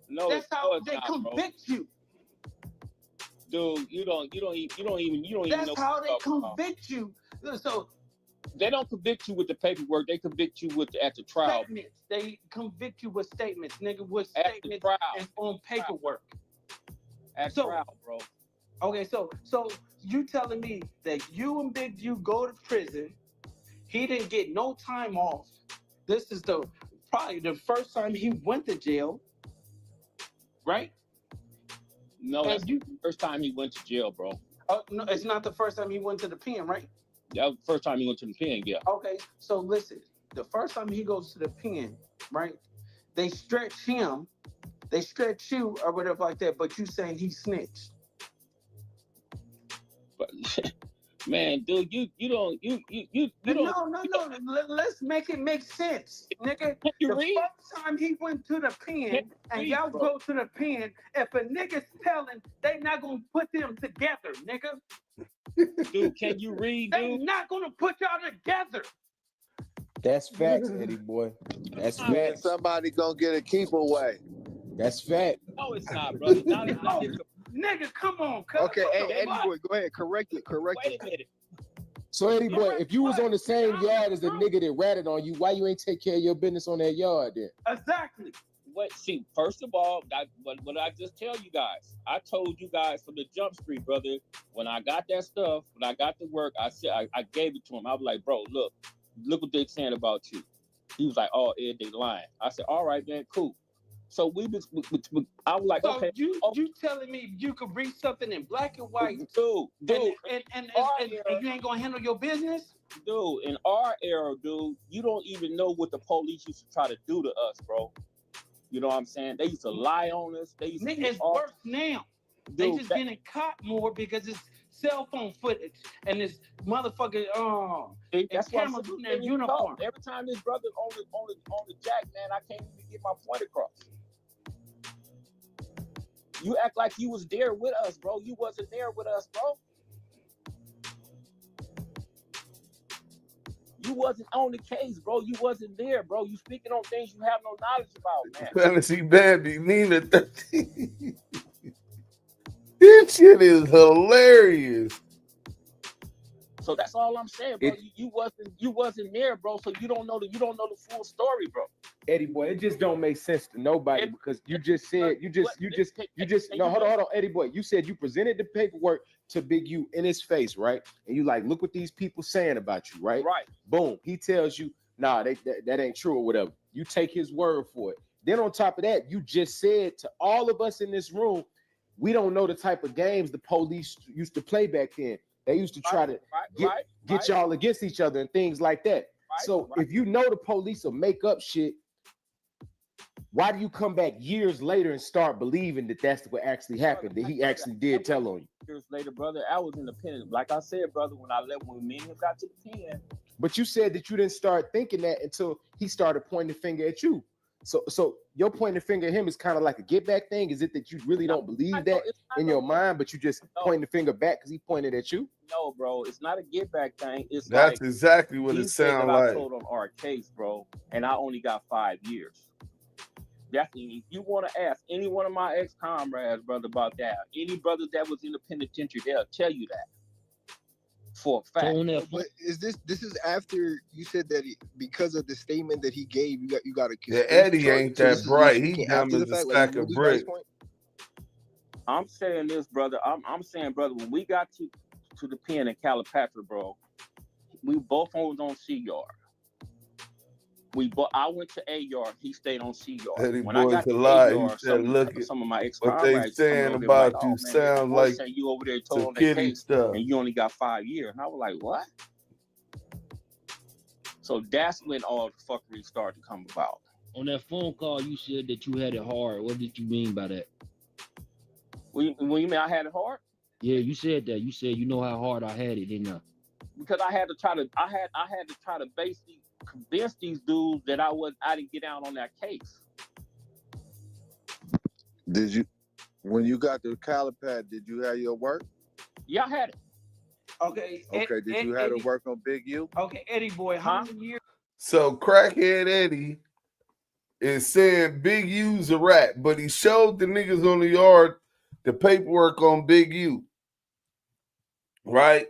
No, that's how they not, convict bro. you. Dude, you don't even know. That's how they convict you. So they don't convict you with the paperwork. They convict you at the trial. Statements. They convict you with statements, nigga. With at statements the trial. and on paperwork. At trial, bro. Okay, so you telling me that you and Big U go to prison? He didn't get no time off. This is probably the first time he went to jail, right? No, that's the first time he went to jail, bro. No, it's not the first time he went to the pen, right? That was the first time he went to the pen, yeah. Okay, so listen, the first time he goes to the pen, right? They stretch him, they stretch you or whatever like that, but you saying he snitched. But man, dude, you don't. No. Let's make it make sense, nigga. The first time he went to the pen and y'all go to the pen, if a nigga's telling, they not gonna put them together, nigga. Dude, can you read? They not gonna put y'all together. That's facts, Eddieboy. That's facts. Somebody gonna get a keep away. That's fact. No, it's not, brother. Not nigga, come on. Okay, hey, Eddieboy, go ahead. Correct it. Wait a minute. So, Eddieboy, if you was on the same yard as the nigga that ratted on you, why you ain't take care of your business on that yard then? Exactly. Wait, see, first of all, what I just tell you guys, I told you guys from the jump street, brother, when I got that stuff, when I got to work, I said, I gave it to him. I was like, bro, look what they're saying about you. He was like, oh, Ed, they lying. I said, all right, man, cool. So I was like, so okay. You telling me you could read something in black and white, dude, and you ain't gonna handle your business? Dude, in our era, dude, you don't even know what the police used to try to do to us, bro. You know what I'm saying? They used to lie on us. They used to it's worse now. Dude, they just getting caught more because it's cell phone footage and this motherfucker that's cameras in their uniform. Every time this brother on the jack, man, I can't even get my point across. You act like you was there with us, bro. You wasn't there with us, bro. You wasn't on the case, bro. You wasn't there, bro. You speaking on things you have no knowledge about, man. Fantasy Bambi, Nina 13. This shit is hilarious. So that's all I'm saying, bro. You wasn't there, bro. So you don't know the full story, bro. Eddieboy, it just don't make sense to nobody because you just said no, hold on, Eddieboy. You said you presented the paperwork to Big U in his face, right? And you like, look what these people saying about you, right? Right. Boom. He tells you, nah, that ain't true or whatever. You take his word for it. Then on top of that, you just said to all of us in this room, we don't know the type of games the police used to play back then. They used to try to get y'all against each other and things like that. So if you know the police will make up shit, why do you come back years later and start believing that that's what actually happened, that he actually did tell on you? Years later, brother, I was independent. Like I said, brother, when me and him got to the pen. But you said that you didn't start thinking that until he started pointing the finger at you. So your pointing the finger at him is kind of like a get back thing. Is it that you really don't believe that in your mind, but you just pointing the finger back because he pointed at you? No, bro, it's not a get back thing. It's that's like, exactly what it sounds like. I told on our case, bro, and I only got 5 years. Definitely, if you want to ask any one of my ex-comrades, brother, about that, any brother that was in the penitentiary, they'll tell you that. For a fact. But is this is after you said that because of the statement that he gave, you got a the Eddie ain't that bright. He dumb as a stack of bricks. I'm saying this, brother. I'm saying, brother, when we got to the pen in Calipatra, bro, we both was on C yard. I went to A yard. He stayed on C yard. Eddie when boy I got to to lie, A yard, some of my what they saying about like, you sounds like you over there told on that case stuff, and you only got 5 years. And I was like, what? So that's when all the fuckery started to come about. On that phone call, you said that you had it hard. What did you mean by that? When you mean I had it hard? Yeah, you said that. You said you know how hard I had it, didn't I? Because I had to try to basically convince these dudes that I didn't get out on that case. Did you, when you got to Calipad, did you have your work? Yeah, I had it. Okay. Did you have to work on Big U? Okay, Eddieboy, how many years? So crackhead Eddie is saying Big U's a rat, but he showed the niggas on the yard the paperwork on Big U, right?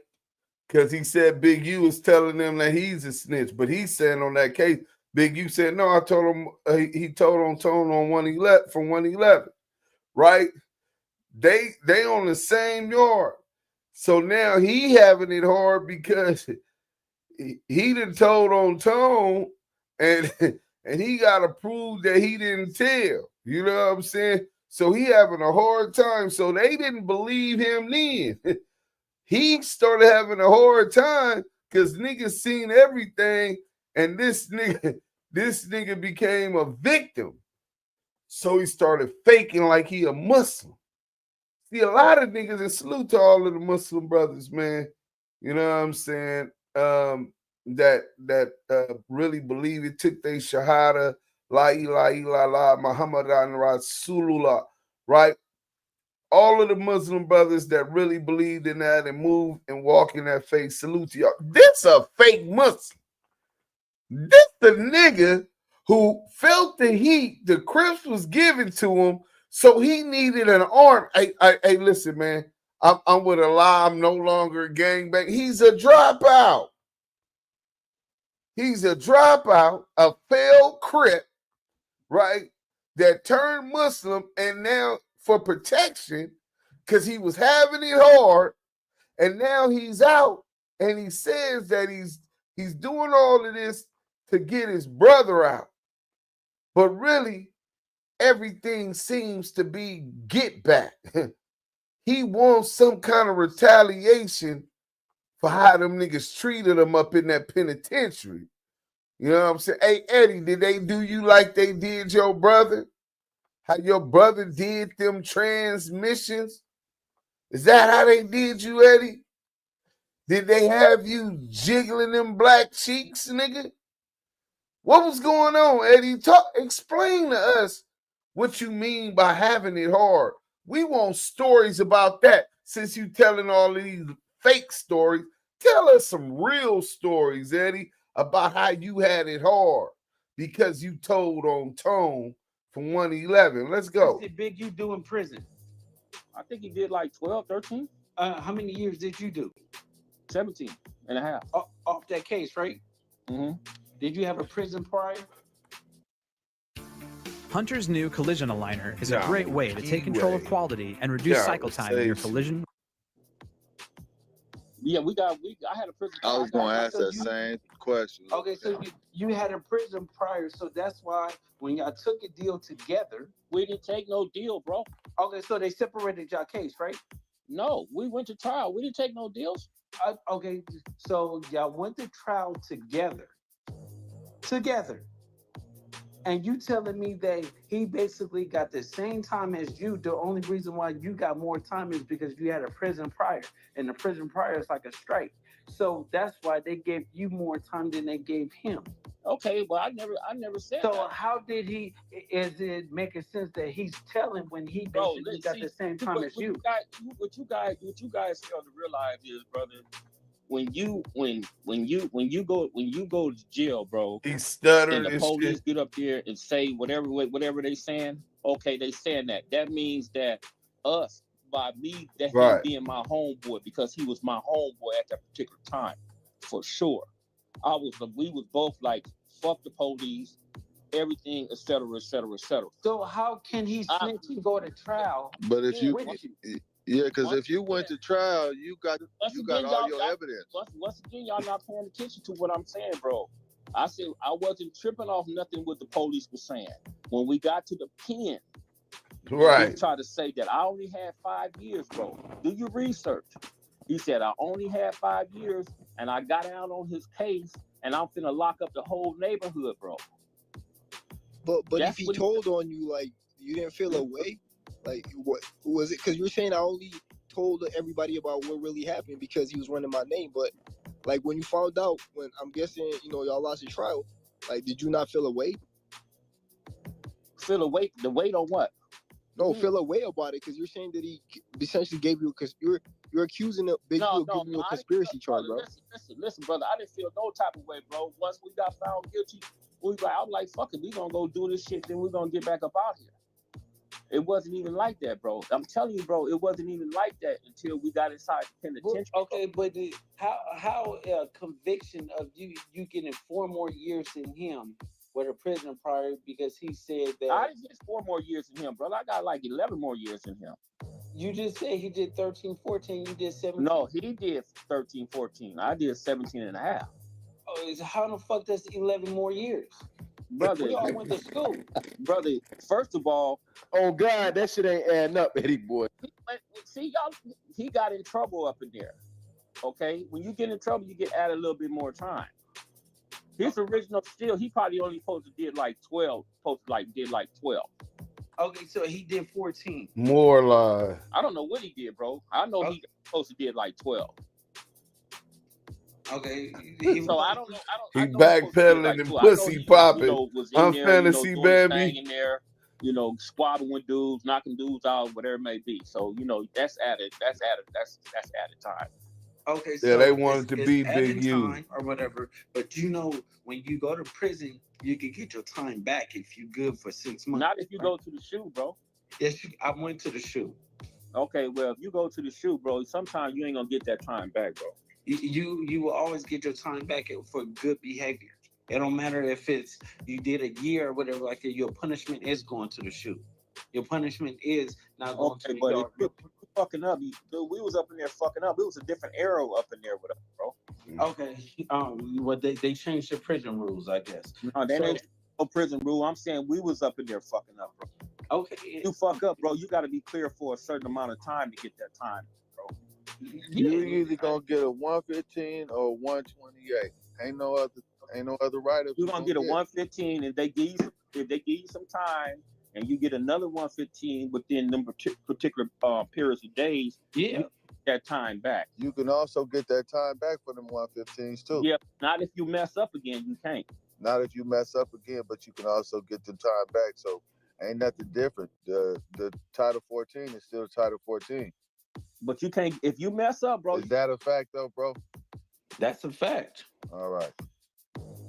Because he said Big U is telling them that he's a snitch, but he's saying on that case, Big U said, no, I told him, he told on Tone on 111 from 111, right? They on the same yard. So now he having it hard because he done told on Tone and he got to prove that he didn't tell. You know what I'm saying? So he having a hard time. So they didn't believe him then. He started having a hard time because niggas seen everything, and this nigga became a victim. So he started faking like he a Muslim. See, a lot of niggas, and salute to all of the Muslim brothers, man. You know what I'm saying? That really believe it, took their shahada, la ilaha illallah, Muhammadan Rasulullah, right? All of the Muslim brothers that really believed in that and move and walk in that faith, salute to y'all. This a fake Muslim. This the nigga who felt the heat the Crips was giving to him, so he needed an arm. Hey, listen, man. I'm with a lie. I'm no longer a gangbang. He's a dropout. He's a dropout, a failed Crip, right? That turned Muslim, and now for protection, because he was having it hard, and now he's out, and he says that he's doing all of this to get his brother out. But really, everything seems to be get back. He wants some kind of retaliation for how them niggas treated him up in that penitentiary. You know what I'm saying? Hey, Eddie, did they do you like they did your brother? How your brother did them transmissions? Is that how they did you, Eddie? Did they have you jiggling them black cheeks, nigga? What was going on, Eddie? Explain to us what you mean by having it hard. We want stories about that. Since you telling all of these fake stories, tell us some real stories, Eddie, about how you had it hard because you told on Tone from 111. Let's go. What did Big U do in prison? I think he did like 12, 13. How many years did you do? 17 and a half. Off that case, right? Mm-hmm. Did you have a prison prior? Hunter's new collision aligner is a great way to take control of quality and reduce cycle time in your collision. Yeah, I had a prison. I was going to ask that same question. Okay, so you had a prison prior, so that's why when y'all took a deal together, we didn't take no deal, bro. Okay, so they separated y'all case, right? No, we went to trial. We didn't take no deals. Okay, so y'all went to trial together. And you telling me that he basically got the same time as you. The only reason why you got more time is because you had a prison prior, and the prison prior is like a strike. So that's why they gave you more time than they gave him. Okay, well, I never said that. So how did he? Is it making sense that he's telling when he basically got the same time as you? What you guys fail to realize is, brother, when you go to jail, bro, he stuttered and the police get up there and say whatever they saying. Okay, they saying that. That means that us, by me, that him being my homeboy, because he was my homeboy at that particular time, for sure. We was both like, fuck the police, everything, et cetera, et cetera, et cetera. So how can he snitch and go to trial? But if because if you went to trial, you got all your evidence. Once again, y'all not paying attention to what I'm saying, bro. I said I wasn't tripping off nothing what the police was saying. When we got to the pen, he tried to say that I only had 5 years, bro. Do your research. He said I only had 5 years, and I got out on his case, and I'm finna lock up the whole neighborhood, bro. But if he told on you, like, you didn't feel a way? Like, what was it? Because you're saying I only told everybody about what really happened because he was running my name. But, like, when you found out, when I'm guessing, y'all lost your trial, like, did you not feel a way? Feel a weight? The weight on what? No, feel a way about it because you're saying that he essentially gave you, because you're accusing the Big U of giving you a conspiracy charge, bro. Listen, brother, I didn't feel no type of way, bro. Once we got found guilty, I'm like, fuck it, we gonna go do this shit, then we're gonna get back up out here. It wasn't even like that, bro. I'm telling you, bro, it wasn't even like that until we got inside the penitentiary. Okay, but how a conviction of you getting 4 more years than him with a prison prior because he said that I didn't get 4 more years than him, brother. I got like 11 more years than him. You just said he did 13, 14, you did 17. No, he did 13, 14. I did 17 and a half. Oh, how the fuck that's 11 more years? Brother, we all went to school. Brother, first of all, oh God, that shit ain't adding up, Eddieboy. See, y'all, he got in trouble up in there. Okay, when you get in trouble, you get added a little bit more time. His original still, he probably only supposed to did like 12. Did like 12. Okay, so he did 14. More lies. I don't know what he did, bro. I know he supposed to did like 12. Okay. So I don't know. He I know he supposed to did backpedaling like and 12. I know pussy he, popping. was I'm in there, fantasy doing his baby. thing in there, squabbling with dudes, knocking dudes out, whatever it may be. So, that's added time. Okay, Yeah, so they wanted it's to be added Big U. time or whatever. But when you go to prison, you can get your time back if you're good for 6 months. Not if you go to the shoe, bro. Yes, I went to the shoe. Okay, well, if you go to the shoe, bro, sometimes you ain't gonna get that time back, bro. You will always get your time back for good behavior. It don't matter if it's you did a year or whatever. Like your punishment is going to the shoe. Your punishment is not going to the but yard. if you fucking up, dude, we was up in there fucking up. It was a different era up in there with us, bro. Okay. Well, they changed the prison rules, I guess. No, they ain't no prison rule. I'm saying we was up in there fucking up, bro. Okay. You fuck up, bro. You got to be clear for a certain amount of time to get that time, bro. You either gonna get a 115 or 128. Ain't no other write-up. You're gonna get a 115, and if they give you some time, and you get another 115 within them particular periods of days. Yeah. You get that time back. You can also get that time back for them 115s too. Yeah, not if you mess up again. You can't. Not if you mess up again, but you can also get the time back. So ain't nothing different. The Title 14 is still Title 14. But you can't if you mess up, bro. Is that a fact though, bro? That's a fact. All right.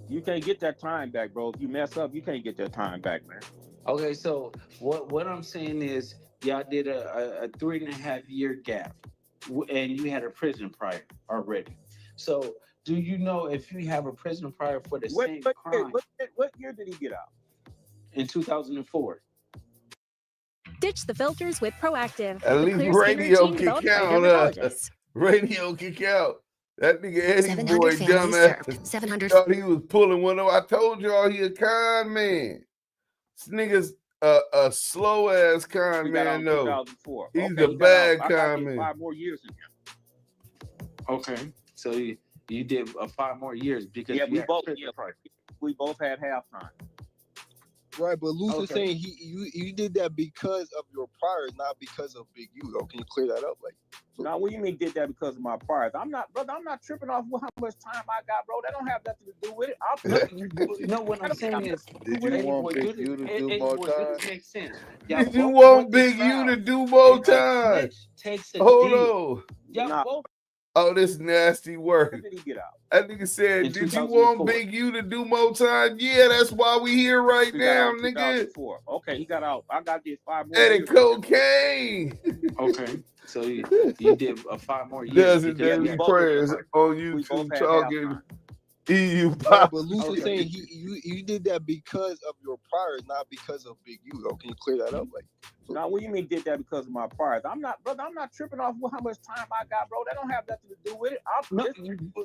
You can't get that time back, bro. If you mess up, you can't get that time back, man. Okay, so what I'm saying is y'all did a 3.5 year gap, and you had a prison prior already. So do you know if you have a prison prior for the same crime? What year did he get out? In 2004. Ditch the filters with Proactive. At least radio can count. Radio can count. That nigga Eddieboy dumbass thought he was pulling one of. I told y'all he a con man. This nigga's a slow ass con man though. He's a bad con man. 5 more years in him. Okay, so you did 5 more years because we both had halftime. Right, but Luce is saying you did that because of your priors, not because of Big U. Though, can you clear that up? Now, what do you mean did that because of my priors? I'm not tripping off how much time I got, bro. That don't have nothing to do with it. No, what I'm saying is, did you want Big U to do more time? Makes sense. Did you want Big U to do more time? Hold on. Y'all both. Oh, this nasty work. When did he get out? That nigga said, did you want Big U to do more time? Yeah, that's why we here right now, nigga. Okay, he got out. I got this 5 more Eddie years. cocaine. Okay, so you did 5 more years. Does it daily prayers on YouTube talking EU pop. But Luce is saying you did that because of your priors, not because of Big U. Though, can you clear that up? Now, what do you mean did that because of my priors? I'm not tripping off how much time I got, bro. That don't have nothing to do with it.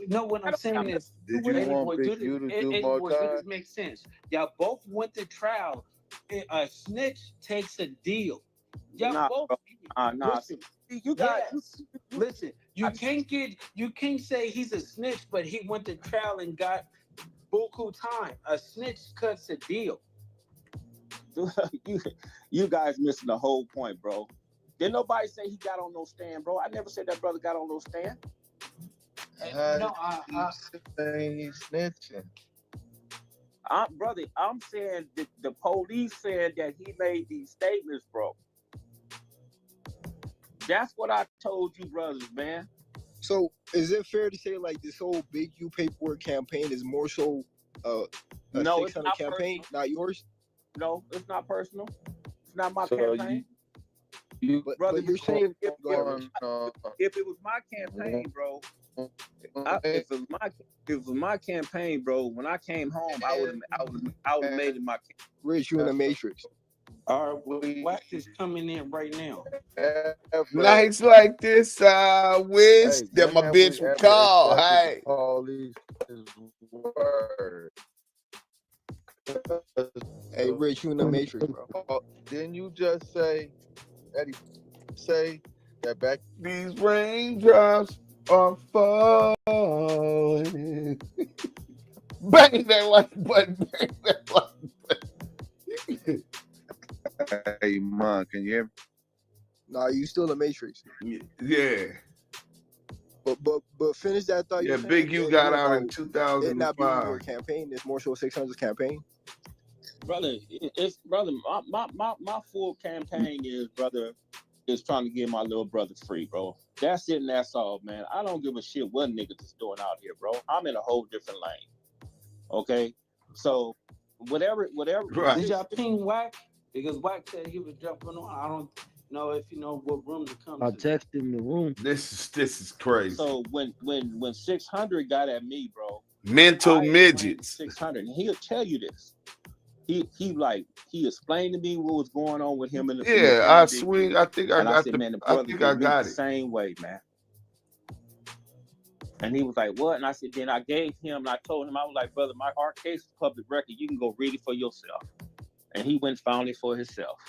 No, what I'm saying is, did you want Big U to do more time? This makes sense. Y'all both went to trial. A snitch takes a deal. Y'all both. Listen, you guys. Listen, you can't say he's a snitch, but he went to trial and got buku time. A snitch cuts a deal. You guys missing the whole point, bro. Didn't nobody say he got on no stand, bro? I never said that brother got on no stand. No, he's snitching. Brother, I'm saying that the police said that he made these statements, bro. That's what I told you, brothers, man. So, is it fair to say this whole Big U paperwork campaign is more so a 600 campaign, personal. not yours? No, it's not personal. It's not my campaign. But you're saying if it was my campaign, bro. If it was my campaign, bro. When I came home, I would have made it my campaign. Rich, you in the Matrix. All right, well, Wax is coming in right now. Nights like this, I wish that my bitch would call. Hey. All these words. Hey, Rich, you in the Matrix, bro. Didn't you just say, Eddie, that back? These raindrops are falling. Bang that like button. Bang that like button. Hey, man, can you hear me? Nah, you still in the Matrix. Yeah. But finish that thought. Yeah, You Big U got out in it not being your 2005. campaign. It's more so 600's campaign. Brother, it's brother. My full campaign is, brother, is trying to get my little brothers free, bro. That's it and that's all, man. I don't give a shit what niggas is doing out here, bro. I'm in a whole different lane. Okay, so whatever. Right. Did y'all ping Wack? Because Wack said he was jumping on. I don't know if you know what room to come I to. texted him the room. This is crazy. So when 600 got at me, bro, Mental midgets. 600, and he'll tell you this. He explained to me what was going on with him in the Yeah, I swear. I think I got said, the. man, the I brothers think I been got the it. same way, man. And he was like, what? And I said, then I gave him, and I told him, I was like, brother, our case is public record. You can go read it for yourself. And he went and found it for himself.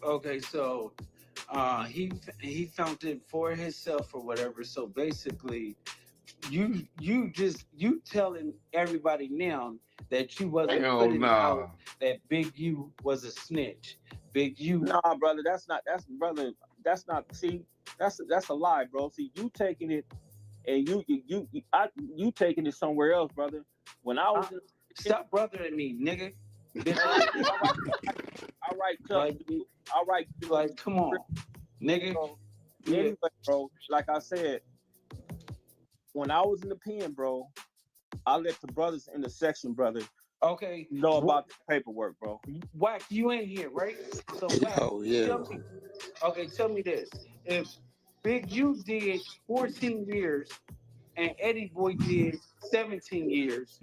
Okay, so he found it for himself or whatever. So basically, you telling everybody now that you wasn't putting out that Big U was a snitch. Big U. Nah, brother, that's not. See, that's a lie, bro. See, you taking it, and you taking it somewhere else, brother. When I was stop brothering me, nigga. All right, like, come on, nigga. Anyway, bro, like I said, when I was in the pen, bro, I let the brothers in the section, brother, okay, know about the paperwork, bro. Wack, you in here, right? So Wack, tell me this. If Big U did 14 years and Eddieboy did 17 years,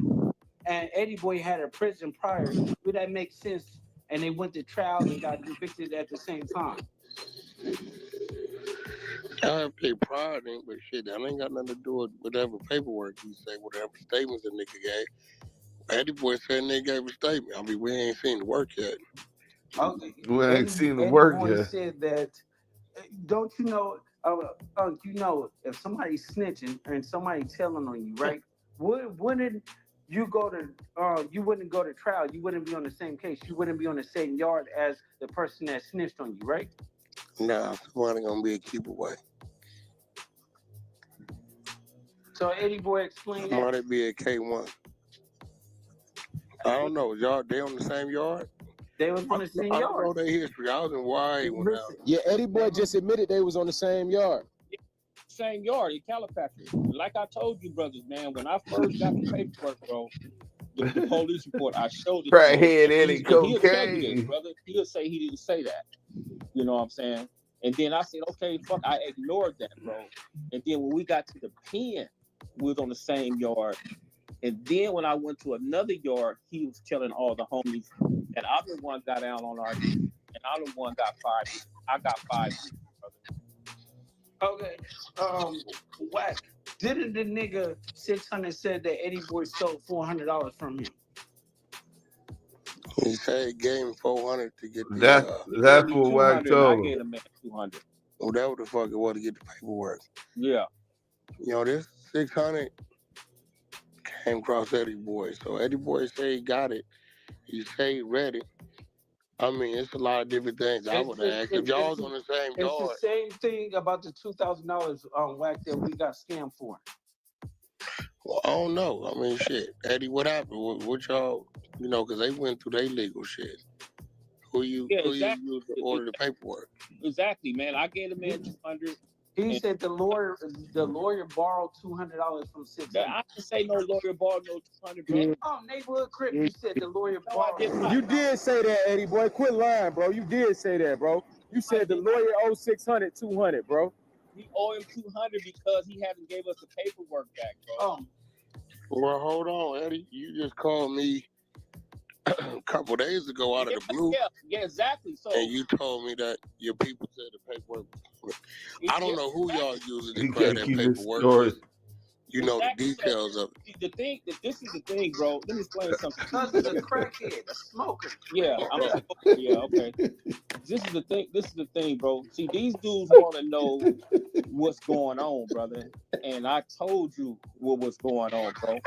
and Eddieboy had a prison prior, would that make sense? And they went to trial and got convicted at the same time. I have paid pride in, but shit, that ain't got nothing to do with whatever paperwork you say, whatever statements a nigga gave. Eddieboy said nigga gave a statement. I mean, we ain't seen the work yet. Okay. We ain't seen the work Eddieboy yet. said that. Don't you know? You know, if somebody's snitching and somebody telling on you, right? Wouldn't you go to? You wouldn't go to trial. You wouldn't be on the same case. You wouldn't be on the same yard as the person that snitched on you, right? Nah, somebody gonna be a keep away. So Eddieboy explained that. Somebody be a K1. I don't know. Y'all, they on the same yard? They was on the same I yard. don't know their history. I was in UiiE when I was. Yeah, Eddieboy just admitted they was on the same yard. Same yard in Calipatria. Like I told you, brothers, man, when I first got the paperwork, bro, the police report, I showed it. Crackhead Eddie He'll tell you this, cocaine. brother. He'll say he didn't say that. You know what I'm saying? And then I said, okay, fuck, I ignored that, bro. And then when we got to the pen, we was on the same yard. And then when I went to another yard, he was telling all the homies that I'm the one got out on our and I'm the one got 5. I got 5, brother. Okay. Wack. Didn't the nigga 600 said that Eddieboy stole $400 from him? He said he gave him 400 to get the. That's what Wack told I him. gave him 200. Whatever the fuck it was to get the paperwork. Yeah. You know, this 600 came across Eddieboy. So Eddieboy said he got it. He said he read it. I mean, it's a lot of different things I would ask. If y'all was on the same It's yard. the same thing about the $2,000 on Wack that we got scammed for. Well, I don't know. I mean, shit. Eddie, what happened? What y'all, you know, because they went through their legal shit. Who you used to order the paperwork? Exactly, man. I gave the man 200. He said the lawyer borrowed $200 from 600. I didn't say no lawyer borrowed no 200, bro. Oh, neighborhood crip, you said the lawyer borrowed. You did say that, Eddieboy. Quit lying, bro. You did say that, bro. You said the lawyer owed 600, 200, bro. We owe him 200 because he hasn't gave us the paperwork back, bro. Well, hold on, Eddie. You just called me a couple days ago out of the blue. Yeah, exactly. So and you told me that your people said the paperwork. I don't know who y'all using to clear that paperwork. You know the details of it. This is the thing, bro. Let me explain something. Because he's a crackhead, a smoker. Yeah, I'm a smoker. Yeah, okay. This is the thing, bro. See, these dudes want to know what's going on, brother. And I told you what was going on, bro.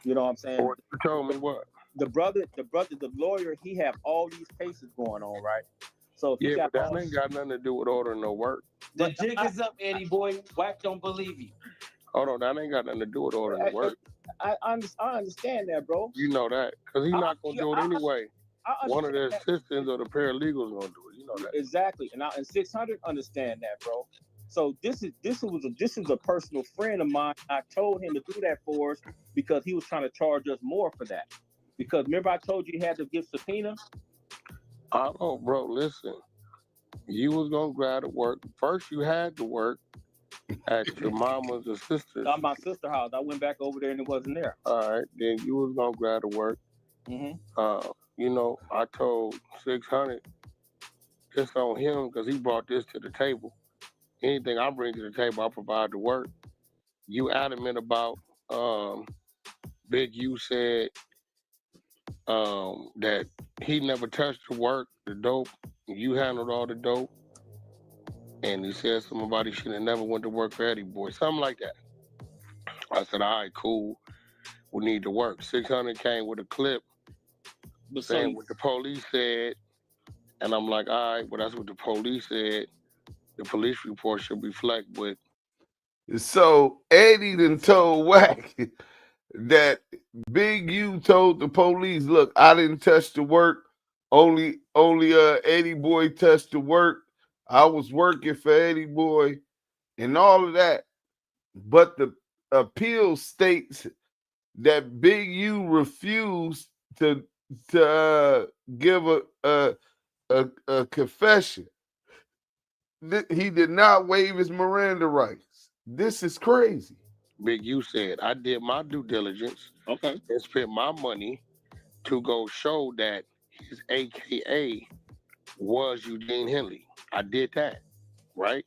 You know what I'm saying? You told me what? the lawyer, he have all these cases going on, right? So if he Yeah, got but all, that ain't got nothing to do with ordering no work. The jig is up, Eddieboy. Wack don't believe you. Hold on, that ain't got nothing to do with ordering the work. I understand that, bro. You know that, because he's not gonna do it anyway. One of the understand that. assistants or the paralegals gonna do it. You know that. Exactly, and 600 understand that, bro. So this is a personal friend of mine. I told him to do that for us because he was trying to charge us more for that. Because remember I told you had to give subpoena? I don't, bro. Listen, you was gonna grab the work. First, you had to work at your mama's or sister's. At my sister's house. I went back over there and it wasn't there. All right, then you was gonna grab the work. You know, I told 600 just on him because he brought this to the table. Anything I bring to the table, I provide the work. You adamant about Big U said that he never touched the work, the dope. You handled all the dope. And he said something about he should have never went to work for Eddieboy, something like that. I said, all right, cool. We need to work. 600 came with a clip saying what the police said. And I'm like, all right, well, that's what the police said. The police report should reflect what. So Eddie done told Wack that Big U told the police, look, I didn't touch the work. Only Eddieboy touched the work. I was working for Eddieboy and all of that. But the appeal states that Big U refused to give a confession. He did not waive his Miranda rights. This is crazy. Big U said, I did my due diligence. Okay. And spent my money to go show that his a.k.a. was Eugene Henley. I did that, right?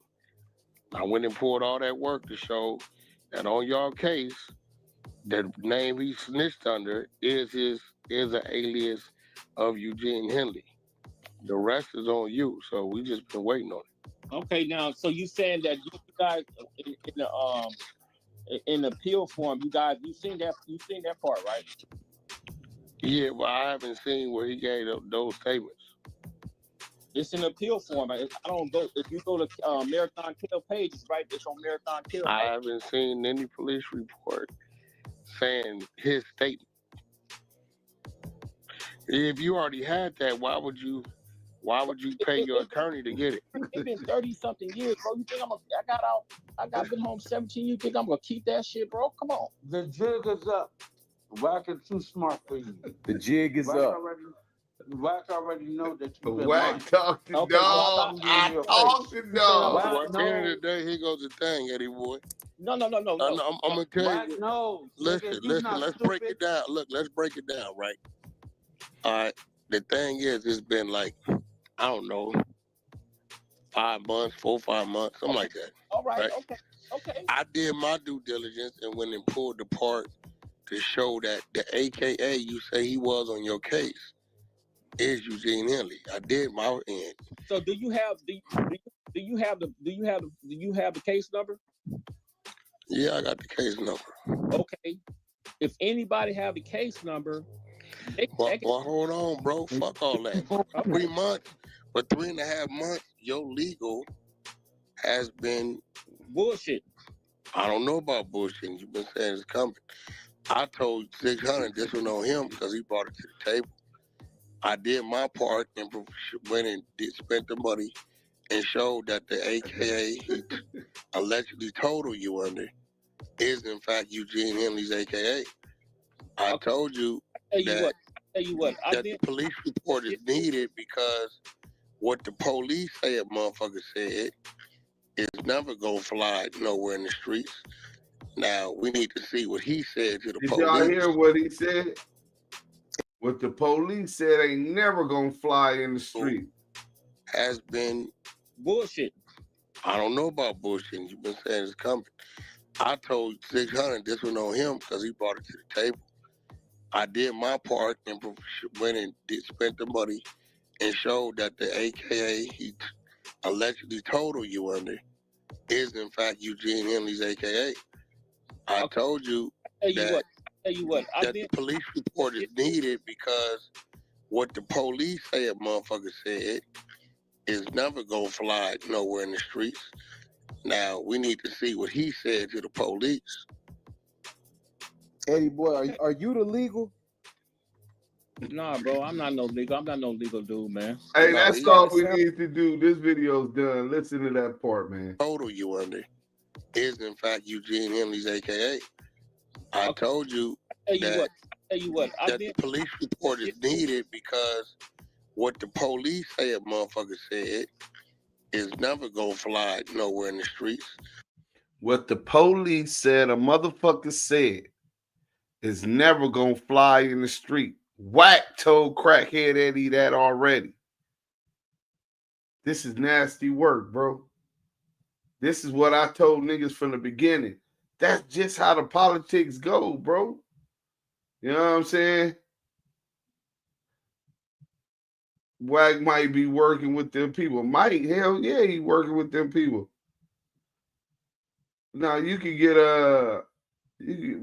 I went and pulled all that work to show that on y'all case, the name he snitched under is an alias of Eugene Henley. The rest is on you, so we just been waiting on it. Okay, now so you saying that you guys in the appeal form, you seen that part, right? Yeah, well, I haven't seen where he gave those statements. It's in the appeal form. I don't go. If you go to Marathon Tail page, it's right. It's on Marathon Tail. I haven't seen any police report saying his statement. If you already had that, why would you pay your attorney to get it? It's been 30-something years, bro. You think I got been home 17 years. You think I'm gonna keep that shit, bro? Come on. The jig is up. Wack is too smart for you. The jig is up. Wack already know that you been Wack talk to dog. I talk to dog. At the end of the day, here goes the thing, Eddieboy. No. I'm gonna tell Wack you. knows. Listen. Let's break it down. Look, let's break it down, right? All right. The thing is, it's been like, I don't know, 5 months, 4 or 5 months, something like that. All right. Okay. I did my due diligence and went and pulled the part to show that the a.k.a. you say he was on your case is Eugene Henley. I did my end. So do you have the case number? Yeah, I got the case number. Okay. If anybody have the case number, well, hold on, bro. Fuck all that. 3 months, for 3.5 months, your legal has been bullshit. I don't know about bullshit. You've been saying it's coming. I told 600 this one on him because he brought it to the table. I did my part and went and spent the money and showed that the a.k.a. he allegedly told you under is in fact Eugene Henley's a.k.a. I told you that the police report is needed because what the police say a motherfucker said is never gonna fly nowhere in the streets. Now we need to see what he said to the police. Did y'all hear what he said? What the police said ain't never gonna fly in the street. Has been bullshit. I don't know about bullshit. You've been saying it's coming. I told 600 this one on him because he brought it to the table. I did my part and went and spent the money and showed that the a.k.a. he allegedly told you under is in fact Eugene Henley's a.k.a. I told you that tell you what, that the police report is needed because what the police say a motherfucker said is never gonna fly nowhere in the streets. Now we need to see what he said to the police. Eddieboy, are you the legal? Nah, bro, I'm not no legal dude, man. Hey, No, that's all we need to do. This video's done. Listen to that part, man. Total you under is in fact Eugene Henley's a.k.a. I told you that the police report is needed because what the police say a motherfucker said is never gonna fly nowhere in the streets. What the police said a motherfucker said is never gonna fly in the street. Whack told crackhead Eddie that already. This is nasty work, bro. This is what I told niggas from the beginning. That's just how the politics go, bro. You know what I'm saying? Whack might be working with them people. Might, hell yeah, he working with them people. Now you can get you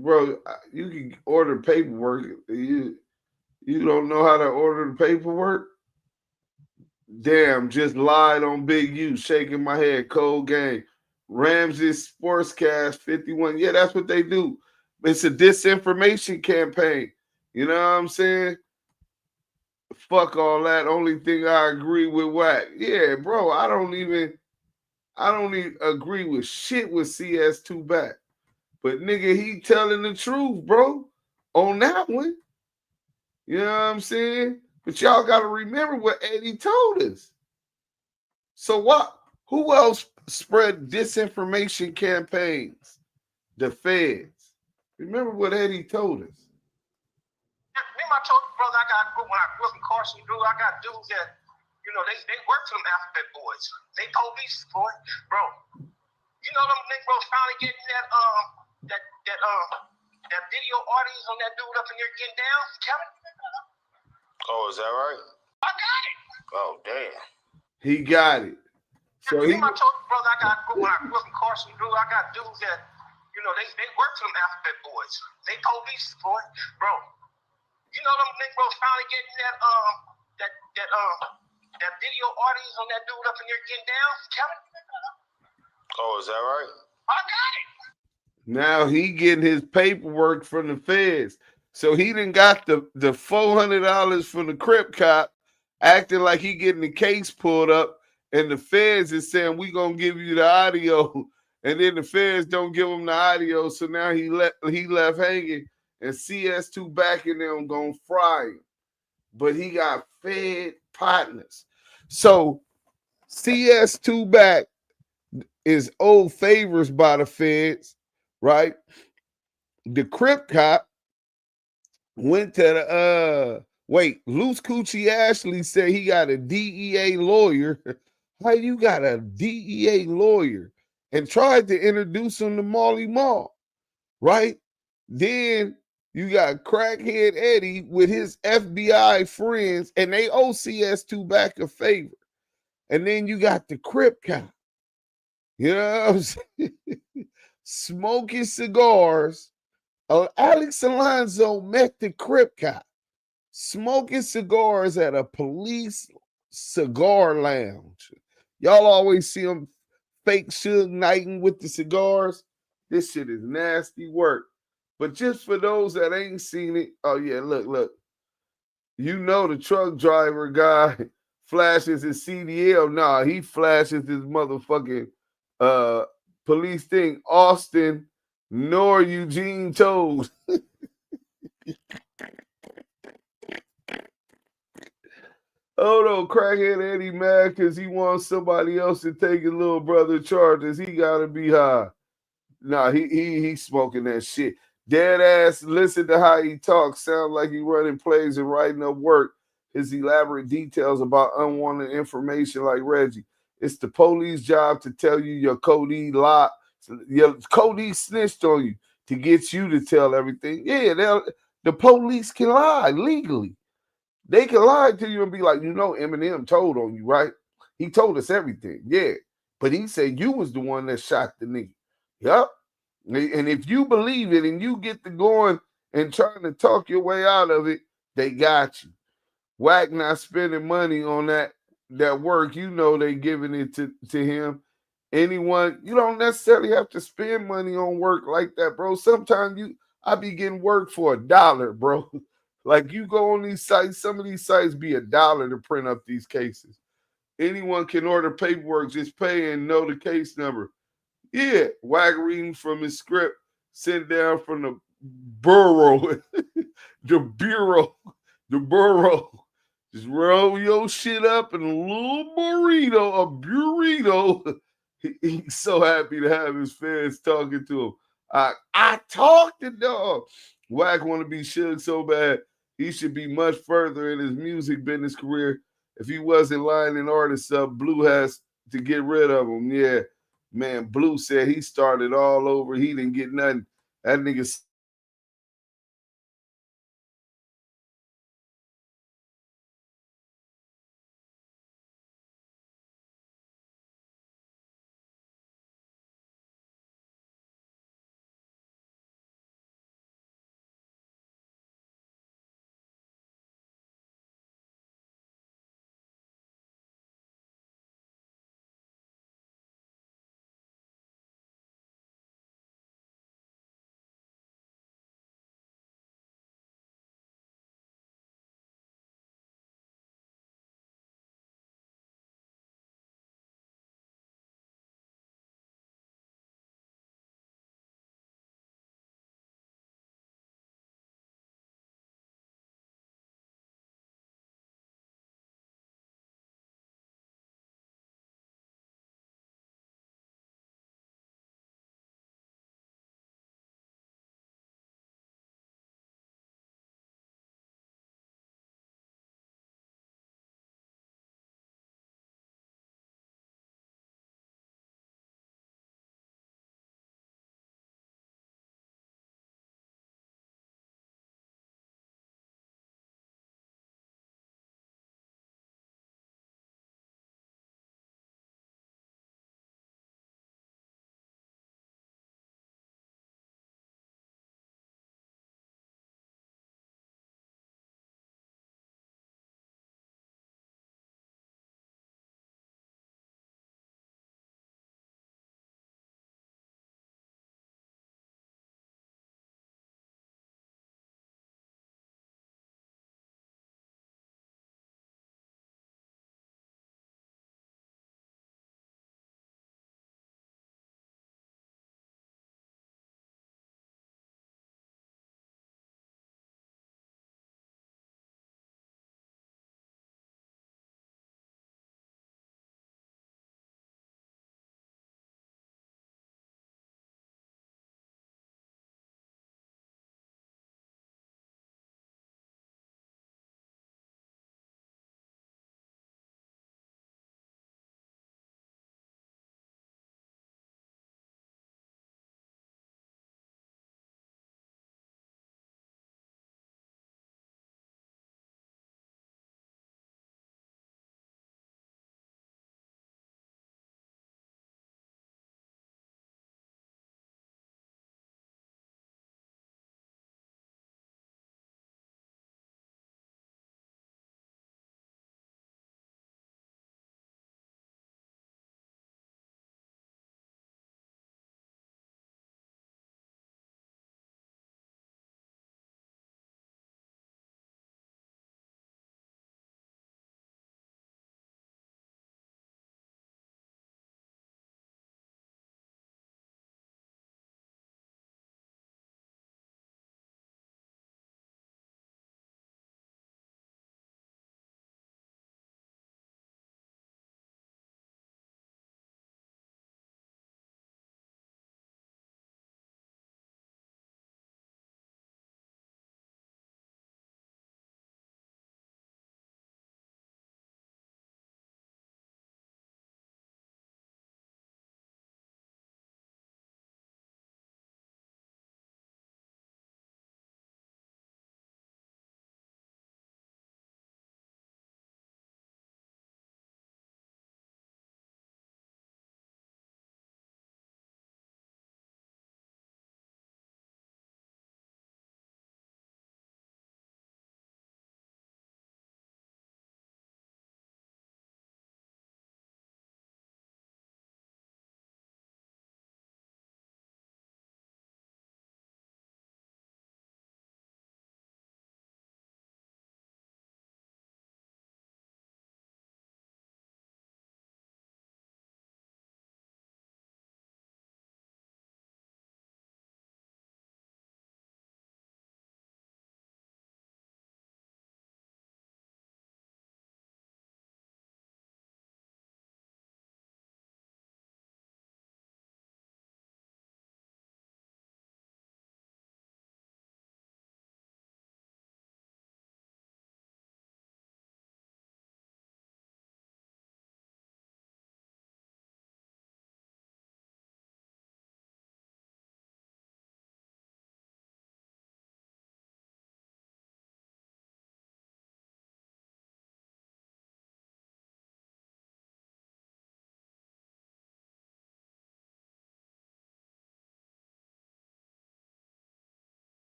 can order paperwork. You don't know how to order the paperwork? Damn, just lied on Big U, shaking my head, cold game. Ramsey's Sportscast 51. Yeah, that's what they do. It's a disinformation campaign. You know what I'm saying? Fuck all that. Only thing I agree with Whack. Yeah, bro, I don't even agree with shit with CS2 back. But nigga, he telling the truth, bro, on that one. You know what I'm saying? But y'all got to remember what Eddie told us. So what? Who else spread disinformation campaigns? The feds. Remember what Eddie told us. Remember I told you, brother, when I was incarcerated, I got dudes that, you know, they work for them alphabet boys. They police, boy. Bro, you know them niggas finally getting that video audience on that dude up in there getting down, Kevin? Oh, is that right? I got it. Oh, damn. He got it. So Remember I told you, brother, when I was incarcerated, I got dudes that, you know, they work for them alphabet boys. They police, boy. Bro, you know them niggas finally getting that video audience on that dude up in there getting down, Kevin? Oh, is that right? I got it. now he getting his paperwork from the feds. So he done got the $400 from the Crip cop, acting like he getting the case pulled up, and the feds is saying, we gonna give you the audio, and then the feds don't give him the audio, so now he left hanging, and CS2 backing them gonna fry him. But he got fed partners. So CS2 back is old favors by the feds, right? The Crip cop went to the Loose Coochie Ashley said he got a DEA lawyer. How you got a DEA lawyer? And tried to introduce him to Molly Mall, right? Then you got crackhead Eddie with his FBI friends, and they owe CS2 back a favor. And then you got the Crip cop. You know what I'm saying? Smoking cigars. Alex Alonzo met the Crip cop smoking cigars at a police cigar lounge. Y'all always see them fake Suge Knighting with the cigars. This shit is nasty work. But just for those that ain't seen it, oh yeah, look. You know the truck driver guy flashes his CDL. Nah, he flashes his motherfucking police thing. Austin nor Eugene toes. Oh no, crackhead Eddie mad because he wants somebody else to take his little brother charges. He gotta be high. Nah, he smoking that shit. Dead ass, listen to how he talks. Sound like he running plays and writing up work. His elaborate details about unwanted information like Reggie. It's the police job to tell you your Cody lie. Your Cody snitched on you to get you to tell everything. Yeah, the police can lie legally. They can lie to you and be like, you know, Eminem told on you, right? He told us everything. Yeah. But he said you was the one that shot the nigga. Yup. And if you believe it and you get to going and trying to talk your way out of it, they got you. Wack not spending money on that work. You know they giving it to him. Anyone, you don't necessarily have to spend money on work like that, bro. Sometimes I be getting work for $1, bro. Like you go on these sites, some of these sites be $1 to print up these cases. Anyone can order paperwork, just pay and know the case number. Yeah, Wack reading from his script, sent down from the bureau, the bureau. Just roll your shit up in a little burrito. He's so happy to have his fans talking to him. I talked to dog. Wack want to be Suge so bad. He should be much further in his music business career. If he wasn't lining artists up, Blue has to get rid of him. Yeah, man, Blue said he started all over. He didn't get nothing. That nigga